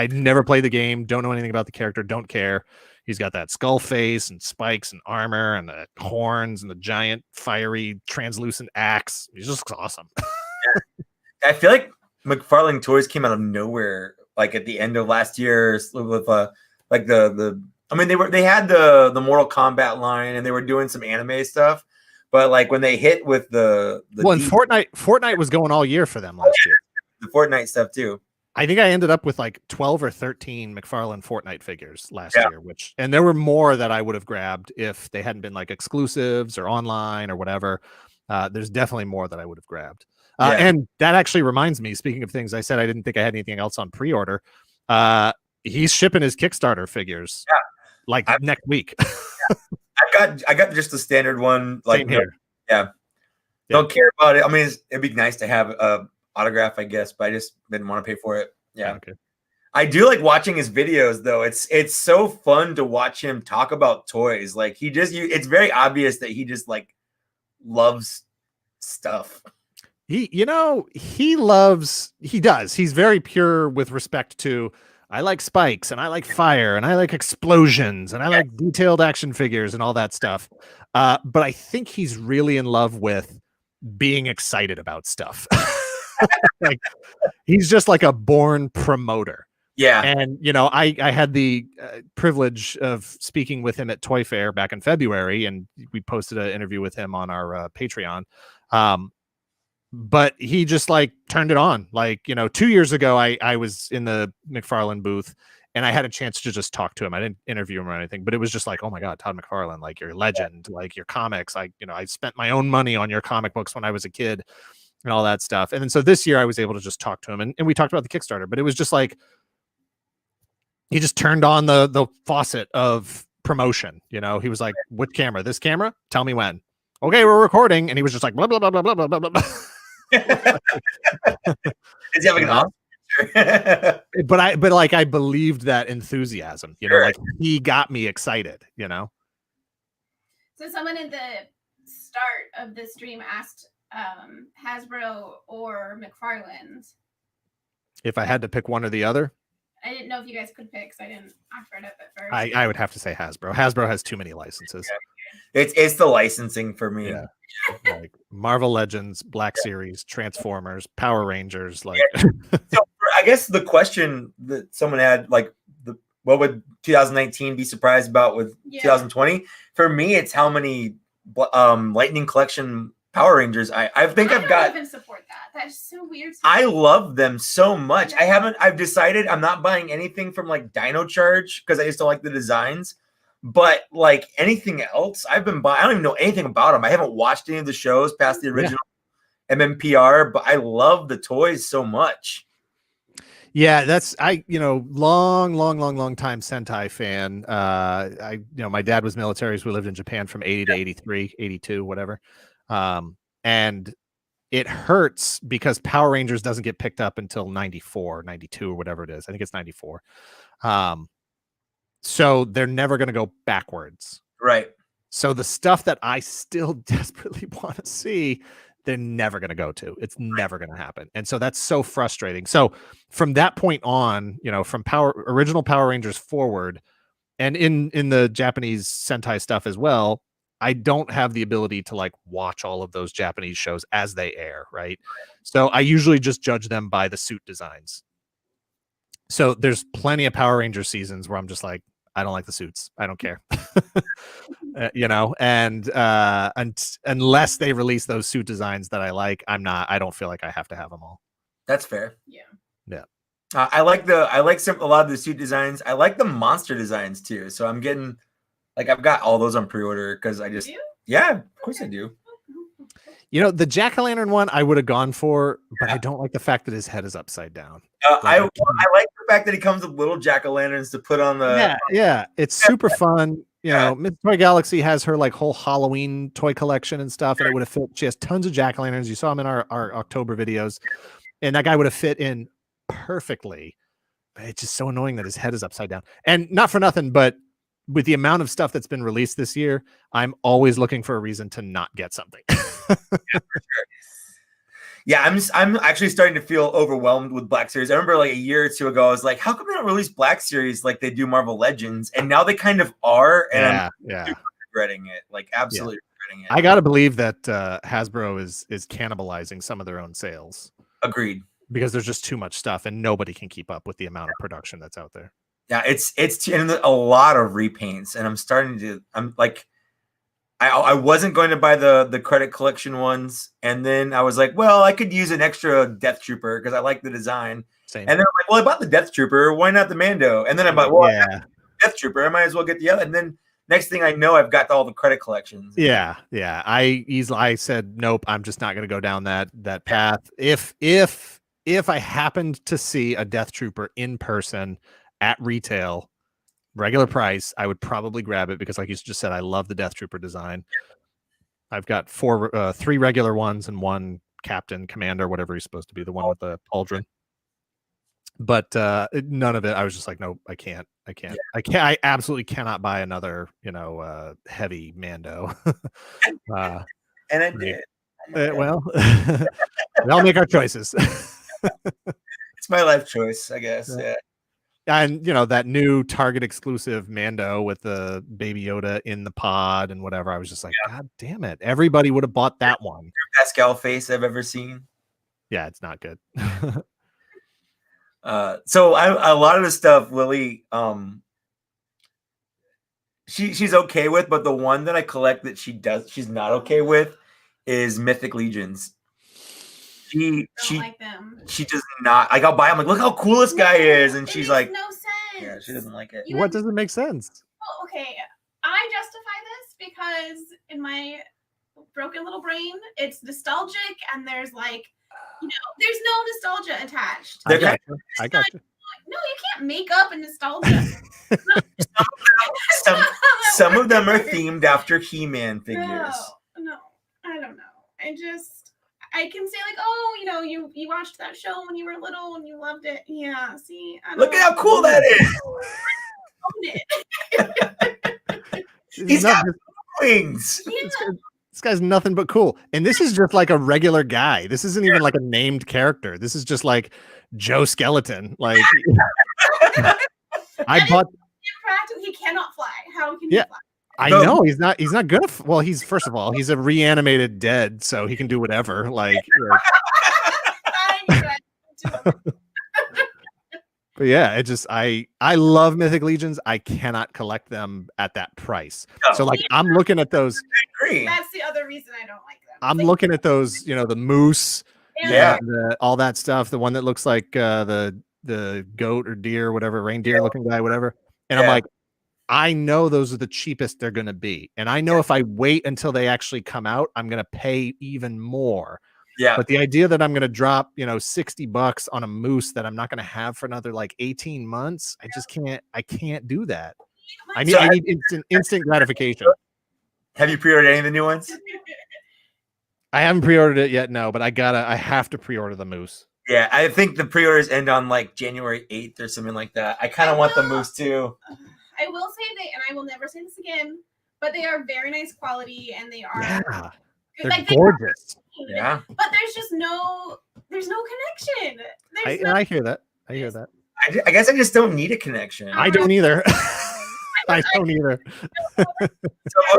never play the game, don't know anything about the character, don't care. He's got that skull face and spikes and armor and the horns and the giant fiery translucent axe. He just looks awesome. I feel like McFarlane toys came out of nowhere, like at the end of last year with like the I mean they had the Mortal Kombat line and they were doing some anime stuff, but like when they hit with the and Fortnite was going all year for them last year. The Fortnite stuff too. I think I ended up with like 12 or 13 McFarlane Fortnite figures last year, and there were more that I would have grabbed if they hadn't been like exclusives or online or whatever. There's definitely more that I would have grabbed. And that actually reminds me, speaking of things I said, I didn't think I had anything else on pre-order. He's shipping his Kickstarter figures next week. I got just the standard one. Like, same here. Don't care about it. I mean, it'd be nice to have a autograph, I guess, but I just didn't want to pay for it. Okay. I do like watching his videos though. It's so fun to watch him talk about toys. Like it's very obvious that he just like loves stuff. He does. He's very pure with respect to, I like spikes and I like fire and I like explosions and I like detailed action figures and all that stuff. But I think he's really in love with being excited about stuff. Like he's just like a born promoter. Yeah. And I had the privilege of speaking with him at Toy Fair back in February, and we posted an interview with him on our Patreon. But he just like turned it on. Like, 2 years ago, I was in the McFarlane booth and I had a chance to just talk to him. I didn't interview him or anything, but it was just like, oh my God, Todd McFarlane, like you're a legend, like your comics. I spent my own money on your comic books when I was a kid and all that stuff. And then so this year I was able to just talk to him and we talked about the Kickstarter, but it was just like, he just turned on the faucet of promotion. He was like, what camera? This camera? Tell me when. Okay, we're recording. And he was just like, blah, blah, blah, blah, blah, blah, blah, blah. Is he having an off? But I believed that enthusiasm, like he got me excited, So someone at the start of the stream asked Hasbro or McFarlane's. If I had to pick one or the other? I didn't know if you guys could pick, so I didn't offer it up at first. I would have to say Hasbro. Hasbro has too many licenses. It's the licensing for me. Yeah. Like Marvel Legends, Black Series, Transformers, Power Rangers. Like, so I guess the question that someone had, like, what would 2019 be surprised about with 2020? For me, it's how many Lightning Collection Power Rangers. I think I've got. Even support that. That's so weird. I love them so much. I've decided I'm not buying anything from like Dino Charge because I just don't like the designs. But like anything else, I've been buying. I don't even know anything about them. I haven't watched any of the shows past the original MMPR, but I love the toys so much. Yeah, that's long time Sentai fan. My dad was military, so we lived in Japan from 80 to 83, 82, whatever. And it hurts because Power Rangers doesn't get picked up until 94, 92 or whatever it is. I think it's 94. So they're never going to go backwards. Right. So the stuff that I still desperately want to see, they're never going to go to. It's never going to happen. And so that's so frustrating. So from that point on, from original Power Rangers forward, and in the Japanese Sentai stuff as well, I don't have the ability to like watch all of those Japanese shows as they air, right? So I usually just judge them by the suit designs. So there's plenty of Power Ranger seasons where I'm just like, I don't like the suits. I don't care. And unless they release those suit designs that I like, I don't feel like I have to have them all. That's fair. Yeah. I like a lot of the suit designs. I like the monster designs too. So I'm getting I've got all those on pre-order because I just of course I do. The jack-o'-lantern one I would have gone for, but I don't like the fact that his head is upside down. I like the fact that he comes with little jack-o'-lanterns to put on the it's super fun. Miss Toy Galaxy has her like whole Halloween toy collection and stuff, and it would have fit. She has tons of jack-o'-lanterns. You saw them in our October videos, and that guy would have fit in perfectly. But it's just so annoying that his head is upside down. And not for nothing, but with the amount of stuff that's been released this year, I'm always looking for a reason to not get something. I'm actually starting to feel overwhelmed with Black Series. I remember like a year or two ago, I was like, how come they don't release Black Series like they do Marvel Legends? And now they kind of are, and I'm super regretting it. Like absolutely regretting it. I gotta believe that Hasbro is cannibalizing some of their own sales. Agreed. Because there's just too much stuff and nobody can keep up with the amount of production that's out there. Yeah, it's and a lot of repaints, and I'm like, I wasn't going to buy the credit collection ones, and then I was like, well, I could use an extra Death Trooper because I like the design. Same. And then I'm like, well, I bought the Death Trooper, why not the Mando? And then I bought, I got the Death Trooper, I might as well get the other. And then next thing I know, I've got all the credit collections. Yeah. I said nope. I'm just not going to go down that path. If I happened to see a Death Trooper in person at retail, regular price, I would probably grab it because, like you just said, I love the Death Trooper design. I've got 3 regular ones and 1 Captain, Commander, whatever he's supposed to be, the one with the pauldron. But none of it. I was just like, nope, I can't. I absolutely cannot buy another, heavy Mando. And I did. Well, we all make our choices. It's my life choice, I guess. Yeah. And that new Target exclusive Mando with the Baby Yoda in the pod and whatever. I was just like, God damn it! Everybody would have bought that one. Pascal face I've ever seen. Yeah, it's not good. So a lot of the stuff Lily, she's okay with, but the one that I collect that she's not okay with is Mythic Legions. She like them. She does not. Like, I'll buy them. Like, look how cool this guy is, and she's like, no sense. Yeah, she doesn't like it. What doesn't make sense? Oh, okay, I justify this because in my broken little brain, it's nostalgic, and there's like, there's no nostalgia attached. I got you. No, you can't make up a nostalgia. some of them are themed after He-Man figures. No, I don't know. I can say like, oh, you watched that show when you were little and you loved it. Yeah, see, look at how cool that is. He's got wings. Yeah. This guy's nothing but cool. And this is just like a regular guy. This isn't even like a named character. This is just like Joe Skeleton. Like I bought. He cannot fly. How can he fly? I know he's not gonna. Well, he's first of all, he's a reanimated dead, so he can do whatever. Like, but yeah, it just I love Mythic Legions. I cannot collect them at that price. So like, I'm looking at those. I agree. That's the other reason I don't like them. I'm looking at those. The moose. Yeah. All that stuff. The one that looks like the goat or deer, whatever, reindeer looking guy, whatever. And I'm like, I know those are the cheapest they're going to be. And I know if I wait until they actually come out, I'm going to pay even more. Yeah. But the idea that I'm going to drop, $60 on a moose that I'm not going to have for another like 18 months, I can't do that. I need instant gratification. Have you pre-ordered any of the new ones? I haven't pre-ordered it yet, no, but I have to pre-order the moose. Yeah, I think the pre-orders end on like January 8th or something like that. I kind of want the moose too. I will say and I will never say this again, but they are very nice quality and they are they're gorgeous. Yeah. But there's no connection. I hear that. I hear that. I guess I just don't need a connection. I don't either. I don't either. So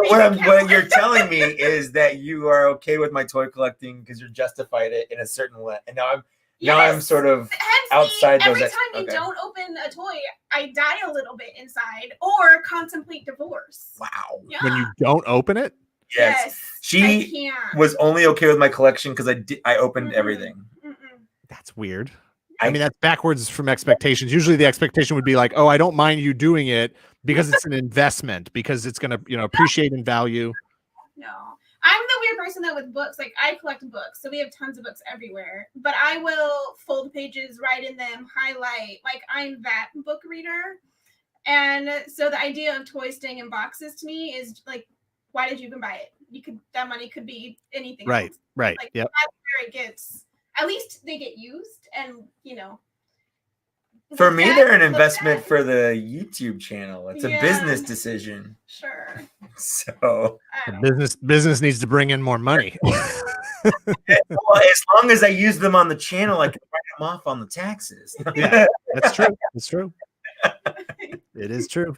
what you're telling me is that you are okay with my toy collecting because you justified it in a certain way, and now I'm sort of outside those. Every time you don't open a toy, I die a little bit inside or contemplate divorce. Wow. Yeah. When you don't open it? Yes. She was only okay with my collection because I opened everything. That's weird. I mean, that's backwards from expectations. Usually the expectation would be like, oh, I don't mind you doing it because it's an investment, because it's going to, appreciate in value. No. I'm the weird person though with books. Like I collect books, so we have tons of books everywhere. But I will fold pages, write in them, highlight. Like I'm that book reader. And so the idea of toys staying in boxes to me is like, why did you even buy it? That money could be anything. Right. Else. Right. Like yep. that's where it gets. At least they get used, and For me, they're an investment for the YouTube channel. It's a business decision. Sure. So business needs to bring in more money. Well, as long as I use them on the channel, I can write them off on the taxes. Yeah, that's true. That's true. It is true.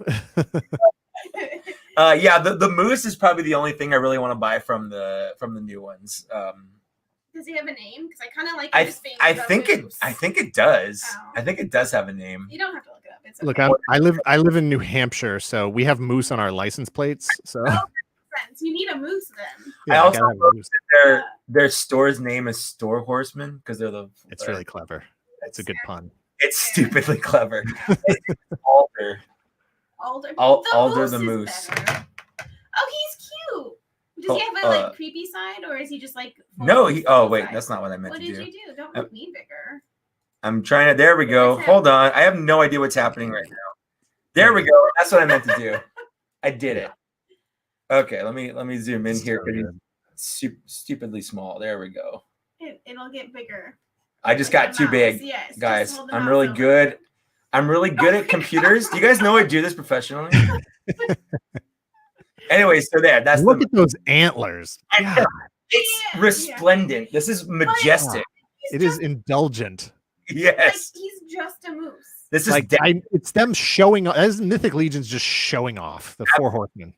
The moose is probably the only thing I really want to buy from the new ones. Does he have a name? Because I kind of like. I think it does. Oh. I think it does have a name. You don't have to look it up. It's Look, okay. I live in New Hampshire, so we have moose on our license plates. So you need a moose then. Yeah, I also love that their store's name is Store Horseman because they're the. It's really clever. It's a good pun. It's stupidly clever. Alder the moose. Oh, he's cute. Does he have a creepy side, or is he just like? No, wait, that's not what I meant to do. What did you do? Don't make me bigger. I'm trying to. There we go. Hold on. I have no idea what's happening right now. There we go. That's what I meant to do. I did it. Okay, let me zoom in here because he's stupidly small. There we go. It'll get bigger. I just got too big, guys. I'm really good. I'm really good at computers. Do you guys know I do this professionally? Anyway, so that's look at those antlers. It's resplendent. Yeah. This is majestic. It is indulgent. Yes. Like, he's just a moose. This is like it's them showing off. As Mythic Legion's just showing off the four horsemen.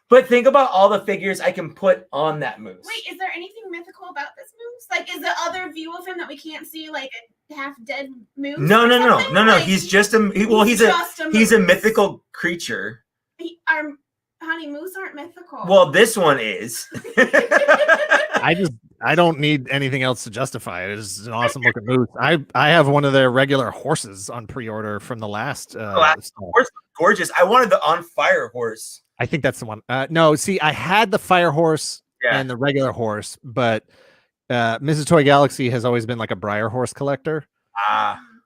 But think about all the figures I can put on that moose. Wait, is there anything mythical about this moose? Like, is the other view of him that we can't see like a half dead moose? No. Like, he's just he's a mythical creature. Honey, moose aren't mythical. Well, this one is. I don't need anything else to justify it. It's an awesome looking moose. I have one of their regular horses on pre-order from the last. Horse, gorgeous. I wanted the on fire horse. I think that's the one. No, see, I had the fire horse and the regular horse, but Mrs. Toy Galaxy has always been like a Briar horse collector.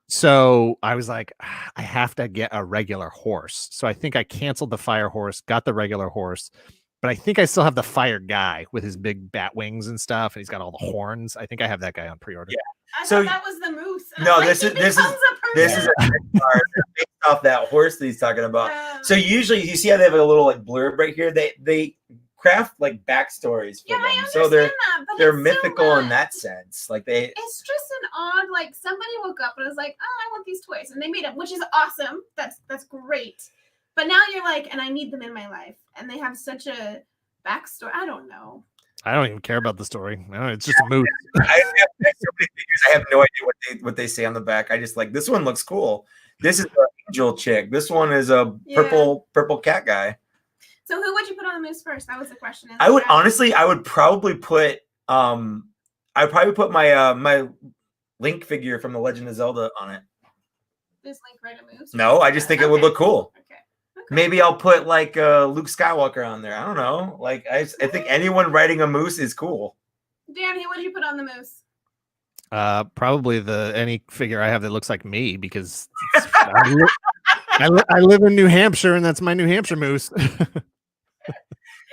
So I was like, I have to get a regular horse. So I think I canceled the fire horse, got the regular horse, but I think I still have the fire guy with his big bat wings and stuff, and he's got all the horns. I think I have that guy on pre-order. Yeah. I thought that was the moose. No, this is a card based off that horse that he's talking about. So usually you see how they have a little like blurb right here. They craft like backstories for them. I understand so they're that, mythical in that sense. Like it's just an odd, like somebody woke up and was like, oh, I want these toys, and they made them, which is awesome. That's great. But now you're like, and I need them in my life, and they have such a backstory. I don't know. I don't even care about the story. No, it's just a moose. I have so many figures. I have no idea what they say on the back. I just like this one looks cool. This is an angel chick. This one is a purple cat guy. So who would you put on the moose first? That was the question. I would probably put my my Link figure from the Legend of Zelda on it. Does Link ride a moose? No, I just think it would look cool. Okay. Maybe I'll put like Luke Skywalker on there. I don't know. Like I think anyone riding a moose is cool. Danny, what did you put on the moose? Probably any figure I have that looks like me because I live in New Hampshire and that's my New Hampshire moose.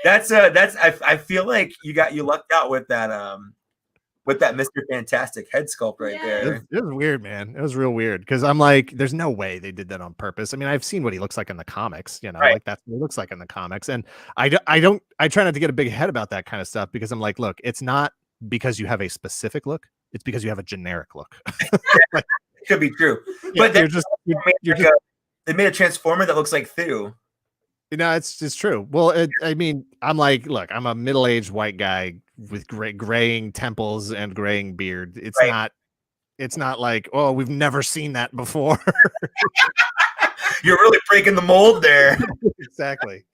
I feel like you lucked out with that Mr. Fantastic head sculpt right there. It was weird, man. It was real weird because I'm like, there's no way they did that on purpose. I mean, I've seen what he looks like in the comics, like that's what he looks like in the comics. And I try not to get a big head about that kind of stuff because I'm like, look, it's not because you have a specific look, it's because you have a generic look. It could be true. But they made a Transformer that looks like Thu. it's true. Well, I mean, I'm like, look, I'm a middle-aged white guy with graying temples and graying beard. It's not like, oh, we've never seen that before. You're really breaking the mold there. Exactly.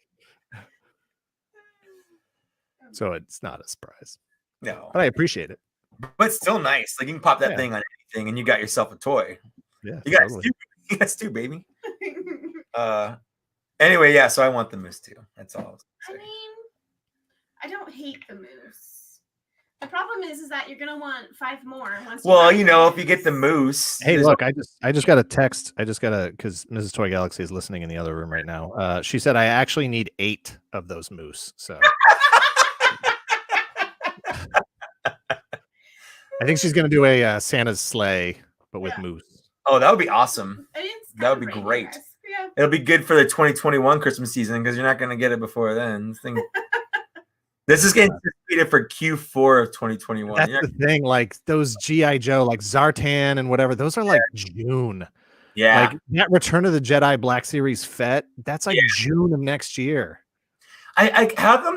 So it's not a surprise. No, but I appreciate it. But it's still nice. Like you can pop that thing on anything, and you got yourself a toy. Yeah, you got Stu, baby. Anyway, yeah. So I want the moose too. That's all. I mean, I don't hate the moose. The problem is that you're gonna want 5 more. Well, if you get the moose. Hey, look, I just got a text. because Mrs. Toy Galaxy is listening in the other room right now. She said I actually need 8 of those moose. So. I think she's gonna do a Santa's sleigh, but with moose. Oh, that would be awesome. That would be great. Yeah. It'll be good for the 2021 Christmas season because you're not gonna get it before then. This is getting anticipated for Q4 of 2021. That's the thing. Like those G.I. Joe, like Zartan and whatever, those are like June. Yeah. Like that Return of the Jedi Black Series FET, that's like June of next year. How come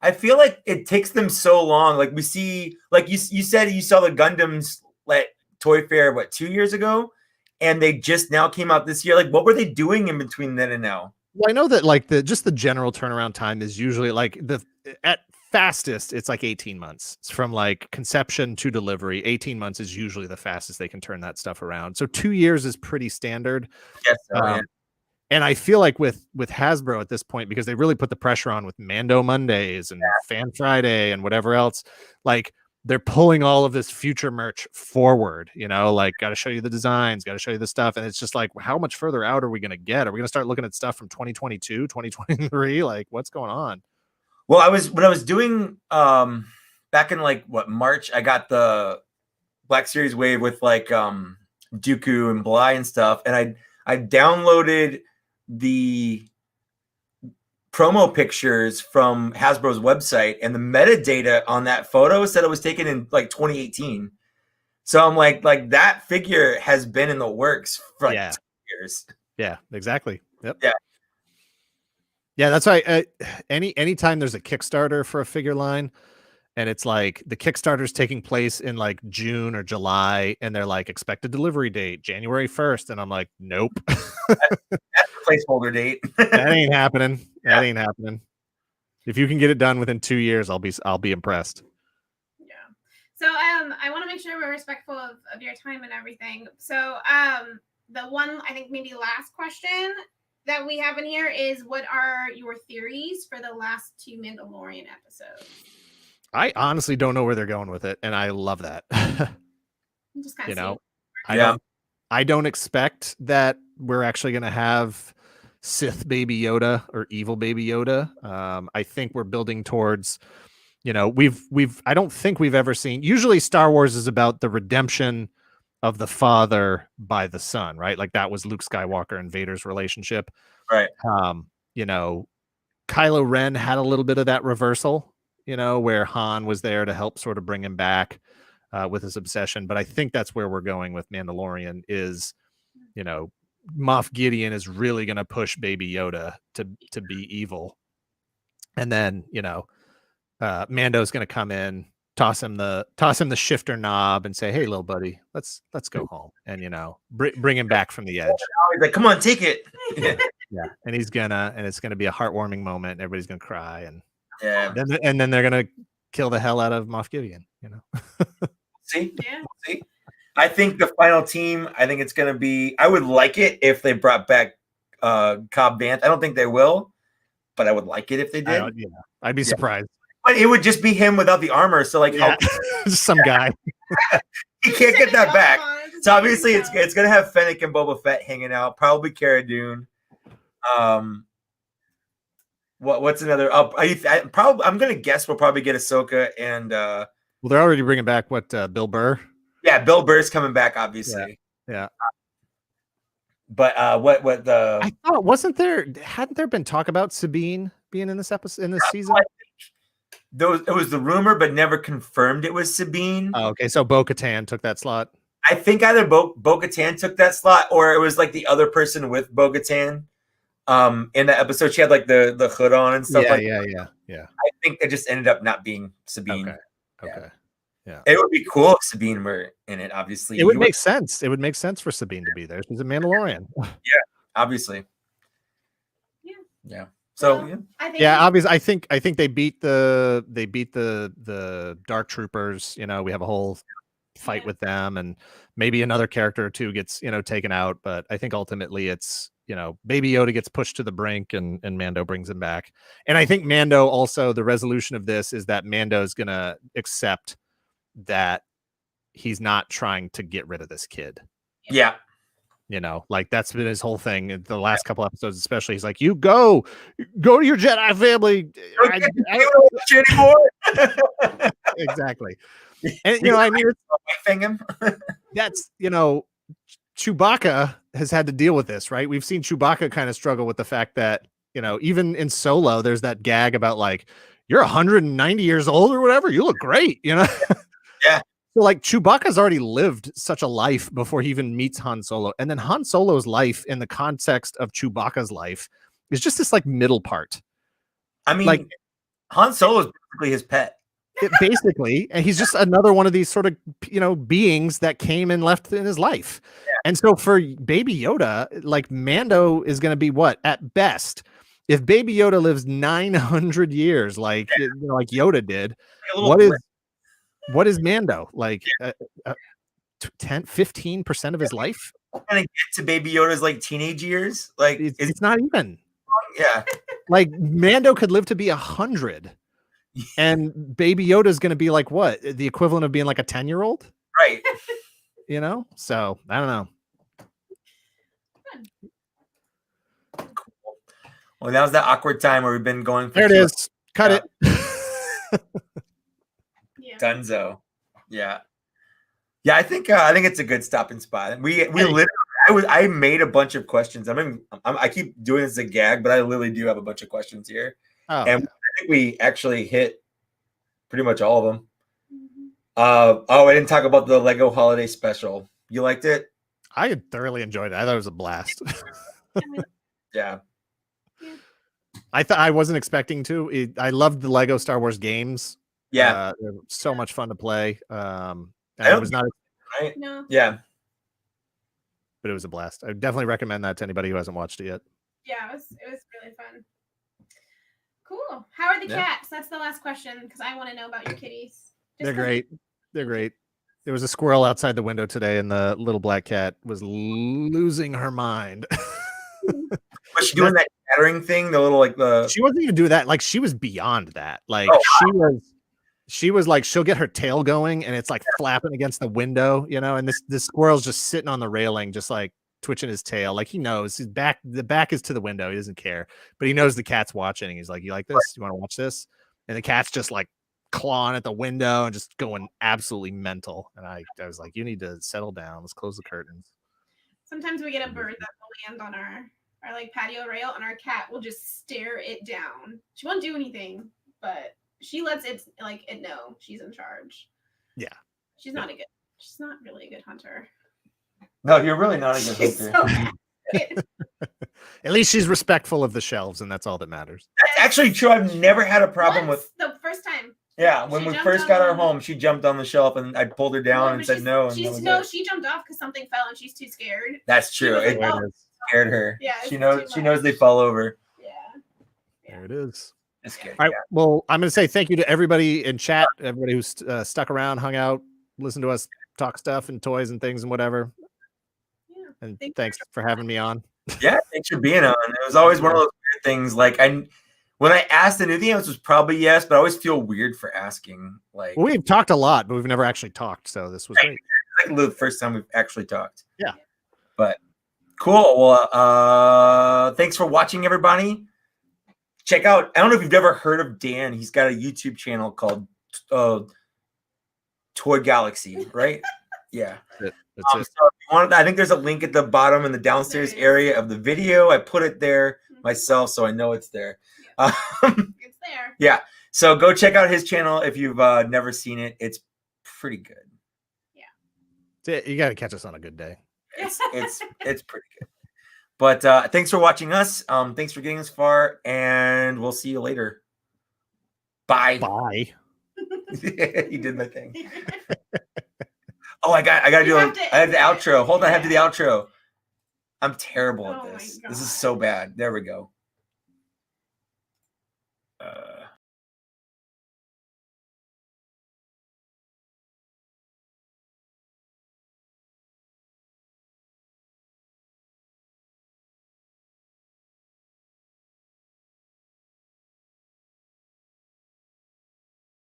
I feel like it takes them so long. Like we see, like you said, you saw the Gundams at Toy Fair, 2 years ago? And they just now came out this year. Like, what were they doing in between then and now? Well, I know that like the general turnaround time is usually like at fastest, it's like 18 months. It's from like conception to delivery. 18 months is usually the fastest they can turn that stuff around. So 2 years is pretty standard. Yes. Yeah. And I feel like with Hasbro at this point, because they really put the pressure on with Mando Mondays and Fan Friday and whatever else, like they're pulling all of this future merch forward, like got to show you the designs, got to show you the stuff. And it's just like, how much further out are we going to get? Are we going to start looking at stuff from 2022, 2023? Like what's going on? Well, when I was doing back in March, I got the Black Series Wave with Dooku and Bly and stuff. And I downloaded the promo pictures from Hasbro's website, and the metadata on that photo said it was taken in 2018. So I'm like that figure has been in the works for 2 years. Yeah, exactly. Yep. Yeah. Yeah, that's right. Anytime there's a Kickstarter for a figure line, and it's like the Kickstarter's taking place in like June or July, and they're like expected delivery date January 1st, and I'm like, nope. That's the placeholder date. That ain't happening. That ain't happening. If you can get it done within 2 years, I'll be impressed. Yeah. So I want to make sure we're respectful of your time and everything. So the one I think maybe last question that we have in here is, what are your theories for the last 2 Mandalorian episodes? I honestly don't know where they're going with it, and I love that. Just kind of I don't expect that we're actually going to have Sith Baby Yoda or Evil Baby Yoda. I think we're building towards, I don't think we've ever seen. Usually, Star Wars is about the redemption of the father by the son, right? Like that was Luke Skywalker and Vader's relationship, right? Kylo Ren had a little bit of that reversal. Where Han was there to help sort of bring him back with his obsession. But I think that's where we're going with Mandalorian is, Moff Gideon is really going to push Baby Yoda to be evil. And then, Mando's going to come in, toss him the shifter knob and say, hey, little buddy, let's go home. And, bring him back from the edge. He's like, come on, take it. Yeah. And it's going to be a heartwarming moment. And everybody's going to cry. And yeah, and then they're gonna kill the hell out of Moff Gideon. See. I think the final team. I think it's gonna be. I would like it if they brought back Cobb Vanth. I don't think they will, but I would like it if they did. I'd be surprised. But it would just be him without the armor. So some guy. He can't get that back. So obviously it's gonna have Fennec and Boba Fett hanging out. Probably Cara Dune. What's another? I'm gonna guess we'll probably get Ahsoka and. Well, they're already bringing back Bill Burr. Yeah, Bill Burr's coming back, obviously. Yeah. But what the? I thought hadn't there been talk about Sabine being in this episode in this season? It was the rumor, but never confirmed it was Sabine. Oh, okay, so Bo-Katan took that slot. I think either Bo-Katan took that slot, or it was like the other person with Bo-Katan. in the episode she had like the hood on and stuff yeah. I think it just ended up not being Sabine. Okay. Yeah. It would be cool if Sabine were in it, obviously. It would make sense. It would make sense for Sabine to be there. She's a Mandalorian. Yeah, obviously. Yeah. So Well, obviously I think they beat the Dark Troopers. You know, we have a whole fight with them, and maybe another character or two gets, you know, taken out, but I think ultimately it's, you know, Baby Yoda gets pushed to the brink and Mando brings him back. And I think Mando also, the resolution of this is that Mando's gonna accept that he's not trying to get rid of this kid. Yeah. You know, like that's been his whole thing in the last couple episodes, especially. He's like, you go to your Jedi family. I don't watch you anymore. Exactly. And you know, I mean, that's, you know, Chewbacca has had to deal with this, right? We've seen Chewbacca kind of struggle with the fact that, you know, even in Solo, there's that gag about like, you're 190 years old or whatever. You look great, you know? Yeah. So like Chewbacca's already lived such a life before he even meets Han Solo. And then Han Solo's life in the context of Chewbacca's life is just this like middle part. I mean, like Han Solo is basically his pet. Basically, and he's just another one of these sort of, you know, beings that came and left in his life. Yeah. And so for Baby Yoda, like Mando is going to be what at best, if Baby Yoda lives 900 years, like you know, like Yoda did, what is Mando like? 10-15% of his life? Gonna get to Baby Yoda's like teenage years, like it's not even. Yeah, like Mando could live to be 100. And Baby Yoda is going to be like what? The equivalent of being like a 10-year-old? Right. You know? So, I don't know. Cool. Well, that was that awkward time where we've been going for there it is. Cut it. Dunzo. Yeah. Yeah, I think it's a good stopping spot. We literally I made a bunch of questions. I keep doing this as a gag, but I literally do have a bunch of questions here. I think we actually hit pretty much all of them. I didn't talk about the Lego Holiday Special. You liked it? I thoroughly enjoyed it. I thought it was a blast. Yeah. I wasn't expecting to. I loved the Lego Star Wars games. Yeah. They're so much fun to play. I was not. Right? No. Yeah. But it was a blast. I definitely recommend that to anybody who hasn't watched it yet. Yeah, it was really fun. Cool. How are the cats? That's the last question because I want to know about your kitties. They're great. They're great. There was a squirrel outside the window today, and the little black cat was losing her mind. Was she doing that chattering thing? The little like the. She wasn't even doing that. Like she was beyond that. Like she was like she'll get her tail going, and it's like flapping against the window, you know. And this squirrel's just sitting on the railing, just like twitching his tail. Like he knows his back. The back is to the window. He doesn't care, but he knows the cat's watching. And he's like, "You like this? You want to watch this?" And the cat's just like clawing at the window and just going absolutely mental. And I was like, "You need to settle down. Let's close the curtains." Sometimes we get a bird that will land on our like patio rail, and our cat will just stare it down. She won't do anything, but she lets it know she's in charge. Yeah, she's not really a good hunter. No, you're really not a good hunter. At least she's respectful of the shelves, and that's all that matters. That's actually true. I've never had a problem with the first time. Yeah, when we first got our home, she jumped on the shelf, and I pulled her down and said no. She jumped off because something fell, and she's too scared. That's true. It scared her. Yeah, she knows they fall over. Yeah. There it is. That's good. All right. Well, I'm going to say thank you to everybody in chat, everybody who's stuck around, hung out, listened to us talk stuff and toys and things and whatever. Yeah. And thanks for having me on. Yeah, thanks for being on. It was always one of those weird things. Like when I asked, I knew the answer was probably yes, but I always feel weird for asking. Like we've talked a lot, but we've never actually talked. So this was great. Like the first time we've actually talked. Yeah. But cool. Well, thanks for watching, everybody. Check out, I don't know if you've ever heard of Dan. He's got a YouTube channel called Toy Galaxy, right? Yeah. That's it. So if you want, I think there's a link at the bottom in the downstairs area of the video. I put it there myself, so I know it's there. It's there. Yeah. So go check out his channel if you've never seen it. It's pretty good. Yeah. You got to catch us on a good day. It's pretty good. But thanks for watching us. Thanks for getting us far, and we'll see you later. Bye. Bye. You did my thing. Oh, I gotta do it. I have the outro. Hold on, I have to do the outro. I'm terrible at this. This is so bad. There we go.